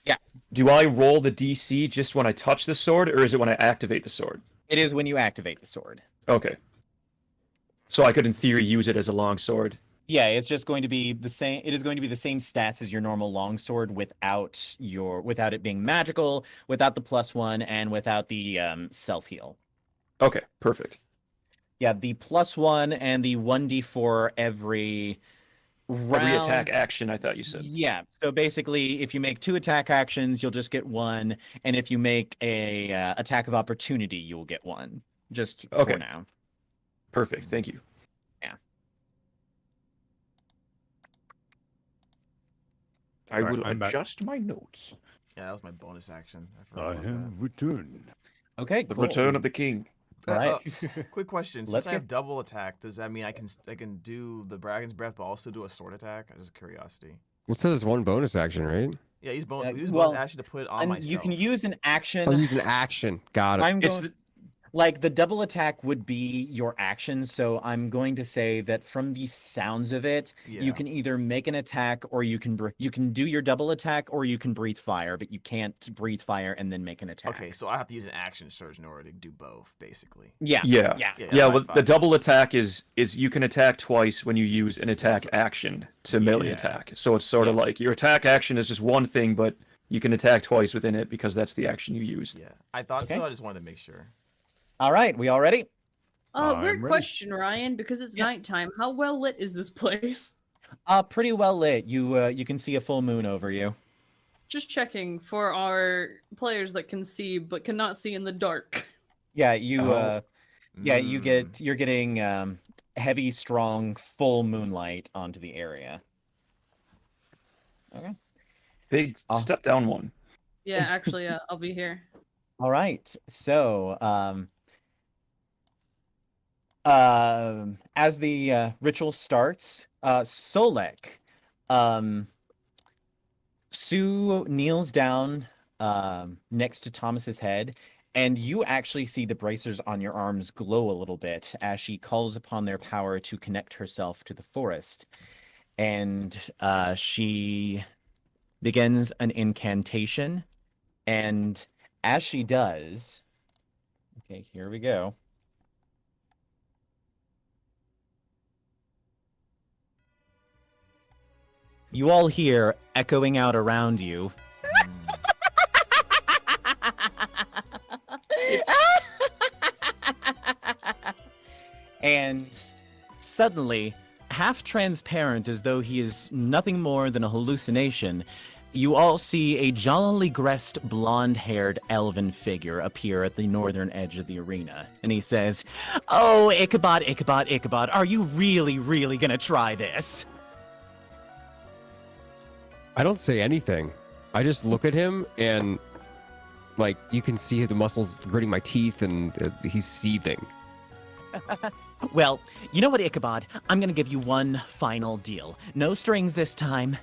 Yeah. Do I roll the DC just when I touch the sword, or is it when I activate the sword? It is when you activate the sword. Okay. So I could, in theory, use it as a long sword. Yeah, it's just going to be the same. It is going to be the same stats as your normal longsword without it being magical, without the +1, and without the self heal. Okay, perfect. Yeah, the +1 and the 1d4 every round. Every attack action, I thought you said. Yeah, so basically, if you make 2 attack actions, you'll just get 1, and if you make a attack of opportunity, you'll get 1. Just for now. Perfect. Thank you. Yeah. I will adjust my notes. Yeah, that was my bonus action. I have returned. Okay, the cool. return of the king. All right. Quick question. Since I have double attack, does that mean I can do the Dragon's Breath, but also do a sword attack? Just curiosity. Well, it says one bonus action, right? Yeah, use bonus action to put it on myself. You can use an action. I'll use an action. Got it. Like the double attack would be your action, so I'm going to say that from the sounds of it, you can either make an attack or you can do your double attack or you can breathe fire, but you can't breathe fire and then make an attack. Okay, so I have to use an action surge in order to do both, basically. Yeah. Well, the double attack is you can attack twice when you use an attack action to melee attack. So it's sort of like your attack action is just one thing, but you can attack twice within it because that's the action you used. Yeah, I thought so. I just wanted to make sure. All right, we all ready? Weird question, Ryan. Because it's nighttime, how well lit is this place? Pretty well lit. You can see a full moon over you. Just checking for our players that can see but cannot see in the dark. Yeah, you're getting heavy, strong, full moonlight onto the area. Okay. Big step down one. Yeah, actually, I'll be here. All right. So, as the ritual starts, Solek, Sue kneels down next to Thomas's head, and you actually see the bracers on your arms glow a little bit as she calls upon their power to connect herself to the forest. And she begins an incantation, and as she does, okay, here we go. You all hear echoing out around you. And suddenly, half transparent as though he is nothing more than a hallucination, you all see a jollily dressed, blonde-haired elven figure appear at the northern edge of the arena. And he says, "Oh, Ichabod, Ichabod, Ichabod, are you really, really gonna try this?" I don't say anything. I just look at him and like you can see the muscles gritting my teeth, and he's seething. Well, you know what, Ichabod? I'm gonna give you one final deal. No strings this time.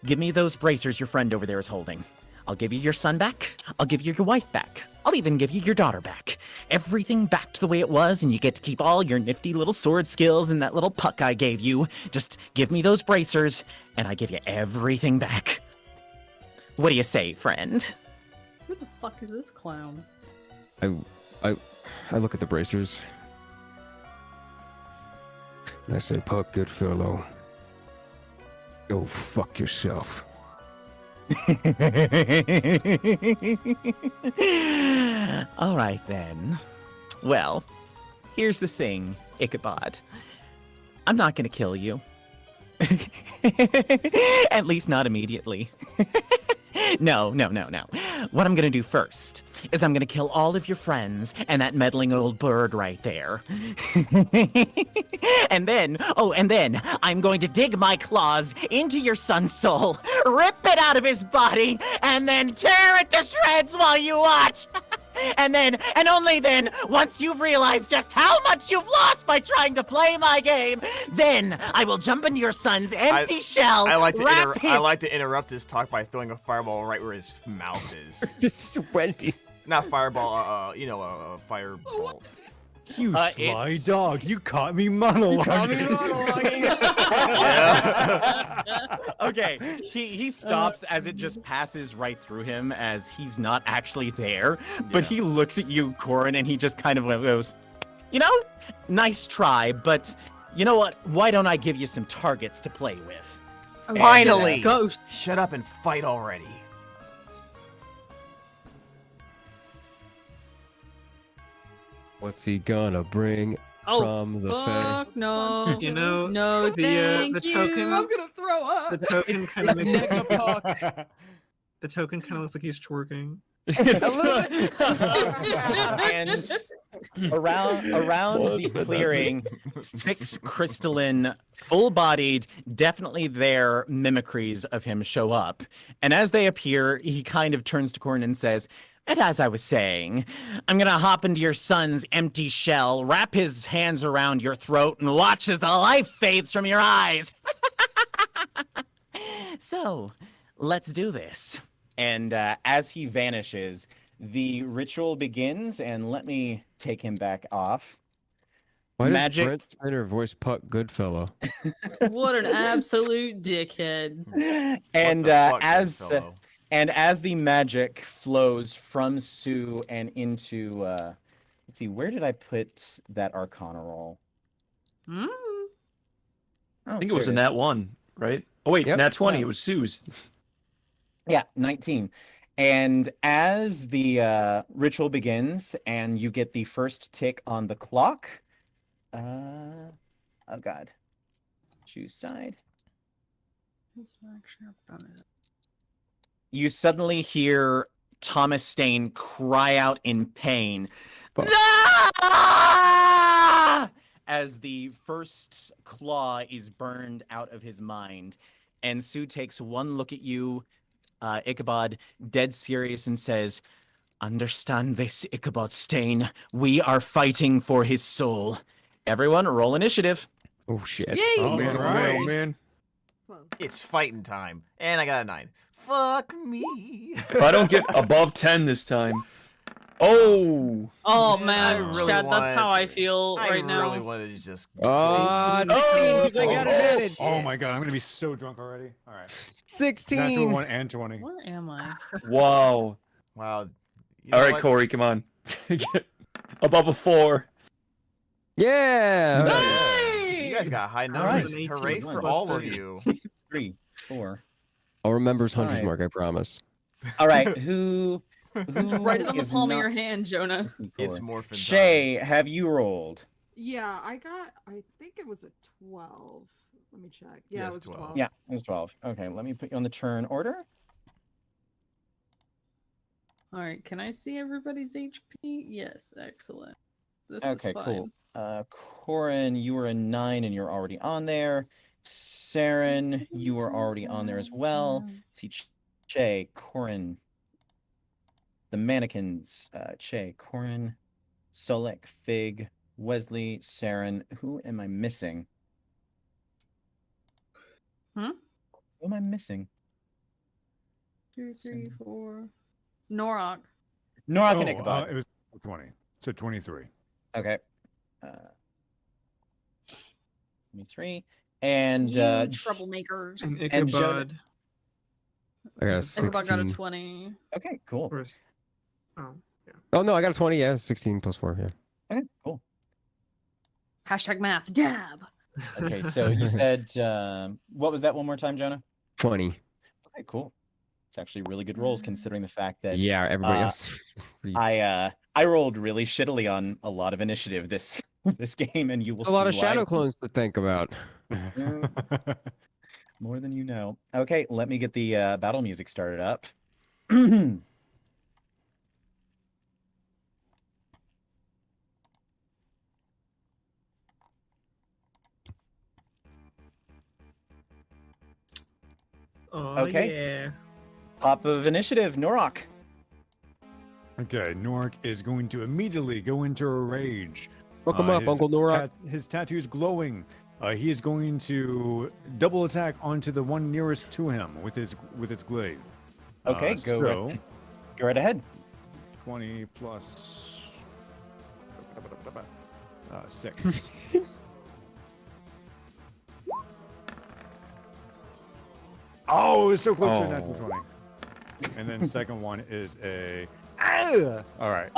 Give me those bracers your friend over there is holding. I'll give you your son back. I'll give you your wife back. I'll even give you your daughter back. Everything back to the way it was, and you get to keep all your nifty little sword skills and that little puck I gave you. Just give me those bracers, and I give you everything back. What do you say, friend? Who the fuck is this clown? I look at the bracers. And I say, Puck, good fellow. Go fuck yourself. All right, then. Well, here's the thing, Ichabod. I'm not gonna kill you. At least not immediately. No. What I'm gonna do first is I'm gonna kill all of your friends and that meddling old bird right there. and then I'm going to dig my claws into your son's soul, rip it out of his body, and then tear it to shreds while you watch. And only then, once you've realized just how much you've lost by trying to play my game, then I will jump into your son's empty shell. I like to interrupt his talk by throwing a fireball right where his mouth is. This is Wendy's. Not fireball, a firebolt. You sly dog! You caught me monologuing. Okay, he stops as it just passes right through him as he's not actually there, but he looks at you, Corin, and he just kind of goes, you know, nice try, but you know what? Why don't I give you some targets to play with? Finally! Ghost. Shut up and fight already. What's he gonna bring from the fair? No. You know, No, the token. I'm gonna throw up. The token kind of makes Puck. the token kind of looks like he's twerking. And around the clearing, 6 crystalline, full-bodied, definitely there mimicries of him show up. And as they appear, he kind of turns to Corin and says, and as I was saying, I'm gonna hop into your son's empty shell, wrap his hands around your throat, and watch as the life fades from your eyes. So, let's do this. And as he vanishes, the ritual begins, and let me take him back off. Why Magic. does Brent Spinner voice Puck Goodfellow? What an absolute dickhead. And What the fuck, as fellow? and as the magic flows from Sue and into let's see, where did I put that Arcana roll? Mm. I think it was in that one, right? Oh wait, Yep. nat 20. Yeah. It was Sue's. Yeah, 19. And as the ritual begins and you get the first tick on the clock, oh god, choose side. You suddenly hear Thomas Stain cry out in pain. "Ah!" As the first claw is burned out of his mind. And Sue takes one look at you, Ichabod, dead serious, and says, understand this, Ichabod Stain. We are fighting for his soul. Everyone, roll initiative. Oh shit. Yay! Oh, Man, right. oh man. It's fighting time. And I got a 9. Fuck me. If I don't get above 10 this time. Oh. Oh Man, man, I really Chad, that's how I wanted- feel I right now. really wanted to just. Oh, 16. I got advantage. Oh my god, I'm gonna be so drunk already. All right. 16. Natural 1 and 20. Where am I? Wow. Wow. You know All right, what? Corey, come on. Get above a 4. Yeah. Hey! You guys got high right. numbers. 18 Hooray for plus all of 30. you. 3, 4. I'll remember his hunter's Alright. mark, I promise. All right, who Write it on the is palm of not- your hand, Jonah. It's morphin' time. Shay, have you rolled? Yeah, I think it was a 12. Let me check. Yeah, Yes, it was 12. 12. Yeah, it was 12. Okay, let me put you on the turn order. All right, can I see everybody's HP? Yes, excellent. This Okay, is fine. cool. Corin, you were a 9 and you're already on there. Saren, you were already on there as well. See, Shay, Corin. the mannequins, Che, Corin, Solek, Fig, Wesley, Saren. Who am I missing? Hmm? Who am I missing? 2, 3, 4. Norok. Norak and Ichabod. It was 20. So 23. Okay. 23. And You troublemakers. And and Ichabod. I got a Ichabod got a 16. 20. Okay, cool. Oh, yeah. Oh no, I got a 20. Yeah, 16 plus 4. Yeah. Okay, cool. Hashtag math. Dab. Okay, so you said what was that one more time, Jonah? 20. Okay, cool. It's actually really good rolls considering the fact that Yeah, everybody else. I rolled really shittily on a lot of initiative this this game, and you will A see lot of why. shadow clones to think about. More than you know. Okay, let me get the battle music started up. Oh, Okay. yeah. Top of initiative, Norok. Okay, Norik is going to immediately go into a rage. Welcome up, Uncle Norak. His tattoo's glowing. He is going to double attack onto the one nearest to him with his glaive. Okay, go right ahead. 20 plus 6. Oh, it's so close to a natural 20. And then second one is a. All right.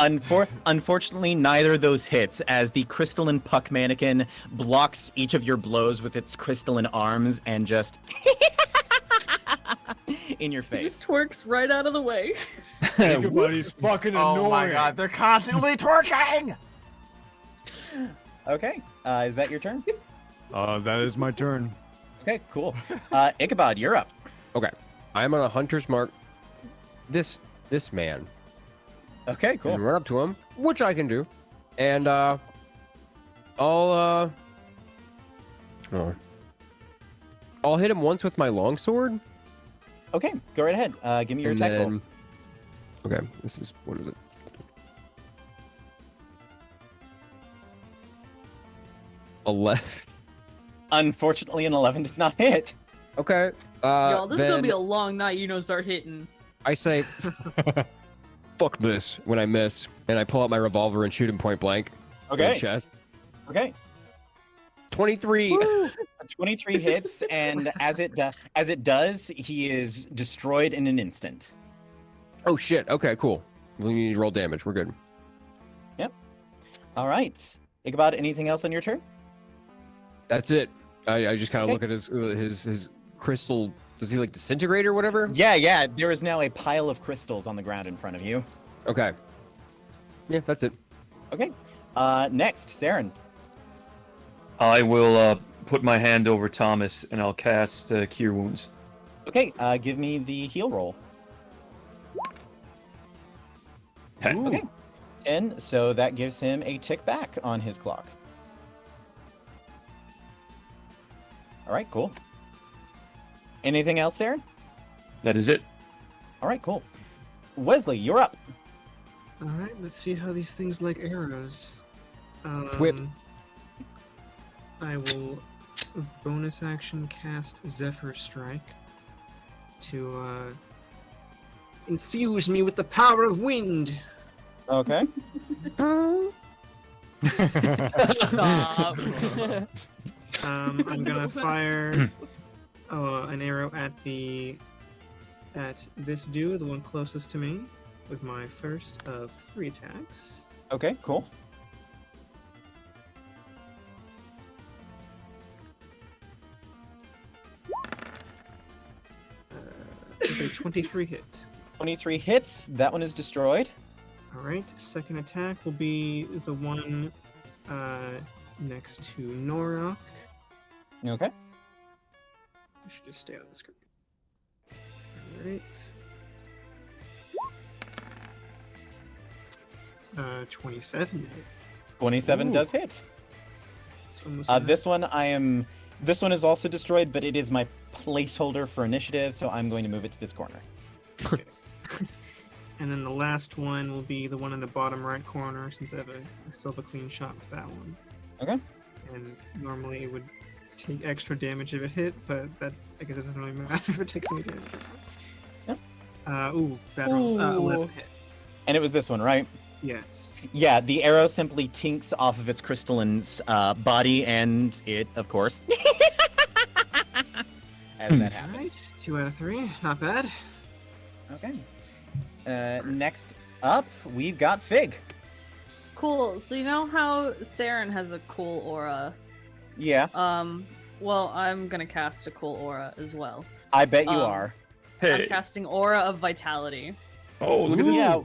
Unfortunately, neither of those hits, as the crystalline puck mannequin blocks each of your blows with its crystalline arms and just in your He face. just twerks right out of the way. Everybody's fucking annoying. Oh my god, they're constantly twerking! Okay, is that your turn? That is my turn. Okay, cool. Ichabod, you're up. Okay, I'm on a hunter's mark. This man. Okay, cool. And run up to him, which I can do, and I'll hit him once with my longsword. Okay, go right ahead. Give me your attack roll. Okay, this is what is it? Unfortunately, an 11 does not hit. Okay. Y'all, this is gonna then be a long night. You know, start hitting. I say, fuck this when I miss, and I pull out my revolver and shoot him point blank. In the Okay. chest. Okay. 23. 23 hits, and as it does, he is destroyed in an instant. Oh shit. Okay, cool. We need to roll damage. We're good. Yep. All right. Ichabod, anything else on your turn? That's it. I just kind of Okay. look at his crystal. Does he like disintegrate or whatever? Yeah. There is now a pile of crystals on the ground in front of you. Okay. Yeah, that's it. Okay. Next, Saren. I will put my hand over Thomas and I'll cast Cure Wounds. Okay. Give me the heal roll. Okay. 10. So that gives him a tick back on his clock. All right. Cool. Anything else, Saren? That is it. All right. Cool. Wesley, you're up. All right, let's see how these things like arrows. Whip. I will bonus action cast Zephyr Strike to infuse me with the power of wind. Okay. Stop. I'm gonna fire an arrow at this dude, the one closest to me, with my first of 3 attacks. Okay. Cool. With a 23 hit. 23 hits. That one is destroyed. All right. Second attack will be the one next to Norok. Okay. I should just stay on the screen. All right. 27 hit. 27 does hit. It's almost This one is also destroyed, but it is my placeholder for initiative, so I'm going to move it to this corner. And then the last one will be the one in the bottom right corner, since I still have a clean shot with that one. Okay. And normally it would take extra damage if it hit, but that I guess it doesn't really matter if it takes any damage. Yep. Bad rolls. 11 hit. And it was this one, right? Yes. Yeah, the arrow simply tinks off of its crystalline body, and it, of course, as that happens. Alright, 2 out of 3, not bad. Okay. Next up, we've got Fig. Cool. So you know how Saren has a cool aura? Yeah. Well, I'm gonna cast a cool aura as well. I bet you are. I'm casting Aura of Vitality. Oh, look at this. Yeah.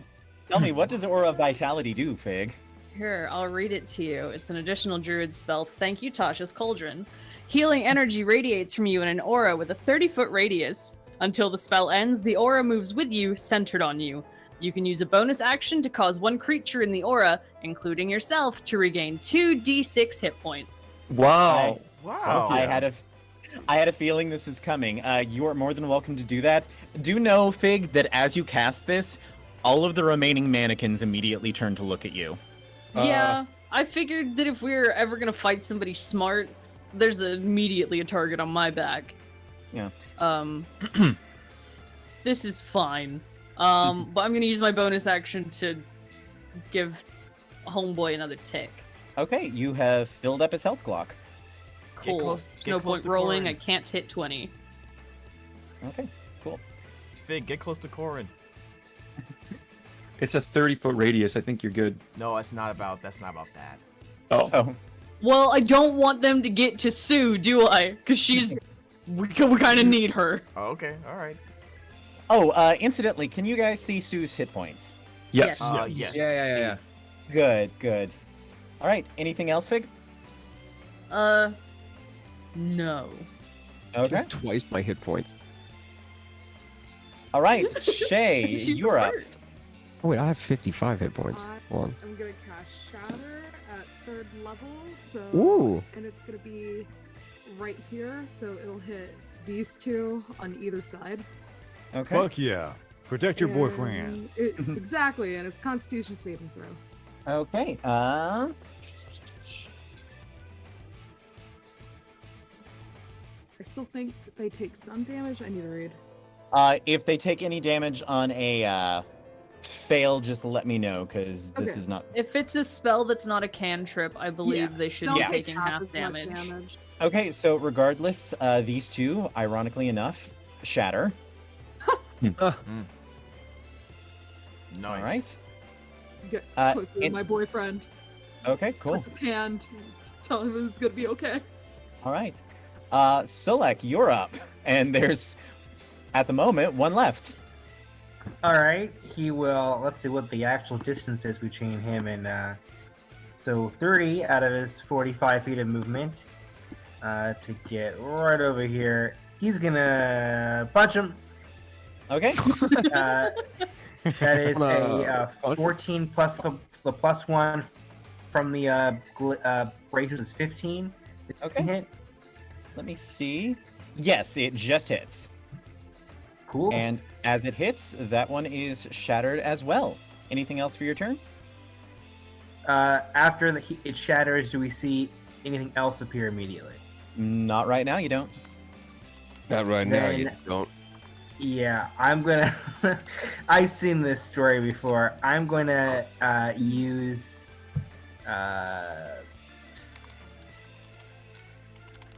Tell me, what does Aura of Vitality do, Fig? Here, I'll read it to you. It's an additional druid spell. Thank you, Tasha's Cauldron. Healing energy radiates from you in an aura with a 30-foot radius. Until the spell ends, the aura moves with you, centered on you. You can use a bonus action to cause one creature in the aura, including yourself, to regain 2d6 hit points. Wow. Wow. I had a feeling this was coming. You are more than welcome to do that. Do know, Fig, that as you cast this, all of the remaining mannequins immediately turn to look at you. Yeah, I figured that if we were ever gonna fight somebody smart, there's immediately a target on my back. Yeah. This is fine. But I'm gonna use my bonus action to give Homeboy another tick. Okay, you have filled up his health clock. Cool. Get No close point to rolling. Corin. I can't hit 20. Okay, cool. Fig, get close to Corin. It's a 30-foot radius. I think you're good. No, that's not about that. Oh. Well, I don't want them to get to Sue, do I? Because we kind of need her. Oh, okay, all right. Oh, incidentally, can you guys see Sue's hit points? Yes. Yes. Yeah. Good. All right, anything else, Fig? No. Okay. Just twice my hit points. All right, Shay, She's you're up. hurt. Oh wait, I have 55 hit points. Hold on. I'm gonna cast Shatter at 3rd level, so Ooh. and it's gonna be right here, so it'll hit these two on either side. Okay. Fuck yeah. Protect your boyfriend. Exactly, and it's Constitution saving throw. Okay. I still think they take some damage. I need to read. If they take any damage on a fail, just let me know, because this Okay. is not. If it's a spell that's not a cantrip, I believe they should Don't be take taking half half as much damage. Okay, so regardless, these two, ironically enough, shatter. Nice. All right. Get Uh, closer to and- my boyfriend. Okay, cool. Touch his hand. Tell him it's gonna be okay. All right. Solek, you're up, and there's, at the moment, one left. All right, he will. Let's see what the actual distance is between him and. So 30 out of his 45 feet of movement to get right over here. He's gonna punch him. Okay. That is a 14 plus the plus one from the braziers is 15. Okay. Hit. Let me see. Yes, it just hits. Cool. And as it hits, that one is shattered as well. Anything else for your turn? After it shatters, do we see anything else appear immediately? Not right now, you don't. Not right now, you Then- don't. Yeah, I'm gonna. I've seen this story before. I'm gonna use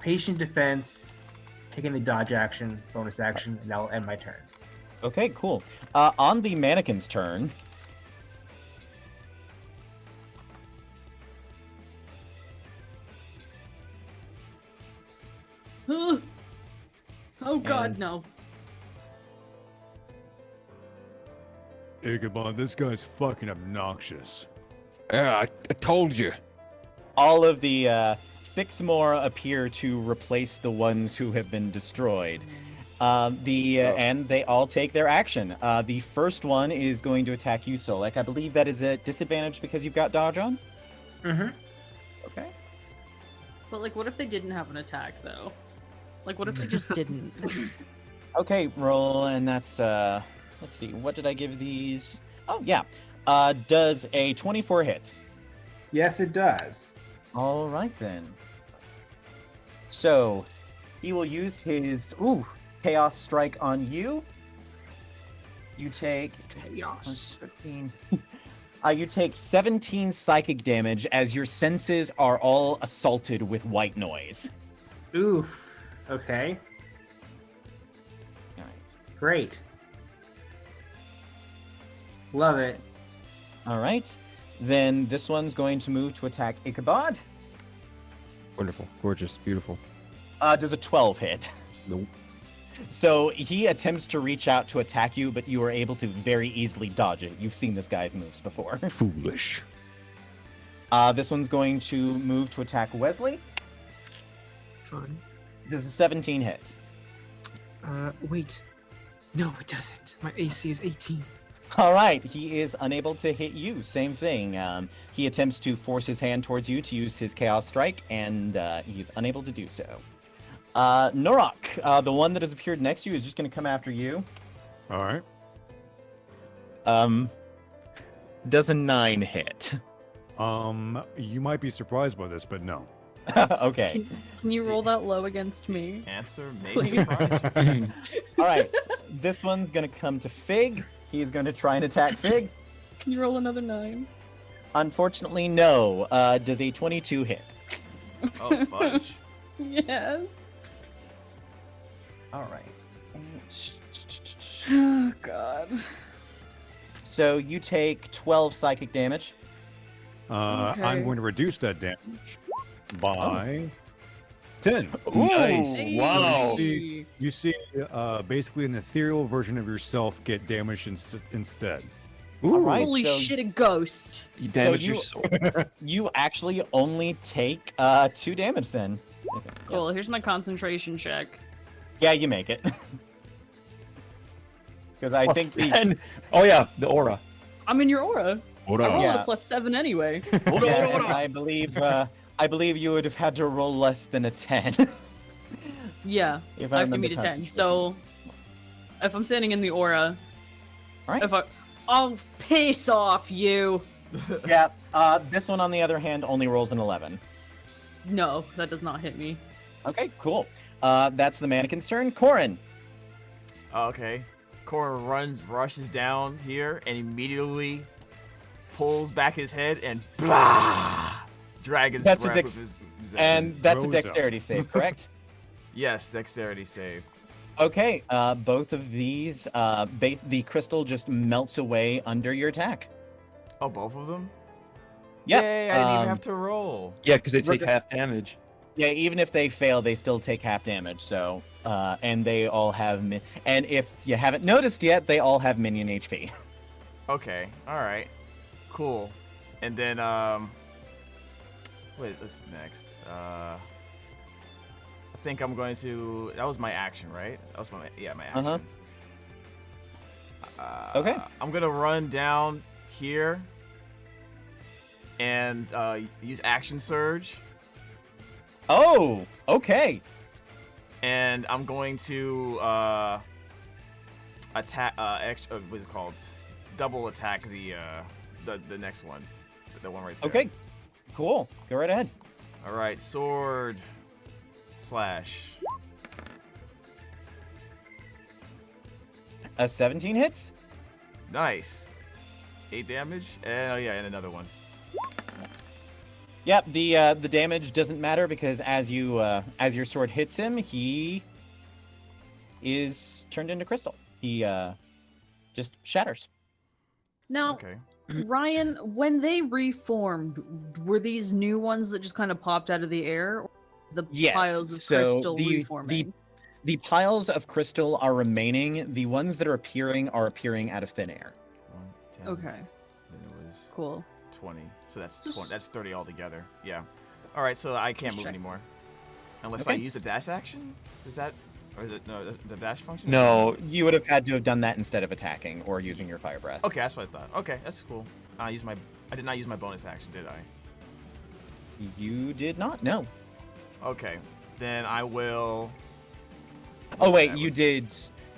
patient defense, taking the dodge action, bonus action, and that'll end my turn. Okay, cool. On the mannequin's turn, Oh god, And- no. Ichabod, this guy's fucking obnoxious. Yeah, I told you. all of the 6 more appear to replace the ones who have been destroyed. And they all take their action. The first one is going to attack you, Solek. I believe that is a disadvantage because you've got dodge on. Mm-hmm. Okay. But like, what if they didn't have an attack though? Like, what if they just didn't? Okay, roll, and that's let's see. What did I give these? Oh, yeah. Does a 24 hit? Yes, it does. All right, then. So, he will use his Chaos Strike on you. You take Chaos. 15. You take 17 psychic damage as your senses are all assaulted with white noise. Oof. Okay. All right. Great. Love it. All right. Then this one's going to move to attack Ichabod. Wonderful, gorgeous, beautiful. Does a 12 hit? Nope. So he attempts to reach out to attack you, but you are able to very easily dodge it. You've seen this guy's moves before. Foolish. This one's going to move to attack Wesley. Fun. Does a 17 hit? Wait. No, it doesn't. My AC is 18. All right, he is unable to hit you. Same thing. He attempts to force his hand towards you to use his Chaos Strike, and he's unable to do so. Norok, the one that has appeared next to you, is just going to come after you. All right. Does a 9 hit? You might be surprised by this, but no. Okay. Can you roll that low against me? Answer may Please. surprise you. All right, this one's going to come to Fig. He is going to try and attack Fig. Can you roll another 9? Unfortunately, no. Does a 22 hit? Oh, fudge. Yes. All right. Oh, God. So you take 12 psychic damage. I'm going to reduce that damage by 10. Nice. Hey. Wow. You see basically an ethereal version of yourself get damaged instead. All right, Holy so, shit, a ghost. You damage you- your sword. You actually only take 2 damage then. Okay, yeah. Cool, here's my concentration check. Yeah, you make it. Because I Plus think the 10. Oh yeah, the aura. I'm in your aura. Hold I on. rolled Yeah. a +7 anyway. yeah, and I believe you would have had to roll less than a 10. Yeah, if I have to remember meet a 10. concentration. So, if I'm standing in the aura, All right. I'll piss off you. Yeah, this one on the other hand only rolls an 11. No, that does not hit me. Okay, cool. That's the mannequin's turn. Corin. Okay. Cora rushes down here and immediately pulls back his head and blah! Dragon's That's a breath dex- with his And that's a Rose up. dexterity save, correct? Yes, dexterity save. Okay, both of these, the crystal just melts away under your attack. Oh, both of them? Yep. Yay, I didn't even have to roll. Yeah, because they take Reg- half damage. Yeah, even if they fail, they still take half damage. So, and they all have, and if you haven't noticed yet, they all have minion HP. Okay, alright. Cool. And then, wait, what's next? I think I'm going to, that was my action, right? That was my action. Okay. I'm gonna run down here and use action surge, Oh, okay. and I'm going to attack. What is it called? Double attack the next one, the one right there. Okay, cool. Go right ahead. All right, sword slash. A 17 hits. Nice. 8 damage, and and another one. Yep. The damage doesn't matter because as your sword hits him, he is turned into crystal. He just shatters. Now, Okay. Ryan, when they reformed, were these new ones that just kind of popped out of the air? Or the Yes. piles of so crystal the reforming? the piles of crystal are remaining. The ones that are appearing out of thin air. 1, 10. Okay, Then it was cool. 20. So that's Just- 20. That's 30 altogether. Yeah. All right. So I can't move check. anymore, unless I Okay. use a dash action. Is that, or is it no the dash function? No, You would have had to have done that instead of attacking or using your fire breath. Okay, that's what I thought. Okay, that's cool. I did not use my bonus action, did I? You did not. No. Okay. Then I will. Oh what's wait, that? you did.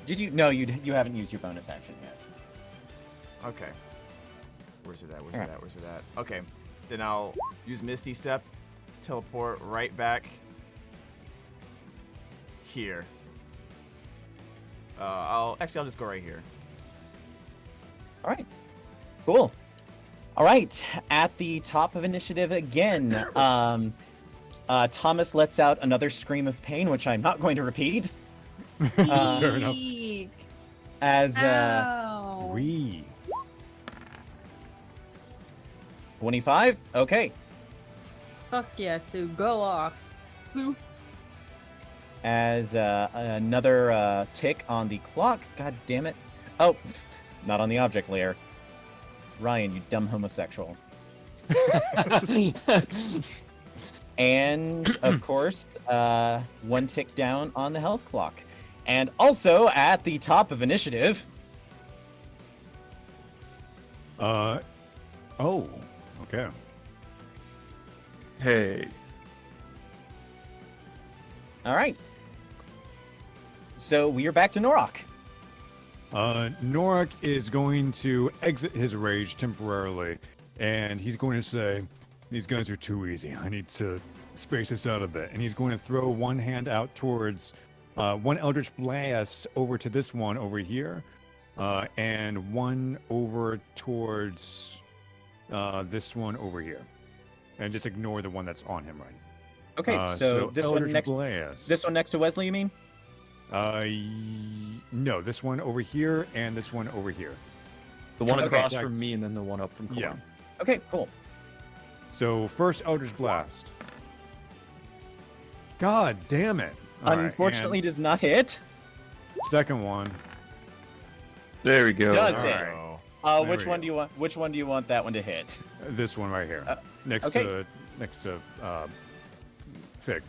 Did you? No, you haven't used your bonus action yet. Okay. Where's it at? Where's it at? Okay. Then I'll use Misty Step, teleport right back here. I'll just go right here. All right. Cool. All right. At the top of initiative again, Thomas lets out another scream of pain, which I'm not going to repeat. Fair enough. Eek. As Ow. 25. Okay. Fuck yeah, Sue, go off. Sue. As another tick on the clock. God damn it. Oh, not on the object layer. Ryan, you dumb homosexual. And, of course, one tick down on the health clock. And also at the top of initiative. Oh, okay. Hey. All right. So we are back to Norok. Norik is going to exit his rage temporarily, and he's going to say, these guys are too easy. I need to space this out a bit. And he's going to throw one hand out towards one Eldritch Blast over to this one over here, and one over towards this one over here. And just ignore the one that's on him right now. Okay, so this one next. Blast. This one next to Wesley, you mean? No, this one over here and this one over here. The one Okay, across that's- from me and then the one up from Corn. Yeah. Okay, cool. So first Eldritch Blast. God damn it! All right, Unfortunately, and does not hit. second one. There we go. Does All it? right. Which There we one go. do you want? Which one do you want that one to hit? This one right here, next okay. to Fig.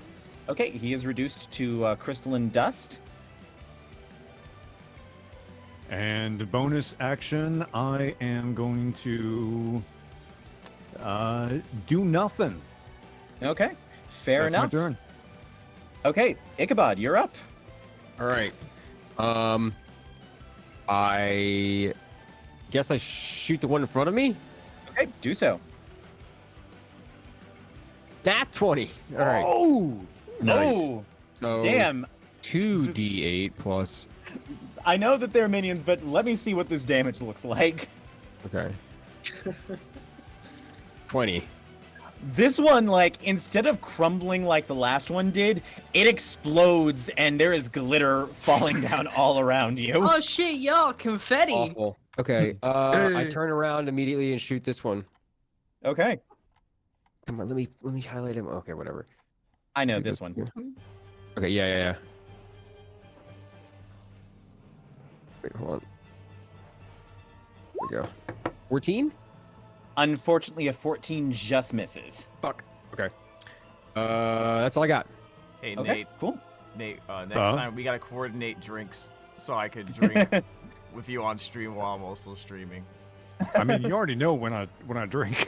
Okay, he is reduced to crystalline dust. And bonus action, I am going to do nothing. Okay, fair That's enough. my turn. Okay, Ichabod, you're up. All right. I guess I shoot the one in front of me. Okay, do so. That 20. All right. Oh, Oh, So damn. 2d8 plus. I know that they're minions, but let me see what this damage looks like. Okay. 20. This one, like, instead of crumbling like the last one did, it explodes and there is glitter falling down all around you. Oh shit, y'all, confetti. Awful. Okay. I turn around immediately and shoot this one. Okay, Come on, let me highlight him. Okay, whatever. I know this one. Okay, yeah. Wait, hold on. There we go. 14? Unfortunately, a 14 just misses. Fuck. Okay. That's all I got. Hey, Okay, Nate. cool. Nate, next time we gotta coordinate drinks so I could drink with you on stream while I'm also streaming. I mean, you already know when I drink.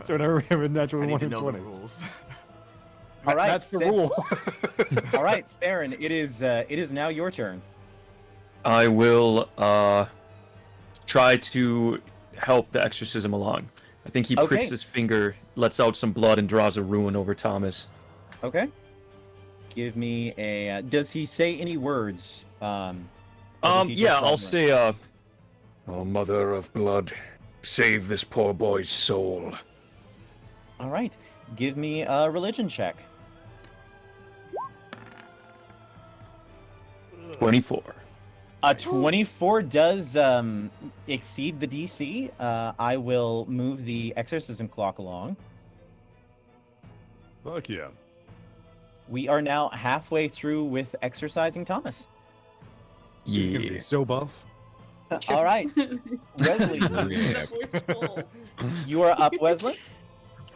So whenever we have a natural I need 1 to in know 20. the rules. All right, That's the rule. All right, Saren, it is now your turn. I will try to help the exorcism along. I think he Okay. pricks his finger, lets out some blood, and draws a ruin over Thomas. Okay. Give me a. Does he say any words? Or does he just Yeah, I'll run? say, Oh, mother of blood, save this poor boy's soul. All right. Give me a religion check. 24. A 24 does exceed the DC. I will move the exorcism clock along. Fuck yeah. We are now halfway through with exercising Thomas. He's gonna Yeah. be so buff. All right, Wesley, Yeah. you are up, Wesley.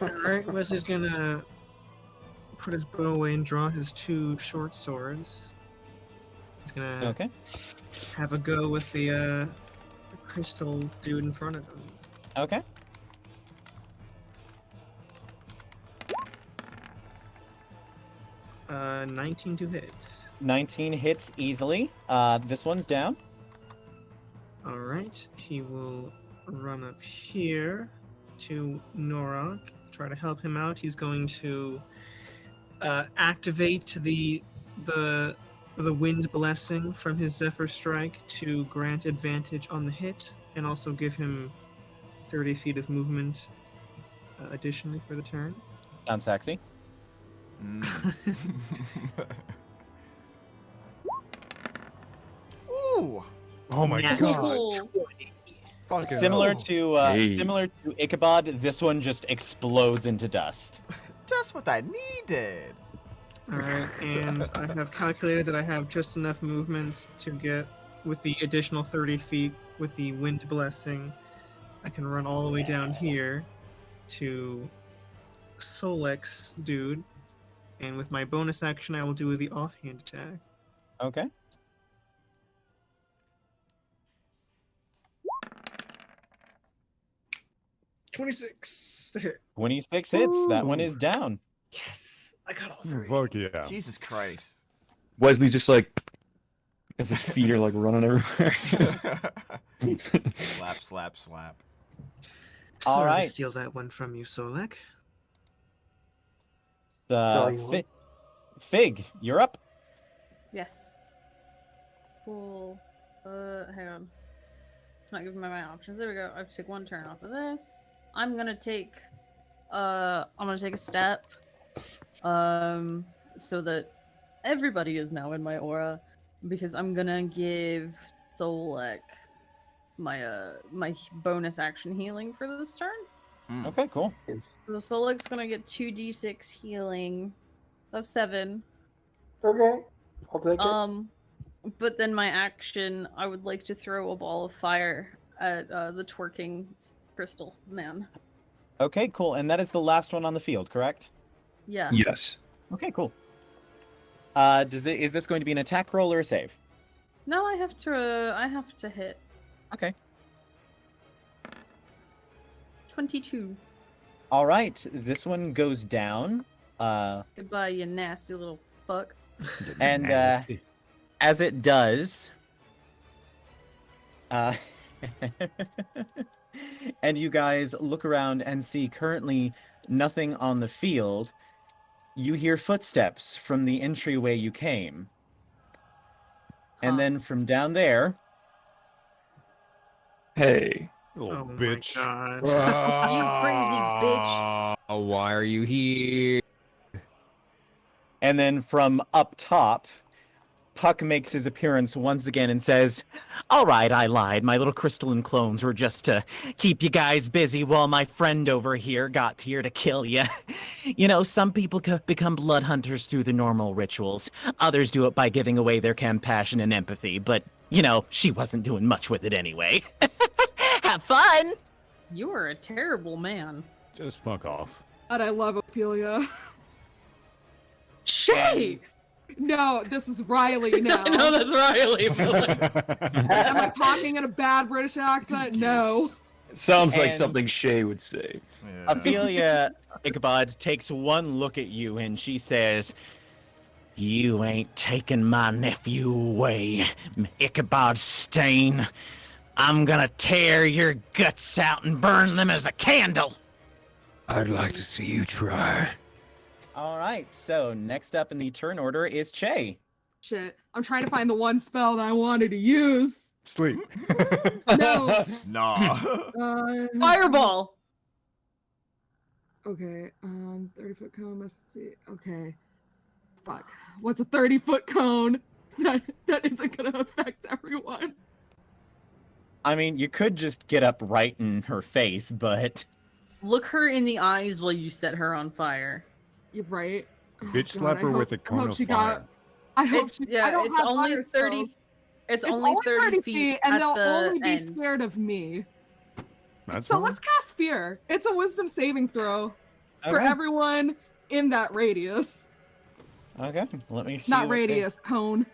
Alright, Wesley's gonna put his bow away and draw his two short swords. He's gonna Okay. have a go with the crystal dude in front of him. Okay. Uh, 19 to hit. 19 hits easily. This one's down. All right. He will run up here to Norok, try to help him out. He's going to activate the wind blessing from his Zephyr Strike to grant advantage on the hit, and also give him 30 feet of movement additionally for the turn. Sounds sexy. Ooh. Oh my Yeah. god. Fucking Similar hell. to Ichabod, this one just explodes into dust. Just what I needed. All right, and I have calculated that I have just enough movement to get, with the additional 30 feet with the wind blessing, I can run all the way down here to Solek's dude, and with my bonus action, I will do the offhand attack. Okay. $26 to hit. 26 hits. That one is down. Yes, I got all three. Fuck yeah. Jesus Christ. Wesley just like, as his feet are like running everywhere. Slap, slap, slap. All Sorry right. to steal that one from you, Solek. Fig, you're up. Yes. Cool. Hang on. It's not giving me my options. There we go. I have to take one turn off of this. I'm gonna take a step. So that everybody is now in my aura, because I'm gonna give Solek my bonus action healing for this turn. Okay, cool. So Solek's gonna get 2d6 healing of 7. Okay, I'll take it. But then my action, I would like to throw a ball of fire at the twerking crystal man. Okay, cool. And that is the last one on the field, correct? Yeah. Yes. Okay, cool. Is this going to be an attack roll or a save? No, I have to hit. Okay. 22. All right, this one goes down. Goodbye, you nasty little fuck. And as it does, and you guys look around and see currently nothing on the field. You hear footsteps from the entryway you came. And then from down there... Hey. Little Oh bitch. my god. You crazy bitch. Why are you here? And then from up top, Puck makes his appearance once again and says, "All right, I lied. My little crystalline clones were just to keep you guys busy while my friend over here got here to kill you. You know, some people become blood hunters through the normal rituals. Others do it by giving away their compassion and empathy. But, you know, she wasn't doing much with it anyway. Have fun!" You are a terrible man. Just fuck off. God, I love Ophelia. Shay! No, this is Riley now. No, that's Riley. Am I talking in a bad British accent? No. Sounds like And- something Shay would say. Yeah. Ophelia Ichabod takes one look at you and she says, "You ain't taking my nephew away, Ichabod Stain. I'm gonna tear your guts out and burn them as a candle." I'd like to see you try. All right, so next up in the turn order is Che. Shit. I'm trying to find the one spell that I wanted to use. Sleep. No. Nah. Fireball! Okay, 30-foot cone, let's see. Okay. Fuck. What's a 30-foot cone that isn't gonna affect everyone? I mean, you could just get up right in her face, but... Look her in the eyes while you set her on fire. You're right. Oh, Bitch God, slap I her hope- with a I cone hope of she fire. got. I hope It's, she. yeah, I don't it's have only fire 30. spells. It's It's only 30 feet and at they'll the only be end. scared of me. That's So fine. let's cast fear. It's a wisdom saving throw for Okay. everyone in that radius. Okay, let me... see Not what they- radius, cone.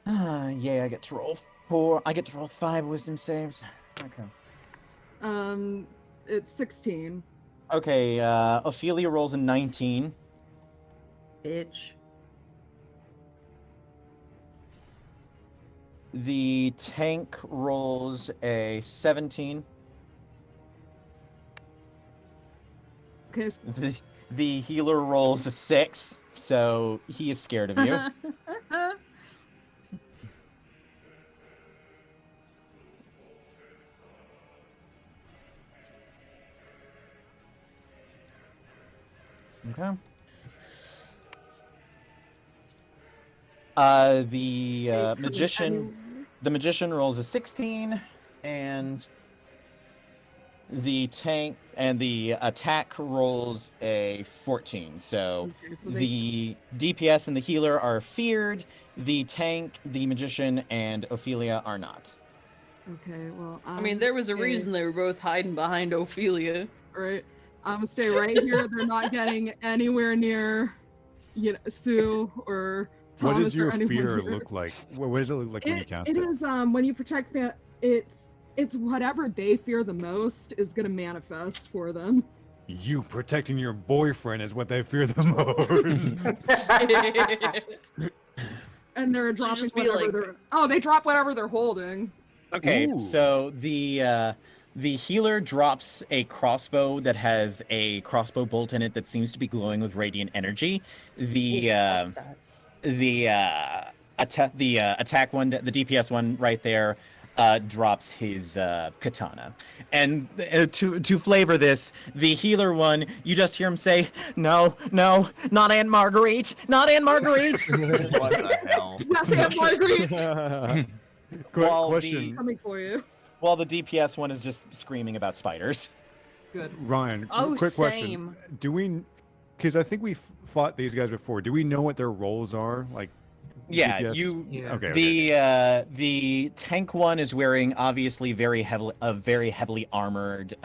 Yeah, I get to roll 4. I get to roll 5 wisdom saves. Okay. It's 16. Okay, Ophelia rolls a 19. Bitch. The tank rolls a 17. Okay. The healer rolls a 6, so he is scared of you. Okay. The magician rolls a 16, and the tank and the attack rolls a 14. So, the DPS and the healer are feared. The tank, the magician, and Ophelia are not. Okay, well, I mean, there was a reason they were both hiding behind Ophelia. Right. I'm gonna stay right here. They're not getting anywhere near, Sue or Thomas. What does your or anyone fear here. look like? What does it look like when you cast it? It is when you protect it's whatever they fear the most is gonna manifest for them. You protecting your boyfriend is what they fear the most. And they're dropping whatever they drop whatever they're holding. Okay, Ooh. so the healer drops a crossbow that has a crossbow bolt in it that seems to be glowing with radiant energy. The attack one, the DPS one right there, drops his katana. And to flavor this, the healer one, you just hear him say, "No, not Aunt Marguerite, not Aunt Marguerite." What the hell? Yes, Aunt Marguerite. Question. Coming for you. While the DPS one is just screaming about spiders. Good. Ryan, quick question. Do we, because I think we fought these guys before, do we know what their roles are? Like, yeah, DPS? Okay. The tank one is wearing obviously very heavily armored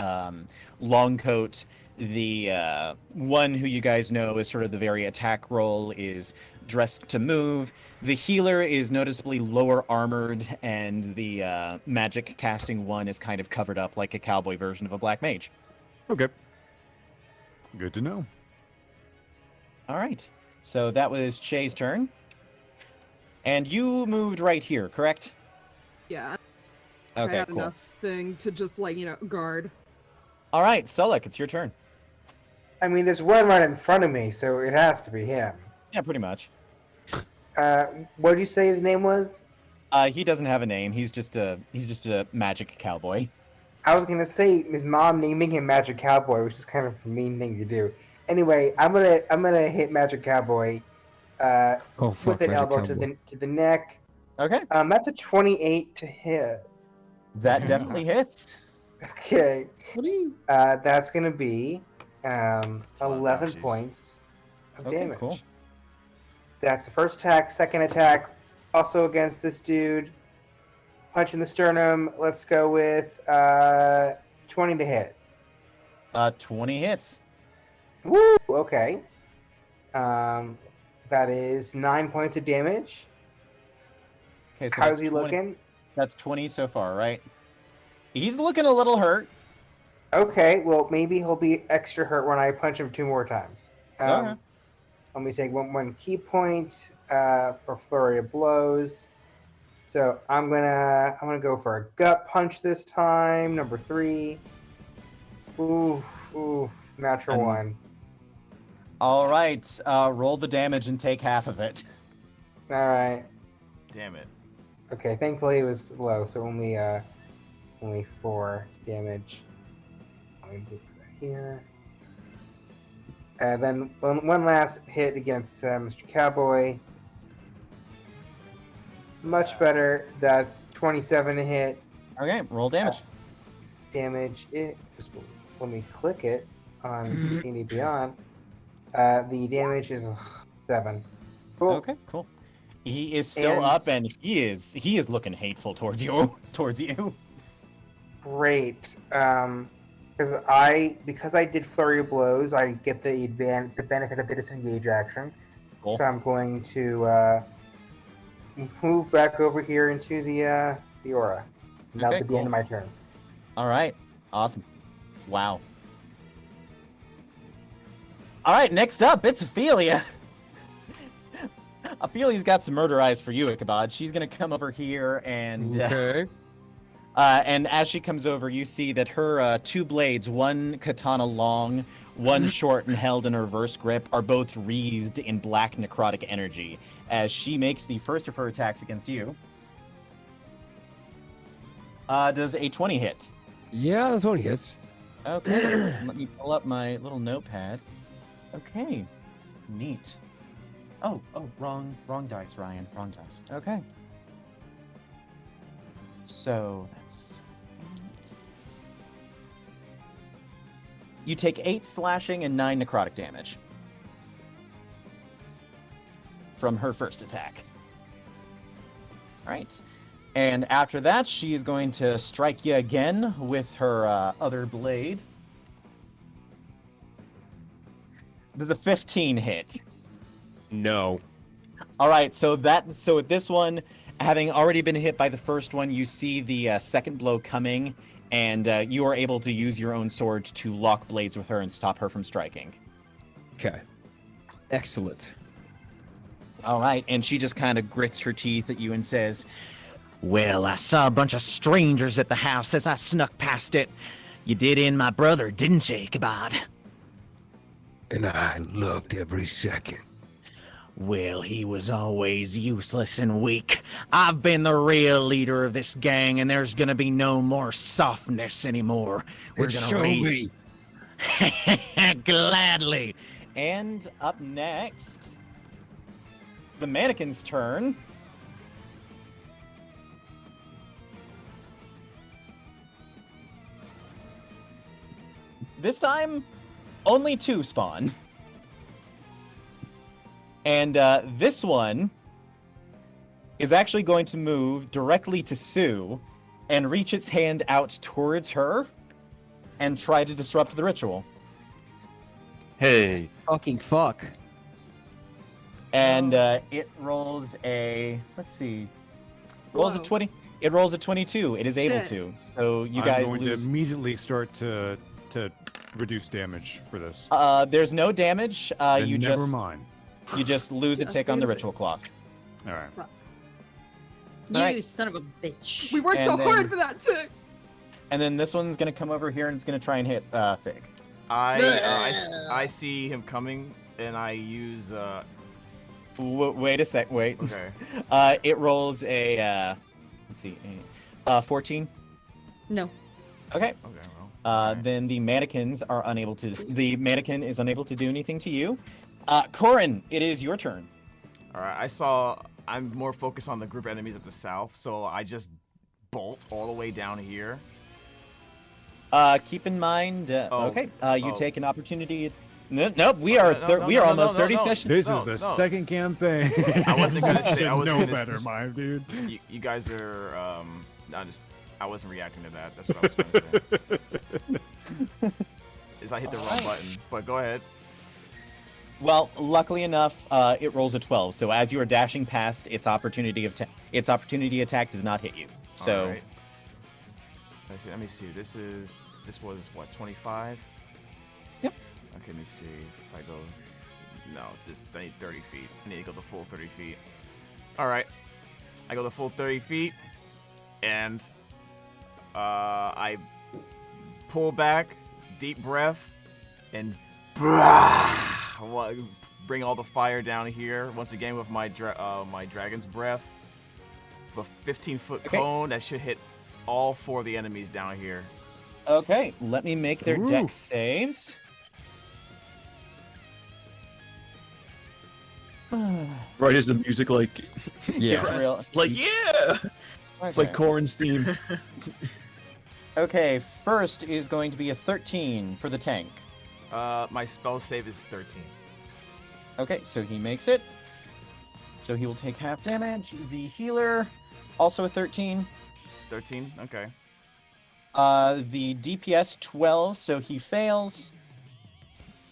long coat. The one who you guys know is sort of the very attack role is dressed to move. The healer is noticeably lower armored, and the magic casting one is kind of covered up like a cowboy version of a black mage. Okay. Good to know. All right. So that was Che's turn. And you moved right here, correct? Yeah. Okay, I had cool. enough thing to just guard. All right, Sulek, it's your turn. I mean, there's one right in front of me, so it has to be him. Yeah, pretty much. What did you say his name was? He doesn't have a name. He's just a magic cowboy. I was gonna say his mom naming him Magic Cowboy, which is kind of a mean thing to do. Anyway, I'm gonna hit Magic Cowboy with an elbow to the neck. Okay. That's a 28 to hit. That definitely hits. Okay. What do you? That's gonna be 11 points of damage. Cool. That's the first attack. Second attack, also against this dude. Punch in the sternum. Let's go with 20 to hit. 20 hits. Woo! Okay. That is 9 points of damage. Okay, so how's he looking? That's 20 so far, right? He's looking a little hurt. Okay, well maybe he'll be extra hurt when I punch him 2 more times. Okay. Let me take one key point for flurry of blows. So I'm gonna go for a gut punch this time, number 3. Oof, natural 1. All right, roll the damage and take half of it. All right. Damn it. Okay, thankfully it was low, so only 4 damage. Let me move that here. And then one last hit against Mr. Cowboy. Much better. That's 27 to hit. Okay, roll damage. Damage is. Let me click it on D&D Beyond. The damage is 7. Cool. Okay, cool. He is still up, and he is looking hateful towards you. Great. Because I did flurry of blows, I get the benefit of the disengage action. Cool. So I'm going to move back over here into the aura. And that'll be the end of my turn. All right. Awesome. Wow. All right. Next up, it's Ophelia. I feel he's got some murder eyes for you, Ichabod. She's gonna come over here and Okay. and as she comes over, you see that her two blades, one katana long, one short and held in a reverse grip, are both wreathed in black necrotic energy. As she makes the first of her attacks against you, does a 20 hit? Yeah, that's what he hits. Okay, let me pull up my little notepad. Okay, neat. Oh, wrong dice, Ryan. Wrong dice. Okay. So that's... You take 8 slashing and 9 necrotic damage from her first attack. All right. And after that, she is going to strike you again with her other blade. Does a 15 hit? No. All right, so with this one, having already been hit by the first one, you see the second blow coming, and you are able to use your own sword to lock blades with her and stop her from striking. Okay. Excellent. All right, and she just kind of grits her teeth at you and says, "Well, I saw a bunch of strangers at the house as I snuck past it. You did in my brother, didn't you, Ichabod?" And I loved every second. "Well, he was always useless and weak. I've been the real leader of this gang, and there's gonna be no more softness anymore. We're gonna Show raise..." me. Gladly. And up next, the mannequin's turn. This time, only 2 spawn. And this one is actually going to move directly to Sue and reach its hand out towards her and try to disrupt the ritual. Hey. Fucking fuck. And it rolls a, let's see, rolls a 20. It rolls a 22. It is able Shit. to. So you guys I'm going lose. to immediately start to reduce damage for this. There's no damage. Then You never just mind. you just lose a Yeah, tick on the favorite. ritual clock. All right. You Alright. son of a bitch. We worked so And hard then- for that tick. And then this one's gonna come over here and it's gonna try and hit Fig. I see him coming, and I use. Wait a sec. Wait. Okay. It rolls a. Let's see. 14. No. Okay. Okay. Well. alright. Then the mannequins are unable to. The mannequin is unable to do anything to you. Corin, it is your turn. All right. I'm more focused on the group of enemies at the south, so I just bolt all the way down here. Keep in mind. Oh, Okay. You oh. take an opportunity. Nope. We are. We are almost 30 sessions. This No, is the no. second campaign. I wasn't gonna say. I Should was know gonna better, my dude. You guys are. I wasn't reacting to that. That's what I was gonna say. Is I hit the wrong button, but go ahead. Well, luckily enough, it rolls a 12. So as you are dashing past, its opportunity attack does not hit you. So. Alright. Let me see. This was what, 25? Yep. Okay, let me see if I go. No, I need 30 feet. I need to go the full 30 feet. All right, I go the full 30 feet, and I pull back, deep breath, and bring all the fire down here once again with my my dragon's breath. With a 15-foot cone that should hit all 4 of the enemies down here. Okay, let me make their dex saves. Right as the music like Yeah. crests, like yeah. It's like Corin's theme. Okay, first is going to be a 13 for the tank. My spell save is 13. Okay, so he makes it. So he will take half damage. The healer, also a 13. 13? Okay. The DPS 12, so he fails.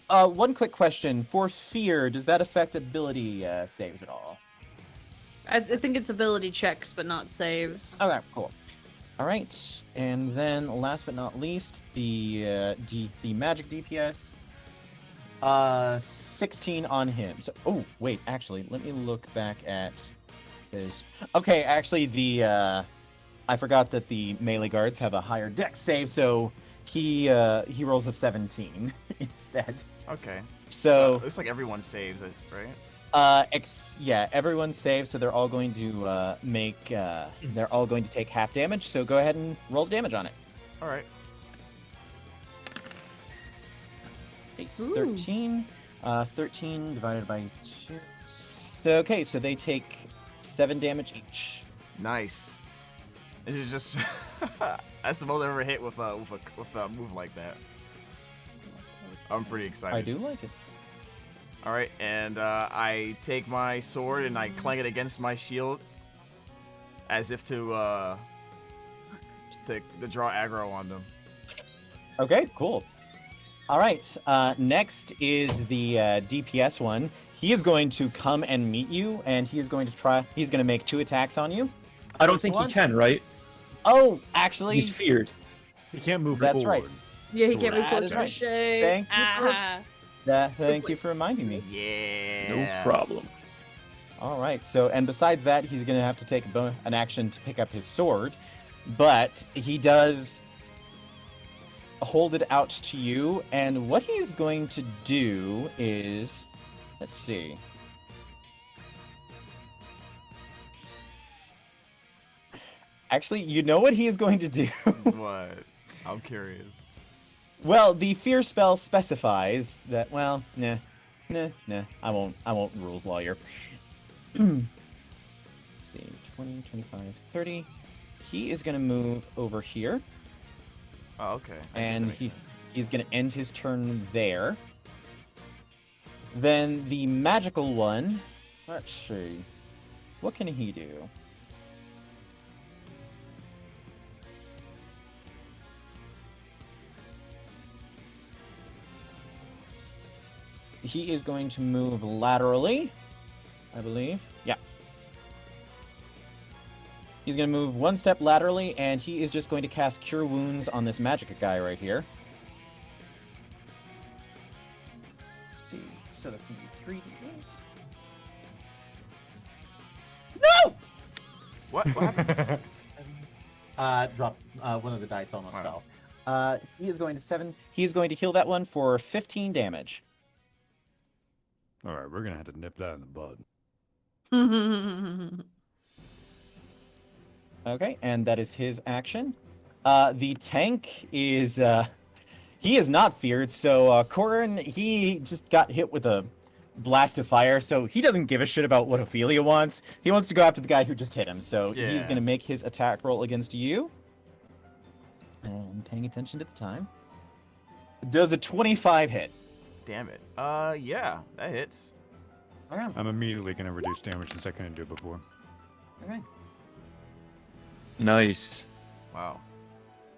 One quick question. For fear, does that affect ability saves at all? I think it's ability checks, but not saves. Okay, cool. All right, and then last but not least, the magic DPS. 16 on him. So, oh wait, actually, let me look back at his. Okay, actually, I forgot that the melee guards have a higher dex save, so he rolls a 17 instead. Okay. So it's like everyone saves, right? Yeah, everyone saves, so they're all going to they're all going to take half damage. So go ahead and roll damage on it. All right. It's 13. 13 divided by 2. So okay, so they take 7 damage each. Nice. It is just that's the most I've ever hit with a move like that. I'm pretty excited. I do like it. All right, and I take my sword and I clang it against my shield, as if to draw aggro on them. Okay, cool. All right, next is the DPS one. He is going to come and meet you, and he is going to make 2 attacks on you. I don't think he can, right? Oh, actually, he's feared. He can't move That's forward. right. Yeah, he can't move That is closer to right. Shay. Thank you for reminding me. Yeah. No problem. All right. So, and besides that, he's going to have to take an action to pick up his sword, but he does hold it out to you. And what he's going to do is, let's see. Actually, you know what he is going to do? What? I'm curious. Well, the fear spell specifies that. Well, nah. I won't rules lawyer. Let's see, 20, 25, 30. He is going to move over here. Oh, okay. And he's going to end his turn there. Then the magical one. Let's see. What can he do? He is going to move laterally, I believe. Yeah. He's going to move 1 step laterally, and he is just going to cast Cure Wounds on this magic guy right here. Let's see. So that's going to be 3d8. No! What happened? Drop one of the dice almost fell. He is going to 7. He's going to heal that one for 15 damage. All right, we're gonna have to nip that in the bud. Okay, and that is his action. The tank is he is not feared, so Corin, he just got hit with a blast of fire, so he doesn't give a shit about what Ophelia wants. He wants to go after the guy who just hit him, so he's gonna make his attack roll against you. And paying attention to the time. Does a 25 hit? Damn it. Yeah, that hits. Okay. I'm immediately gonna reduce damage since I couldn't do it before. Okay. Nice. Wow.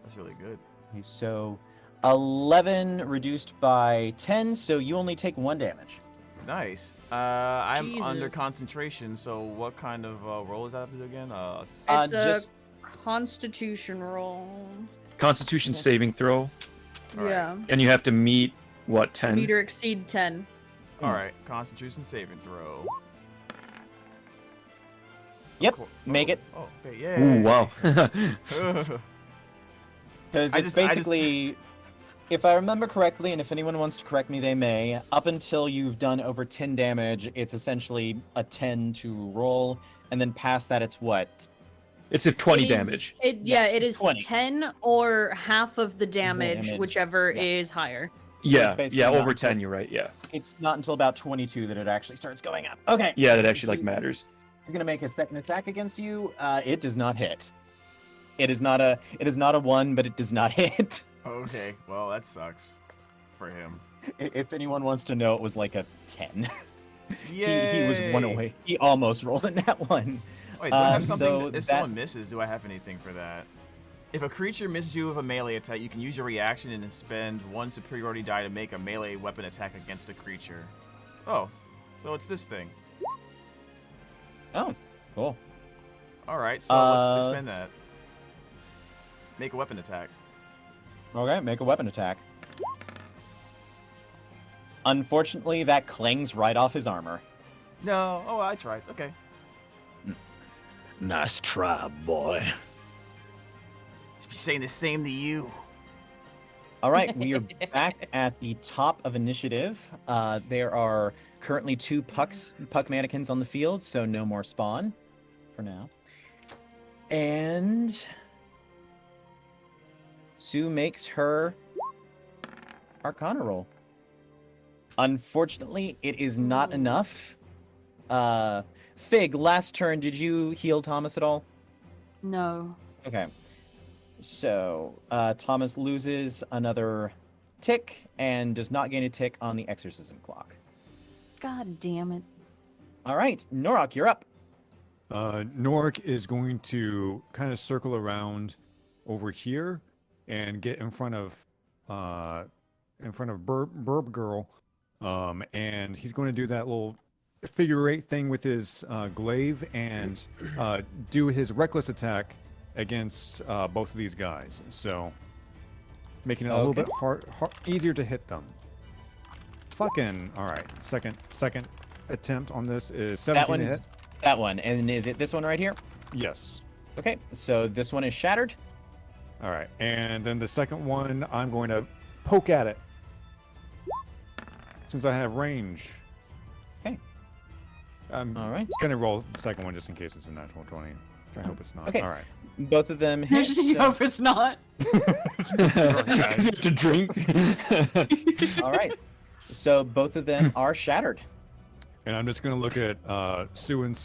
That's really good. So 11 reduced by 10, so you only take 1 damage. Nice. I'm Jesus. under concentration, so what kind of roll is that to do again? It's a Constitution roll. Constitution saving throw. Yeah. And you have to meet, what, 10? Meet or exceed 10. Alright, Constitution saving throw. Yep, make it. Oh, okay, yeah. Ooh, wow. Because it's basically, if I remember correctly, and if anyone wants to correct me, they may, up until you've done over 10 damage, it's essentially a 10 to roll, and then past that, it's what? It's if 20 damage. It is 20. 10 or half of the damage, whichever is higher. Yeah, over 10, you're right, yeah. It's not until about 22 that it actually starts going up. Okay. Yeah, that actually, matters. He's gonna make a second attack against you. It does not hit. It is not a 1, but it does not hit. Okay, well, that sucks for him. If anyone wants to know, it was like a 10. He was 1 Yay! away. He almost rolled in that one. Wait, do I have something? So If someone misses, do I have anything for that? If a creature misses you with a melee attack, you can use your reaction and spend 1 superiority die to make a melee weapon attack against a creature. Oh, so it's this thing. Oh, cool. Alright, so let's spend that. Make a weapon attack. Okay, make a weapon attack. Unfortunately, that clings right off his armor. No. Oh, I tried. Okay. Nice try, boy. She's saying the same to you. All right, we are back at the top of initiative. There are currently 2 puck mannequins on the field, so no more spawn for now. And Sue makes her Arcana roll. Unfortunately, it is not enough. Fig, last turn, did you heal Thomas at all? No. Okay. So, Thomas loses another tick and does not gain a tick on the exorcism clock. God damn it. All right, Norok, you're up. Norik is going to kind of circle around over here and get in front of Burb Girl, and he's going to do that little figure 8 thing with his glaive and do his reckless attack against both of these guys. So making it a little bit easier to hit them. Fucking all right. Second attempt on this is 17 to hit. That one, and is it this one right here? Yes. Okay, so this one is shattered. All right, and then the second one, I'm going to poke at it since I have range. Okay. All right. Just gonna roll the second one just in case it's a natural 20. I hope it's not. Okay. All right. Both of them hit. You hope it's not. To drink. All right. So both of them are shattered. And I'm just gonna look at Sue and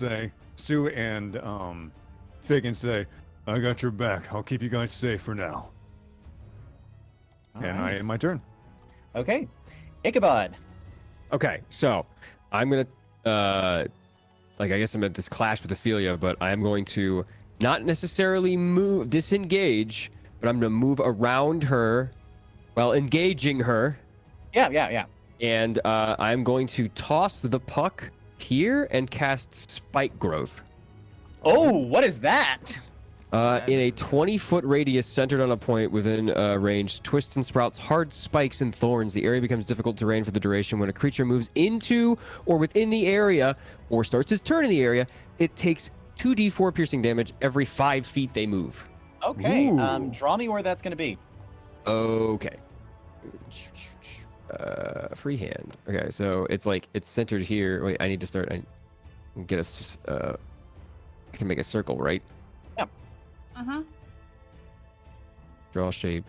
Fig and say, I got your back. I'll keep you guys safe for now. I end my turn. Okay. Ichabod. Okay, so I'm gonna I guess I'm at this clash with Ophelia, but I'm going to not necessarily disengage, but I'm gonna move around her while engaging her. Yeah. And I'm going to toss the puck here and cast Spike Growth. Oh, what is that? In a 20-foot radius centered on a point within range, twists and sprouts hard spikes and thorns. The area becomes difficult terrain for the duration. When a creature moves into or within the area or starts its turn in the area, it takes 2d4 piercing damage every 5 feet they move. Okay, Ooh. draw me where that's going to be. Okay. Freehand. Okay, so it's centered here. Wait, I need to start. I can make a circle, right? Uh-huh. Draw shape.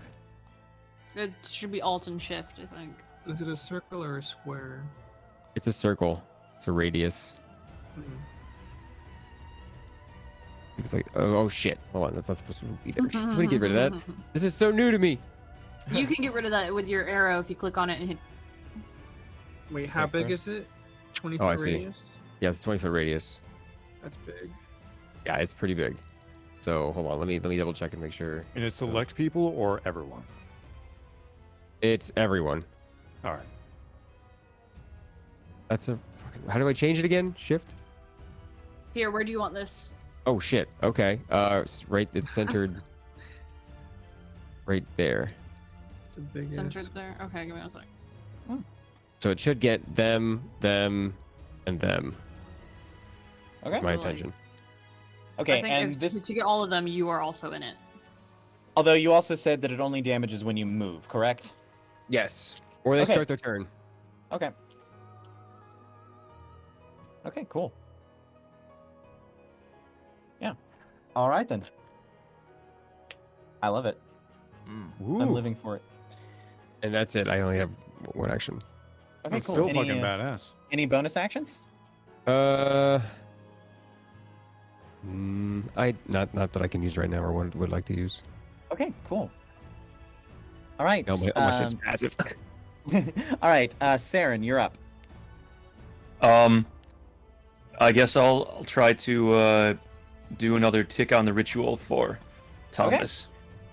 It should be Alt and Shift, I think. Is it a circle or a square? It's a circle. It's a radius. It's like, oh shit. Hold on, that's not supposed to be there. Somebody get rid of that. This is so new to me. You can get rid of that with your arrow if you click on it and hit. Wait, how big is it? 20 Oh, I foot see. radius? Yeah, it's a 20-foot radius. That's big. Yeah, it's pretty big. So hold on, let me double check and make sure. And it's select people or everyone? It's everyone. All right. That's a fucking. How do I change it again? Shift. Here, where do you want this? Oh shit. Okay. It's right. It's centered. Right there. It's a big Centered there. Okay, give me 1 sec. So it should get them, and them. Okay. That's my intention. Okay, I think and this. to get all of them, you are also in it. Although you also said that it only damages when you move, correct? Yes. Or they Okay. start their turn. Okay. Okay, cool. Yeah. All right then. I love it. I'm living for it. And that's it. I only have one action. Okay, That's cool. still Any, fucking badass. Any bonus actions? Not that I can use right now or would like to use. Okay, cool. All right. Oh my shit's passive. All right, Saren, you're up. I guess I'll try to do another tick on the ritual for Thomas.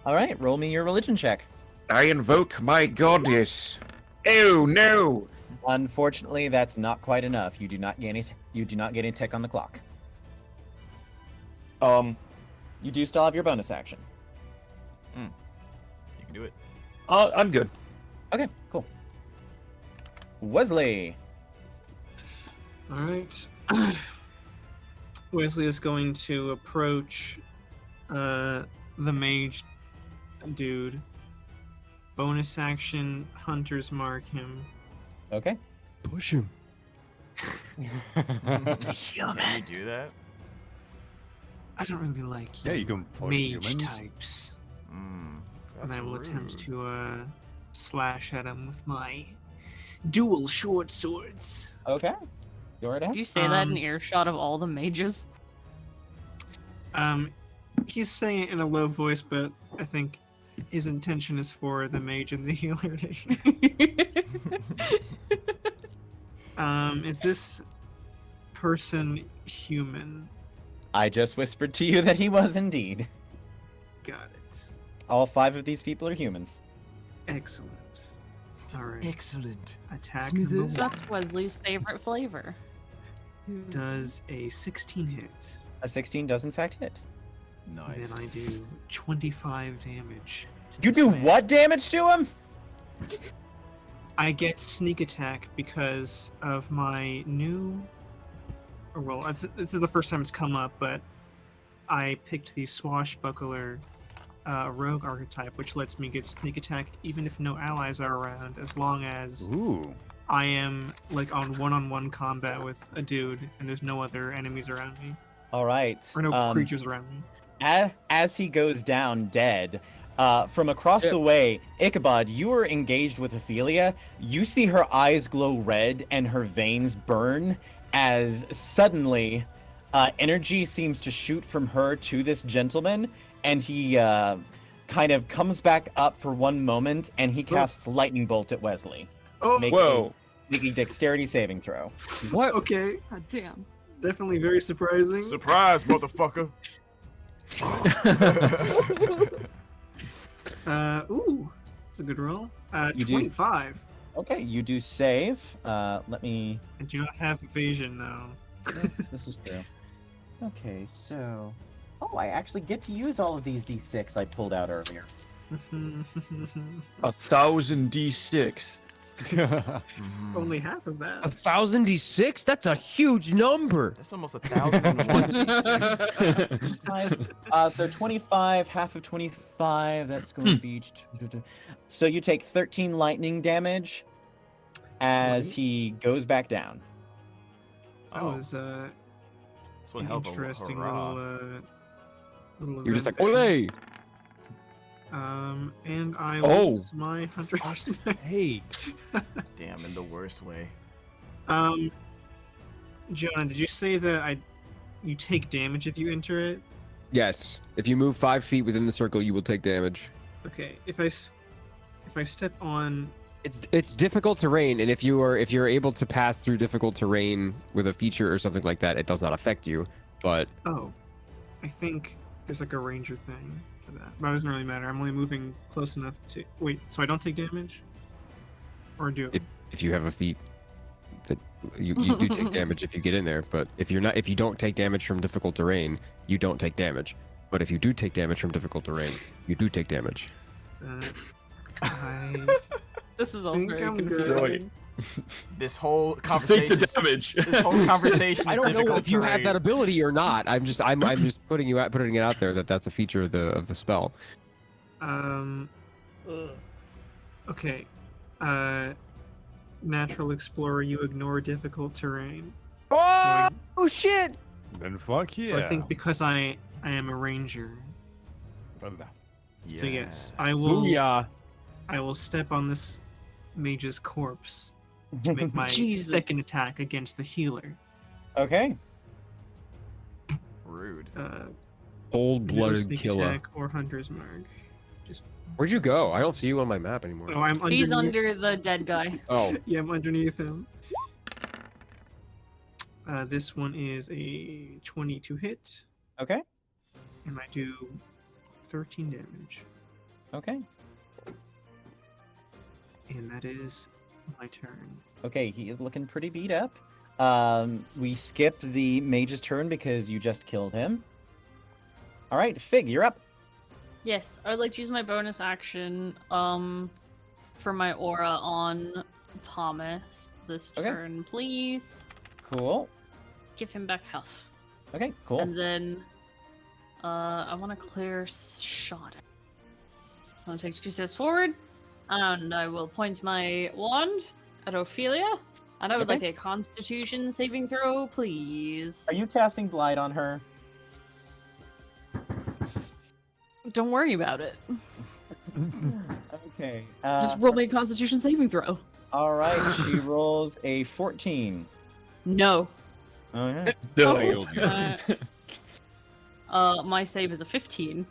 All right, roll me your religion check. I invoke my goddess. Oh no! Unfortunately, that's not quite enough. You do not gain a tick on the clock. You do still have your bonus action. You can do it. I'm good. Okay, cool. Wesley. All right. Wesley is going to approach the mage dude. Bonus action, Hunter's Mark him. Okay. Push him. Can you do that? I don't really like Yeah, you can push mage humans. types. Mm, And that's I will rude. attempt to slash at him with my dual short swords. Okay. Go right Did ahead. you say that in earshot of all the mages? He's saying it in a low voice, but I think his intention is for the mage and the healer. Is this person human? I just whispered to you that he was indeed. Got it. All 5 of these people are humans. Excellent. All right. Excellent. Attack Smithers. number 1. That's Wesley's favorite flavor. Does a 16 hit? A 16 does in fact hit. Nice. Then I do 25 damage. to You this do man. what damage to him? I get sneak attack because of my new. Or well, this is the first time it's come up, but I picked the swashbuckler rogue archetype, which lets me get sneak attack even if no allies are around, as long as Ooh. I am like on one-on-one combat with a dude and there's no other enemies around me All right. or no creatures around me. As he goes down dead, from across the way, Ichabod, you are engaged with Ophelia. You see her eyes glow red and her veins burn as suddenly energy seems to shoot from her to this gentleman, and he kind of comes back up for one moment, and he casts lightning bolt at Wesley. Oh, Make a dexterity saving throw. What? Okay, God damn. definitely very surprising. Surprise, motherfucker. Ooh, it's a good roll. You do- 25. Okay, you do save. Let me. I do not have evasion though. This is true. Okay, so. Oh, I actually get to use all of these d6 I pulled out earlier. 1,000 d6. Only half of that. 1,000 d6? That's a huge number. That's almost 1,001 d6. So 25, half of 25, that's going to be... So you take 13 lightning damage as he goes back down. That was That's one an hell of a interesting hurrah. little You're just like, event there. ole! And I Oh. lose my hunter's mark. Hey. Damn, in the worst way. Jonah, did you say that you take damage if you enter it? Yes. If you move 5 feet within the circle, you will take damage. Okay, if I step on, It's difficult terrain, and if you're able to pass through difficult terrain with a feature or something like that, it does not affect you. But oh, I think there's like a ranger thing for that, but it doesn't really matter. I'm only moving close enough to wait, so I don't take damage, or do? if you have a feat, that you do take damage if you get in there. But if you don't take damage from difficult terrain, you don't take damage. But if you do take damage from difficult terrain, you do take damage. I This is all think very I'm good. confusing. This whole Take conversation. the damage. This whole conversation I is don't know difficult if you terrain. have that ability or not. I'm just putting it out there that that's a feature of the spell. Okay. Natural explorer, you ignore difficult terrain. Oh shit! Then fuck yeah. So I think because I am a ranger. So yes, I will. Booyah. I will step on this mage's corpse to make my Jesus. second attack against the healer. Okay. Rude. No Cold-blooded sneak killer. attack or hunter's mark. Just Where'd you go? I don't see you on my map anymore. oh, I'm underneath. He's under the dead guy. Oh, Yeah, I'm underneath him. This one is a 22 hit, Okay. and I do 13 damage, Okay. and that is my turn. Okay, he is looking pretty beat up. We skipped the mage's turn because you just killed him. All right, Fig, you're up. Yes, I would like to use my bonus action for my aura on Thomas this Okay. turn, please. Cool. Give him back health. Okay, cool. And then, I want to clear shot. I'm going to take 2 steps forward, and I will point my wand at Ophelia, and I would Okay. like a Constitution saving throw, please. Are you casting Blight on her? Don't worry about it. Okay. Just roll me a Constitution saving throw. All right, she rolls a 14. No. Oh, yeah. No. My save is a 15.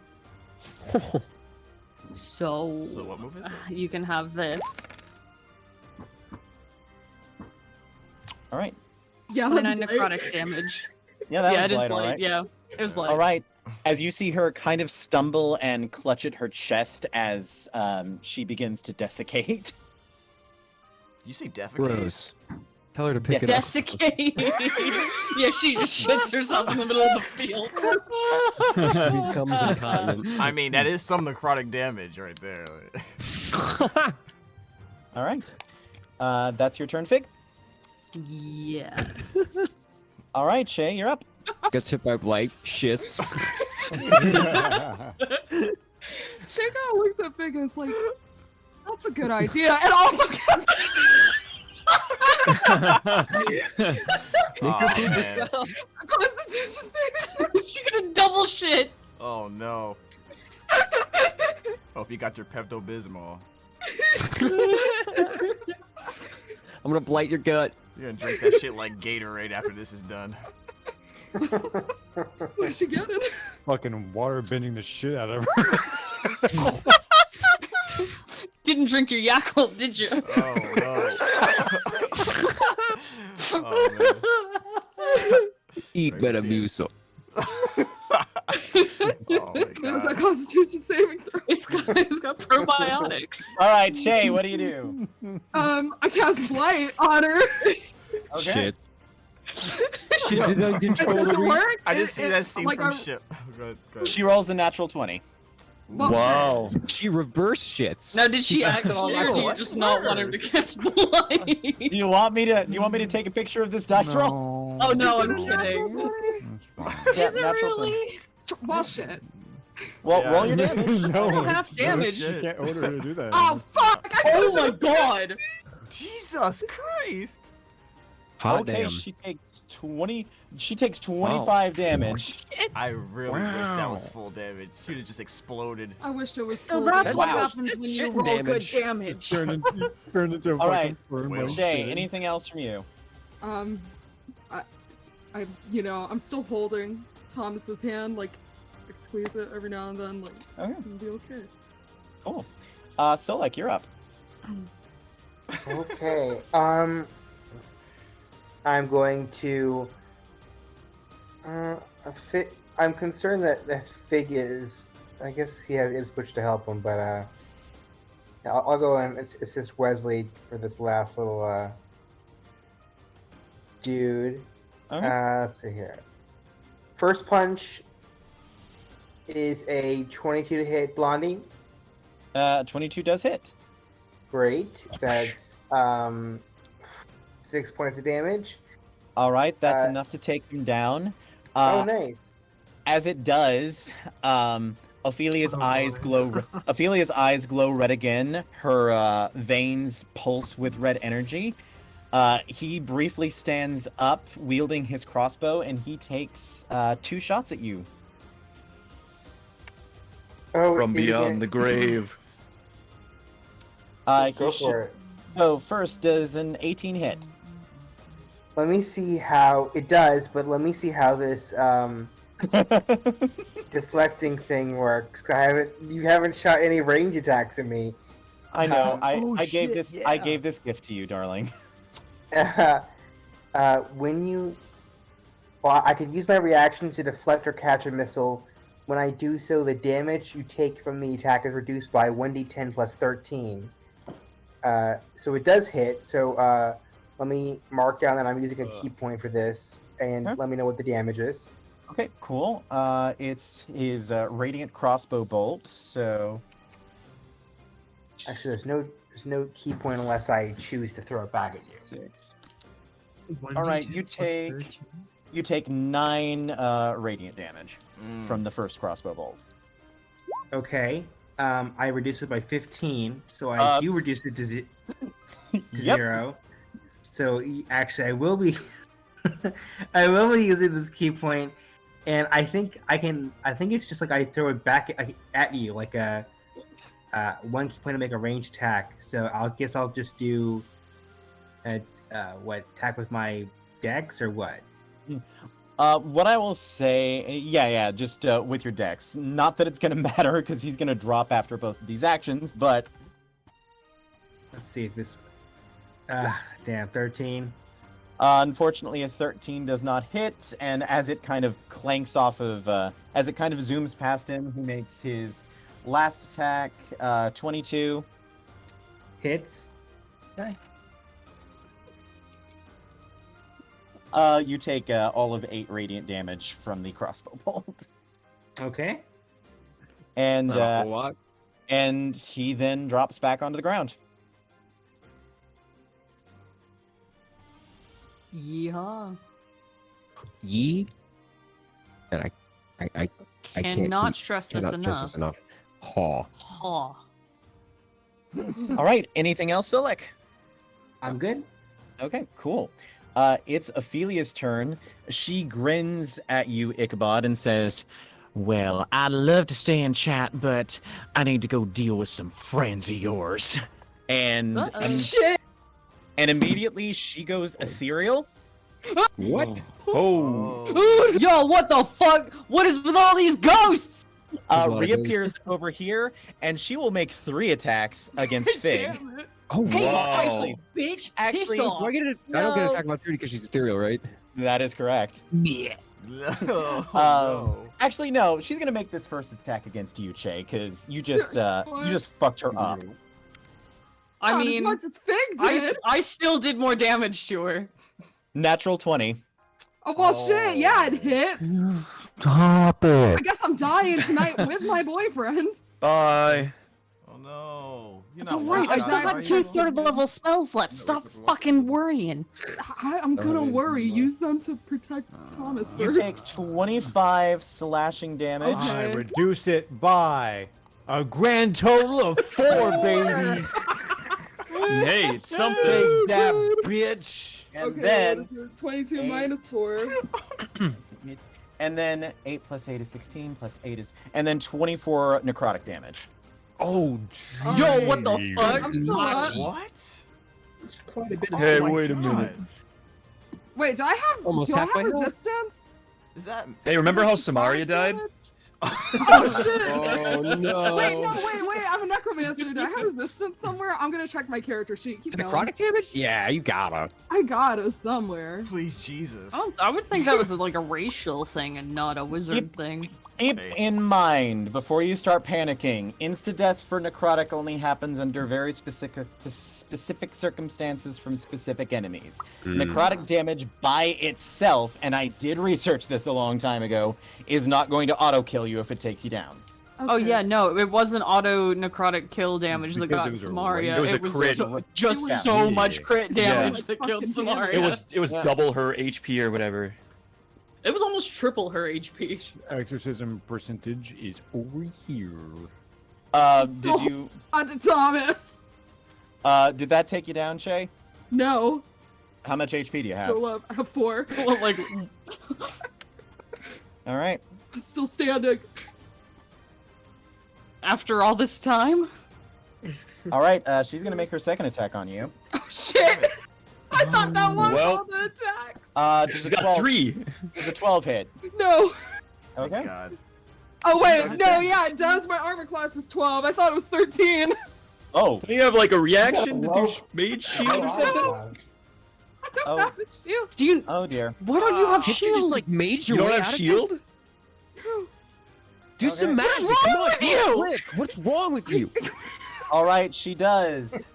So what move is it? you can have this. All right. Yeah, 29 that's great. necrotic damage. Yeah, that yeah, was it is Blight, all blight. right. Yeah, it was blight. All right. As you see her kind of stumble and clutch at her chest as she begins to desiccate. You say defecate? Gross. Tell her to pick it up. Desiccate. Yeah, she just shits herself in the middle of the field. Becomes incontinent. I mean, that is some necrotic damage right there. All right. That's your turn, Fig. Yeah. All right, Shay, you're up. Gets hit by blight. Shits. Shaco looks at Big as like, that's a good idea, and also man. Constitution saving. She gonna double shit. Oh no. Hope you got your Pepto-Bismol. I'm gonna blight your gut. You're gonna drink that shit like Gatorade after this is done. What's she getting? Fucking water bending the shit out of her. Didn't drink your Yakult, did you? Oh no. Oh man. Eat Metamucil. Oh my That was a god. Constitution saving throw. It's got probiotics. All right, Shay, what do you do? I cast Blight on her. Okay. Shit. Shit, did I It control doesn't the work. I just see that scene like, from Ship. Good, good. She rolls the natural 20. Well, Wow. She reverse shits. Now, did she act all Ew, or do you what's just not want him to worse? cast blight? Do you want me to take a picture of this dice roll? Oh no, I'm Natural kidding. 20? That's fine. Yeah, Is it natural 20. really? Bullshit. Well, Yeah. roll your damage. No. Half damage. You can't order her to do that. Oh fuck! Oh my god! Jesus Christ. Hot Okay, damn. she takes 20. She takes 25 damage. I really wish that was Wow. full damage. She'd have just exploded. I wish it was So full that's what Wow. happens when you Shitting roll damage. good damage. Turned into a All right. fucking sperm Well, like Shay, shit. anything else from you? I'm still holding Thomas's hand, like squeeze it every now and then, like Okay. it'll be okay. Cool. Solek, you're up. Okay. I'm going to. I'm concerned that Fig is. I guess he has Ipswich to help him, but yeah, I'll go and assist Wesley for this last little dude. Okay. Let's see here. First punch is a 22 to hit Blondie. 22 does hit. Great. That's 6 points of damage. All right, that's enough to take him down. Oh, nice. As it does, Ophelia's eyes glow. Ophelia's eyes glow red again. Her veins pulse with red energy. He briefly stands up, wielding his crossbow, and he takes 2 shots at you. Oh, From is he beyond gonna- the grave. Go for it. So first, does an 18 hit? Let me see how it does, but let me see how this deflecting thing works. 'Cause you haven't shot any range attacks at me. I know. I gave shit, this. yeah. I gave this gift to you, darling. When you, well, I could use my reaction to deflect or catch a missile. When I do so, the damage you take from the attack is reduced by 1d10 plus 13. So it does hit. So let me mark down that I'm using a key point for this, and Okay. let me know what the damage is. Okay, cool. It's his radiant crossbow bolt. So Actually, there's There's no key point unless I choose to throw it back at you. All right, you take 9 radiant damage from the first crossbow bolt. Okay. I reduce it by 15, so I do reduce it to, to 0. So actually, I will be, I will be using this key point, and I think I can. I think it's just like I throw it back at you, like a 1 key point to make a ranged attack. So I guess I'll just do a attack with my dex or what? What I will say, just with your dex. Not that it's gonna matter because he's gonna drop after both of these actions, but let's see if this. Damn, 13. Unfortunately, a 13 does not hit, and as it kind of clanks off of, as it kind of zooms past him, he makes his last attack, 22. Hits. Okay. You take all of 8 radiant damage from the crossbow bolt. Okay. And That's not a whole lot. and he then drops back onto the ground. Yeehaw. Yee. And I Cannot stress this enough. Haw. Haw. All right. Anything else, Solik? I'm good. Okay, cool. It's Ophelia's turn. She grins at you, Ichabod, and says, "Well, I'd love to stay and chat, but I need to go deal with some friends of yours." And Shit! and immediately she goes ethereal. What? Oh. Yo, what the fuck? What is with all these ghosts? Reappears over here, and she will make 3 attacks against Fig. Damn it. Oh, Hey, wow. bitch, Actually, piss off. I don't get attacked by 30 because she's ethereal, right? That is correct. Yeah. No. Actually, no. She's gonna make this first attack against you, Che, because you just fucked her up. I Not mean, as much as Fig did. I still did more damage to her. Natural 20. Oh, well, shit. Yeah, it hits. Stop it. I guess I'm dying tonight with my boyfriend. Bye. Oh no. You're It's not alright, I one still shot, got are 2 you? third-level spells left. Stop fucking worrying. I'm gonna worry. Use them to protect Thomas You first. take 25 slashing damage. Okay. I reduce it by a grand total of 4, baby. Nate, something. Take that, bitch. And Okay, then 22 8. minus 4. and then 8 plus 8 is 16 plus 8 is and then 24 necrotic damage. Oh, Yo, what the fuck? I'm still up. What? It's quite a bit of Hey, Oh my wait a God. minute. Wait, do I have Almost do I have halfway now? resistance? Is that? Hey, remember how Samaria died? Oh shit! Oh no. Wait, I'm a necromancer. Do I have resistance somewhere? I'm gonna check my character sheet. Keep going. Necrotic damage? Yeah, you gotta. I got it somewhere. Please, Jesus. I would think that was like a racial thing and not a wizard thing. Keep in mind, before you start panicking, insta-death for necrotic only happens under very specific circumstances from specific enemies. Necrotic damage by itself, and I did research this a long time ago, is not going to auto-kill you if it takes you down. Oh Okay. yeah, no, it wasn't auto necrotic kill damage that because got it was a Samaria. It was a was crit. just Yeah. so much crit damage Yeah. that killed Fucking Samaria. It was double her HP or whatever. It was almost triple her HP. Exorcism percentage is over here. Did you? Onto Thomas. Did that take you down, Shay? No. How much HP do you have? Still up. I have 4. Well, like, All right. Still standing. after all this time? All right. She's gonna make her second attack on you. Oh shit! I thought that was Well. all the attacks. Does She's a got 12 3. Does a 12 hit? No. Okay. God. Oh wait, no, yeah, it does. My armor class is 12. I thought it was 13. Oh. Do you have like a reaction to Low. do mage shield or something? I don't Oh. have a shield. Do you? Oh dear. Why don't you have Can't you just shield? like mage You your don't way have out of shield? this? Do some Okay. magic. What's wrong Come on, with do a you? flick. What's wrong with you? All right. She does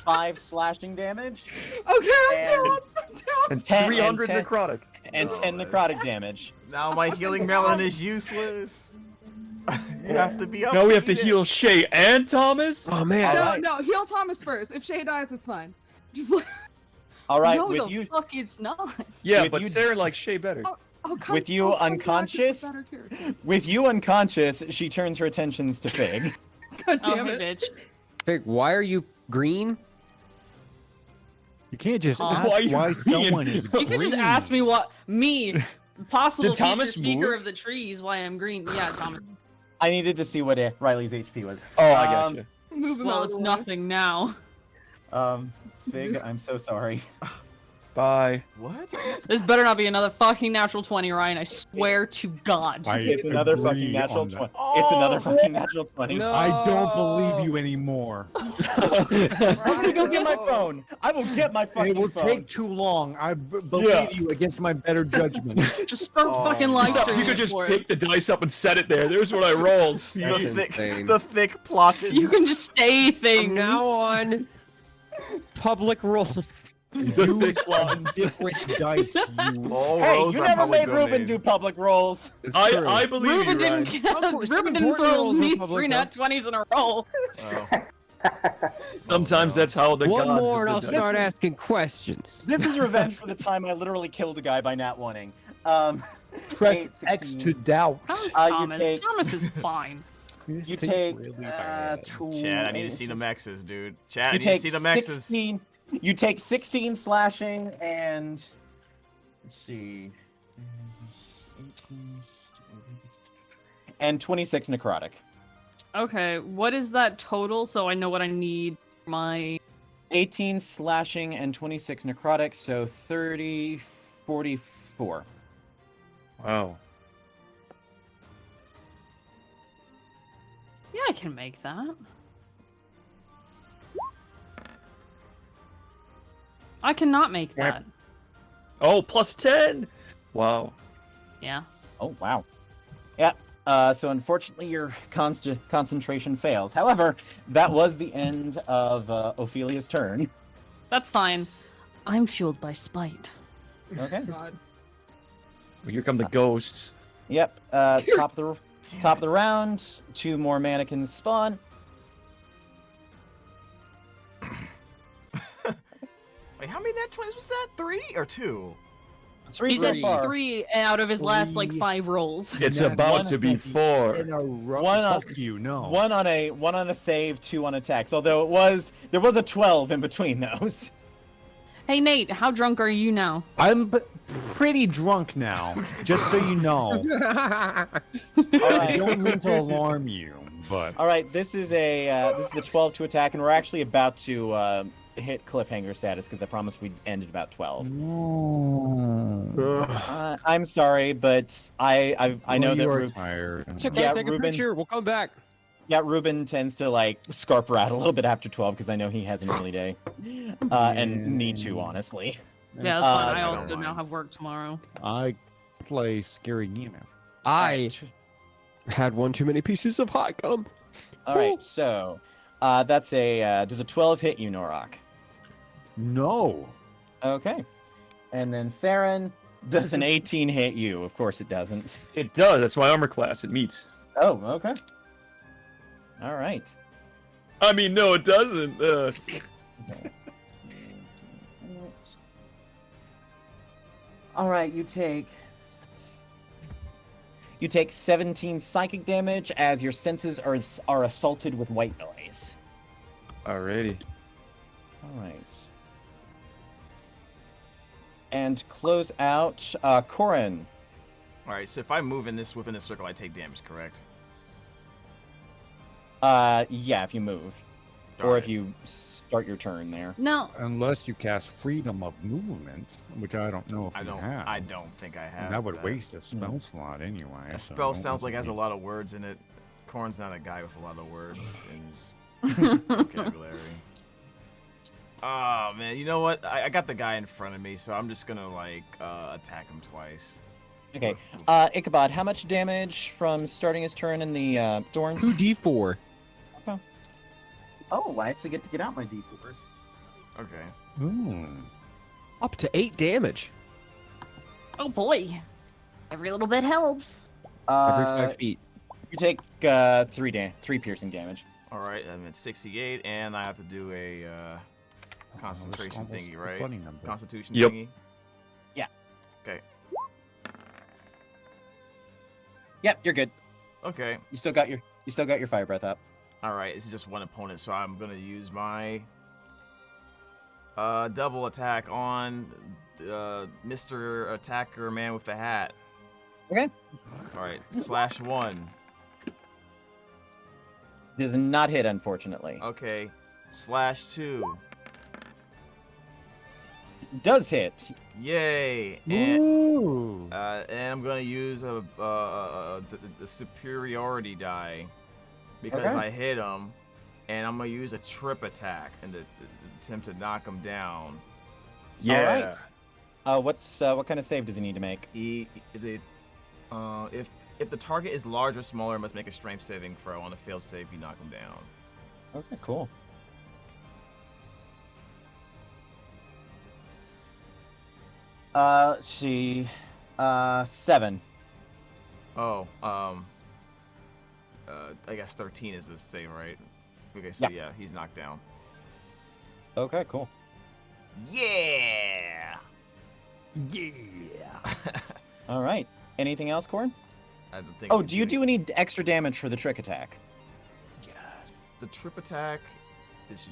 5 slashing damage Okay, I'm And- down. I'm down. And 10 300 and 10 necrotic. and Oh, 10 man. necrotic damage. Now my healing melon is useless. You have to be up. Now we have to eat it. heal Shay and Thomas. Oh man. All right. No, heal Thomas first. If Shay dies, it's fine. Just like. All right, no, with the you, fuck it's not. Yeah, With but you- Sarah likes Shay better. Oh, come, With you come back, unconscious? it's a better character. with you unconscious, she turns her attentions to Fig. God Oh, damn hey, it. bitch. Fig, why are you green? You can't just Aw. ask Why you why green? someone is You green. can just ask me what me, possible Did future Thomas speaker move? of the trees, why I'm green. Yeah, Thomas. I needed to see what Riley's HP was. Oh, I got you. Move him Well, out it's of the way. nothing now. Fig, I'm so sorry. Bye. What? This better not be another fucking natural 20, Ryan. I swear to God. I It's another agree fucking natural on that. 20. It's another Oh! fucking natural 20. No. I don't believe you anymore. I'm gonna go get my phone. I will get my fucking It will phone. take too long. I believe Yeah. you against my better judgment. Just start Oh, fucking live Besides, you streaming could just for pick us. the dice up and set it there. There's what I rolled. See? The That's thick, insane. the thick plotted. You can just say From things. now on, public roles. The thick plottings. Different dice. You. All Hey, roles you are never public made Ruben domain. do public rolls. It's I true. believe Ruben you, didn't Ryan. count. Of course, Ruben Tim didn't Hortons throw rolls me are public 3 nat 20s in a row. Oh. Sometimes that's how the One gods more and of I'll the dice- start asking questions. This is revenge for the time I literally killed a guy by nat wanting. Press 8, X 16. to doubt. How's You Thomas? take- Thomas is fine. This You tastes take really bad. Chad, I need to see the mexes, dude. Chad, I You need to take see the mexes. 16. You take 16 slashing and let's see, 18, and 26 necrotic. Okay, what is that total so I know what I need for my 18 slashing and 26 necrotic, so 30, 44. Wow. Yeah, I can make that. I cannot make that. Oh, plus 10. Wow. Yeah. Oh, wow. Yeah. So unfortunately, your concentration fails. However, that was the end of Ophelia's turn. That's fine. I'm fueled by spite. Okay. God. Well, here come the ghosts. Yep. Top of the round. 2 more mannequins spawn. Wait, how many net 20s was that? 3 or 2? 3 He so said far. 3 out of his last like Three. 5 rolls. It's Nat about one to be at the 4. In a row. One on- Fuck you, no. One on a save, 2 on attacks. Although there was a 12 in between those. Hey Nate, how drunk are you now? I'm pretty drunk now, just so you know. I Alright. don't mean to alarm you, but All right, this is a 12 to attack, and we're actually about to hit cliffhanger status because I promised we'd end at about 12. I'm sorry, but I know that you are Ruben, tired. It's okay, Yeah, take a Ruben. picture. We'll come back. yeah, Ruben tends to like scarper out a little bit after 12 because I know he has an early day, and me too, honestly. Yeah, that's fine. I I also don't now mind. have work tomorrow. I play scary game. I had one too many pieces of hot gum. All right, so that's does a 12 hit you, Norok? No. Okay, and then Saren, does an 18 hit you? Of course it doesn't. It does. That's my armor class. It meets. Oh, okay. All right. I mean, no, it doesn't. All right, you take 17 psychic damage as your senses are assaulted with white noise. Alrighty. All right. And close out Corin. Alright, so if I move in this within a circle, I take damage, correct? Yeah, if you move, or Alright. if you start your turn there. No, Unless you cast freedom of movement, which I don't know if I you don't. have. I don't think I have. And that would waste a spell slot anyway. A so I spell don't sounds know like if it has a you lot of words in it. Corn's not a guy with a lot of words in his vocabulary. Oh man, you know what? I got the guy in front of me, so I'm just gonna like attack him twice. Okay. Ichabod, how much damage from starting his turn in the thorns? 2d4. Oh, I actually get to get out my d4s. Okay. need. Up to 8 damage. oh boy. Every little bit helps. Every 5 feet. You take 3 piercing damage. All right, I'm at 68, and I have to do a concentration thingy, right? Constitution Yep. thingy. Yeah. Okay. Yep, you're good. Okay. You still got your fire breath up. All right, this is just one opponent, so I'm gonna use my double attack on Mr. Attacker Man with the Hat. Okay. All right, /1. Does not hit, unfortunately. Okay, /2. Does hit. Yay! Woo! And I'm gonna use the superiority die because Okay. I hit him, and I'm gonna use a trip attack and the attempt to knock him down. Yeah. All right. What kind of save does he need to make? If the target is large or smaller, it must make a strength saving throw. On a failed save, you knock him down. Okay, cool. Let's see. 7. Oh, I guess 13 is the save, right? Okay, so yeah, he's knocked down. Okay, cool. Yeah. All right. Anything else, Corn? I don't think. Oh, do you do any extra damage for the trick attack? The trip attack is.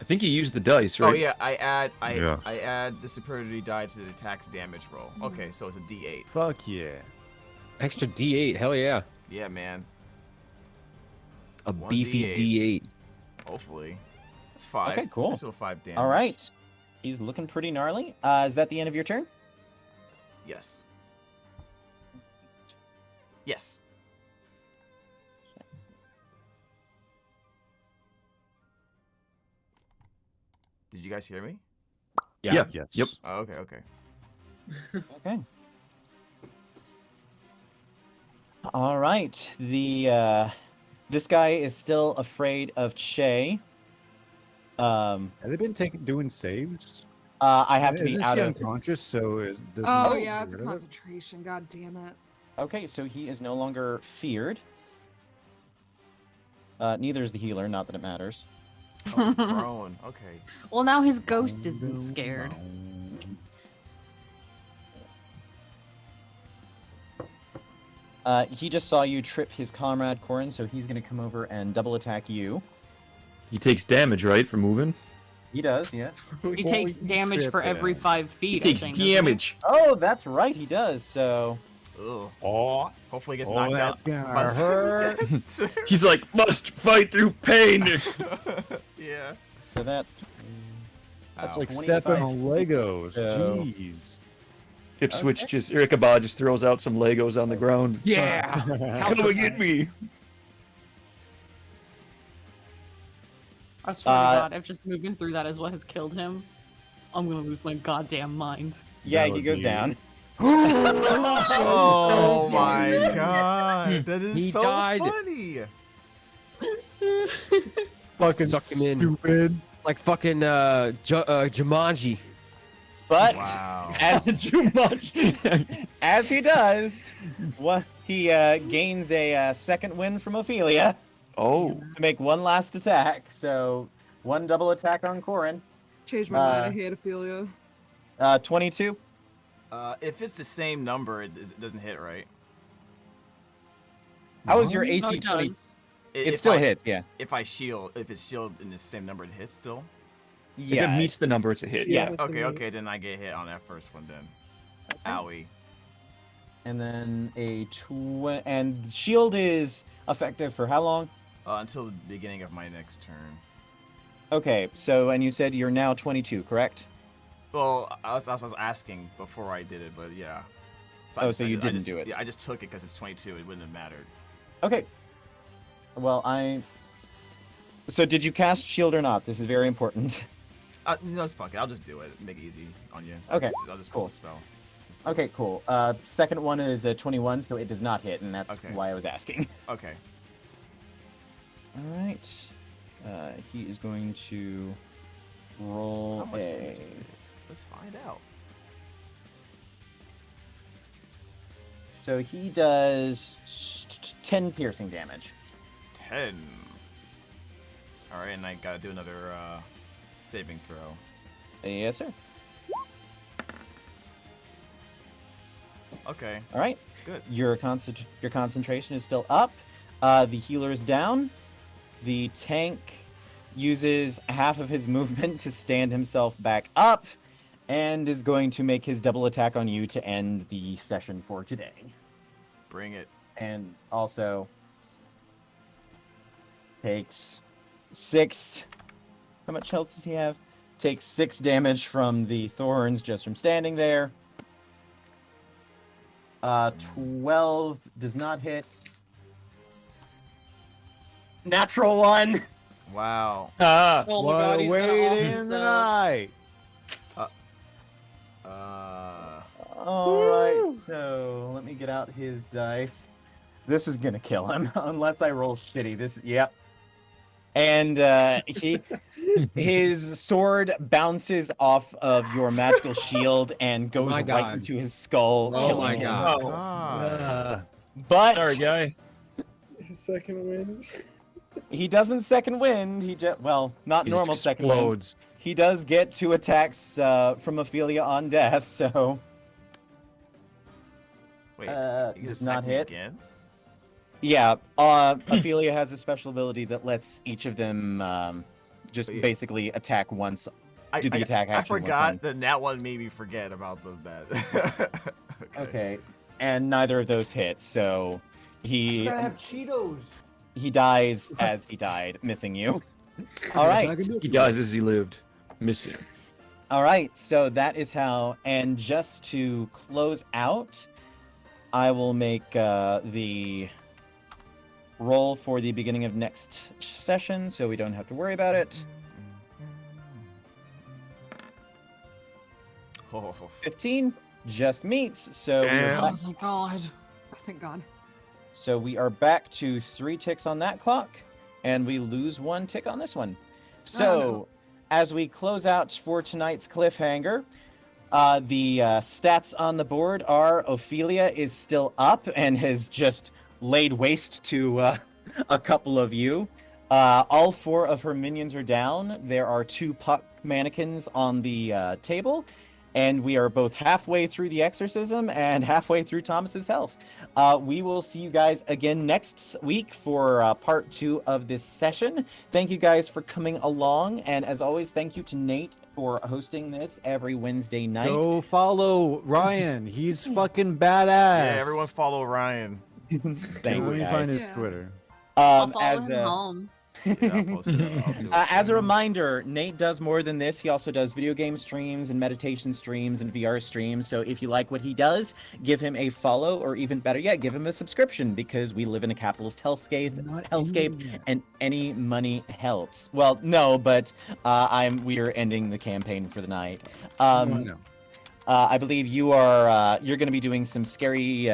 I think you used the dice, right? Oh yeah, I add the superiority die to the attack's damage roll. Okay, so it's a D8. Fuck yeah. Extra D8, hell yeah. Yeah, man. A One beefy D8. Hopefully. That's 5. Okay, cool. So 5 damage. All right. He's looking pretty gnarly. Is that the end of your turn? Yes. Yes. Did you guys hear me? Yeah. Yes. Yep. Oh, okay, okay. Okay. All right. This guy is still afraid of Che. Have they been doing saves? I have to be Isn't out she of. unconscious, so does Oh he yeah, get it's rid of it? concentration. God damn it. Okay, so he is no longer feared. Neither is the healer. Not that it matters. Oh, it's prone. Okay. Well, now his ghost isn't scared. He just saw you trip his comrade Corin, so he's going to come over and double attack you. He takes damage, right, for moving? He does, yes. He takes damage for every 5 feet. He takes I think, doesn't he? damage. Oh, that's right, he does. So. Ugh. Oh, Hopefully he gets knocked that's out. gonna by- hurt. He's like, must fight through pain. Yeah. So that. That's Ow. like stepping 25 on Legos. So- Jeez. Ipswich Ichabod just throws out some Legos on the ground. Yeah! Come and get me. I swear to God, if just moving through that is what has killed him, I'm gonna lose my goddamn mind. Yeah, That he would goes be- down. Oh my god. That is He so died. funny. Fucking Suck him in. stupid. Like fucking Jumanji. But Wow. as Too much. as he does, what he gains a second win from Ophelia Oh. to make one last attack. So one double attack on Corin. Change my mind. I hate Ophelia. 22. If it's the same number, it doesn't hit, right? How is your No, AC it 20? does. It still hits, yeah. If it's shield in the same number, it hits still? If Yeah. it meets the number, it's a hit. Yeah. Okay, then I get hit on that first one then. Owie. And then and shield is effective for how long? Until the beginning of my next turn. Okay, so and you said you're now 22, correct? Well, I was asking before I did it, but yeah. Oh, so you didn't do it. Yeah, I just took it because it's 22. It wouldn't have mattered. Okay. Well, So did you cast shield or not? This is very important. No, fuck it. I'll just do it. Make it easy on you. Okay, I'll just cool. pull the spell. Okay, cool. Second one is a 21, so it does not hit, and that's Okay. why I was asking. Okay. All right. He is going to roll How much a. damage is it? Let's find out. So he does 10 piercing damage. 10. All right, and I gotta do another saving throw. Yes, sir. Okay. All right. Good. Your concentration is still up. The healer is down. The tank uses half of his movement to stand himself back up, and is going to make his double attack on you to end the session for today. Bring it. And also takes 6. How much health does he have? Takes 6 damage from the thorns just from standing there. 12 does not hit. Natural 1. Wow. Ah. Oh my What god, a he's way gonna to off end the himself. night. All right, so let me get out his dice. This is gonna kill him unless I roll shitty. Yep. And his sword bounces off of your magical shield and goes my right God. into his skull, Oh killing my him. God. Oh, But sorry, guy. Second wind. he doesn't second wind. He just not He normal just second wind. explodes. He does get 2 attacks from Ophelia on death, so Wait, he does just not sacked me hit. again? Yeah, Ophelia has a special ability that lets each of them just Yeah. basically attack once. Do the attack I action once forgot on- that one made me forget about that. Okay, and neither of those hit, so he I have Cheetos. he dies as he died, missing you. All right. He dies as he lived, missing. All right, so that is how. And just to close out, I will make the roll for the beginning of next session, so we don't have to worry about it. Oh. 15 just meets, so Damn. Oh, thank God. Thank God. so we are back to 3 ticks on that clock, and we lose 1 tick on this one. So, no. as we close out for tonight's cliffhanger, the stats on the board are Ophelia is still up and has just laid waste to a couple of you. All 4 of her minions are down. There are 2 puck mannequins on the table, and we are both halfway through the exorcism and halfway through Thomas's health. We will see you guys again next week for part 2 of this session. Thank you guys for coming along, and as always, thank you to Nate for hosting this every Wednesday night. Go follow Ryan. He's fucking badass. Yeah, everyone follow Ryan. Thanks, Let me guys. find his Yeah. Twitter. I'll follow As him home. Yeah, I'll post it up. I'll do it. as a reminder, Nate does more than this. He also does video game streams and meditation streams and VR streams. So if you like what he does, give him a follow, or even better yet, give him a subscription, because we live in a capitalist hellscape, and any money helps. Well, no, but we are ending the campaign for the night. No. I believe you're going to be doing some scary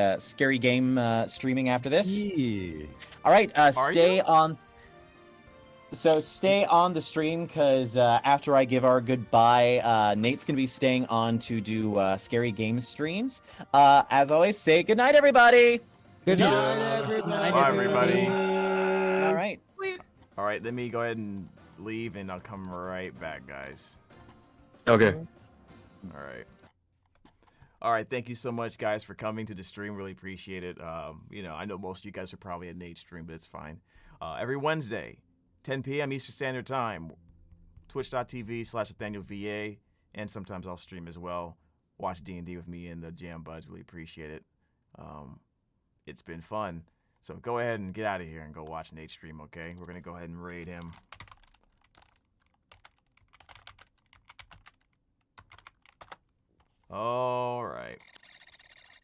game streaming after this. Yeah. All right, Are stay you? on. So stay on the stream, because after I give our goodbye, Nate's gonna be staying on to do scary game streams. As always, say good night, everybody. Good night, everybody. Bye, everybody. All right. Wait. All right, let me go ahead and leave, and I'll come right back, guys. Okay. All right. All right, thank you so much, guys, for coming to the stream. Really appreciate it. I know most of you guys are probably at Nate's stream, but it's fine. Every Wednesday, 10 p.m. Eastern Standard Time, twitch.tv/NathanielVA, and sometimes I'll stream as well. Watch D&D with me and the Jambuds. Really appreciate it. It's been fun. So go ahead and get out of here and go watch Nate's stream, okay? We're going to go ahead and raid him. All right.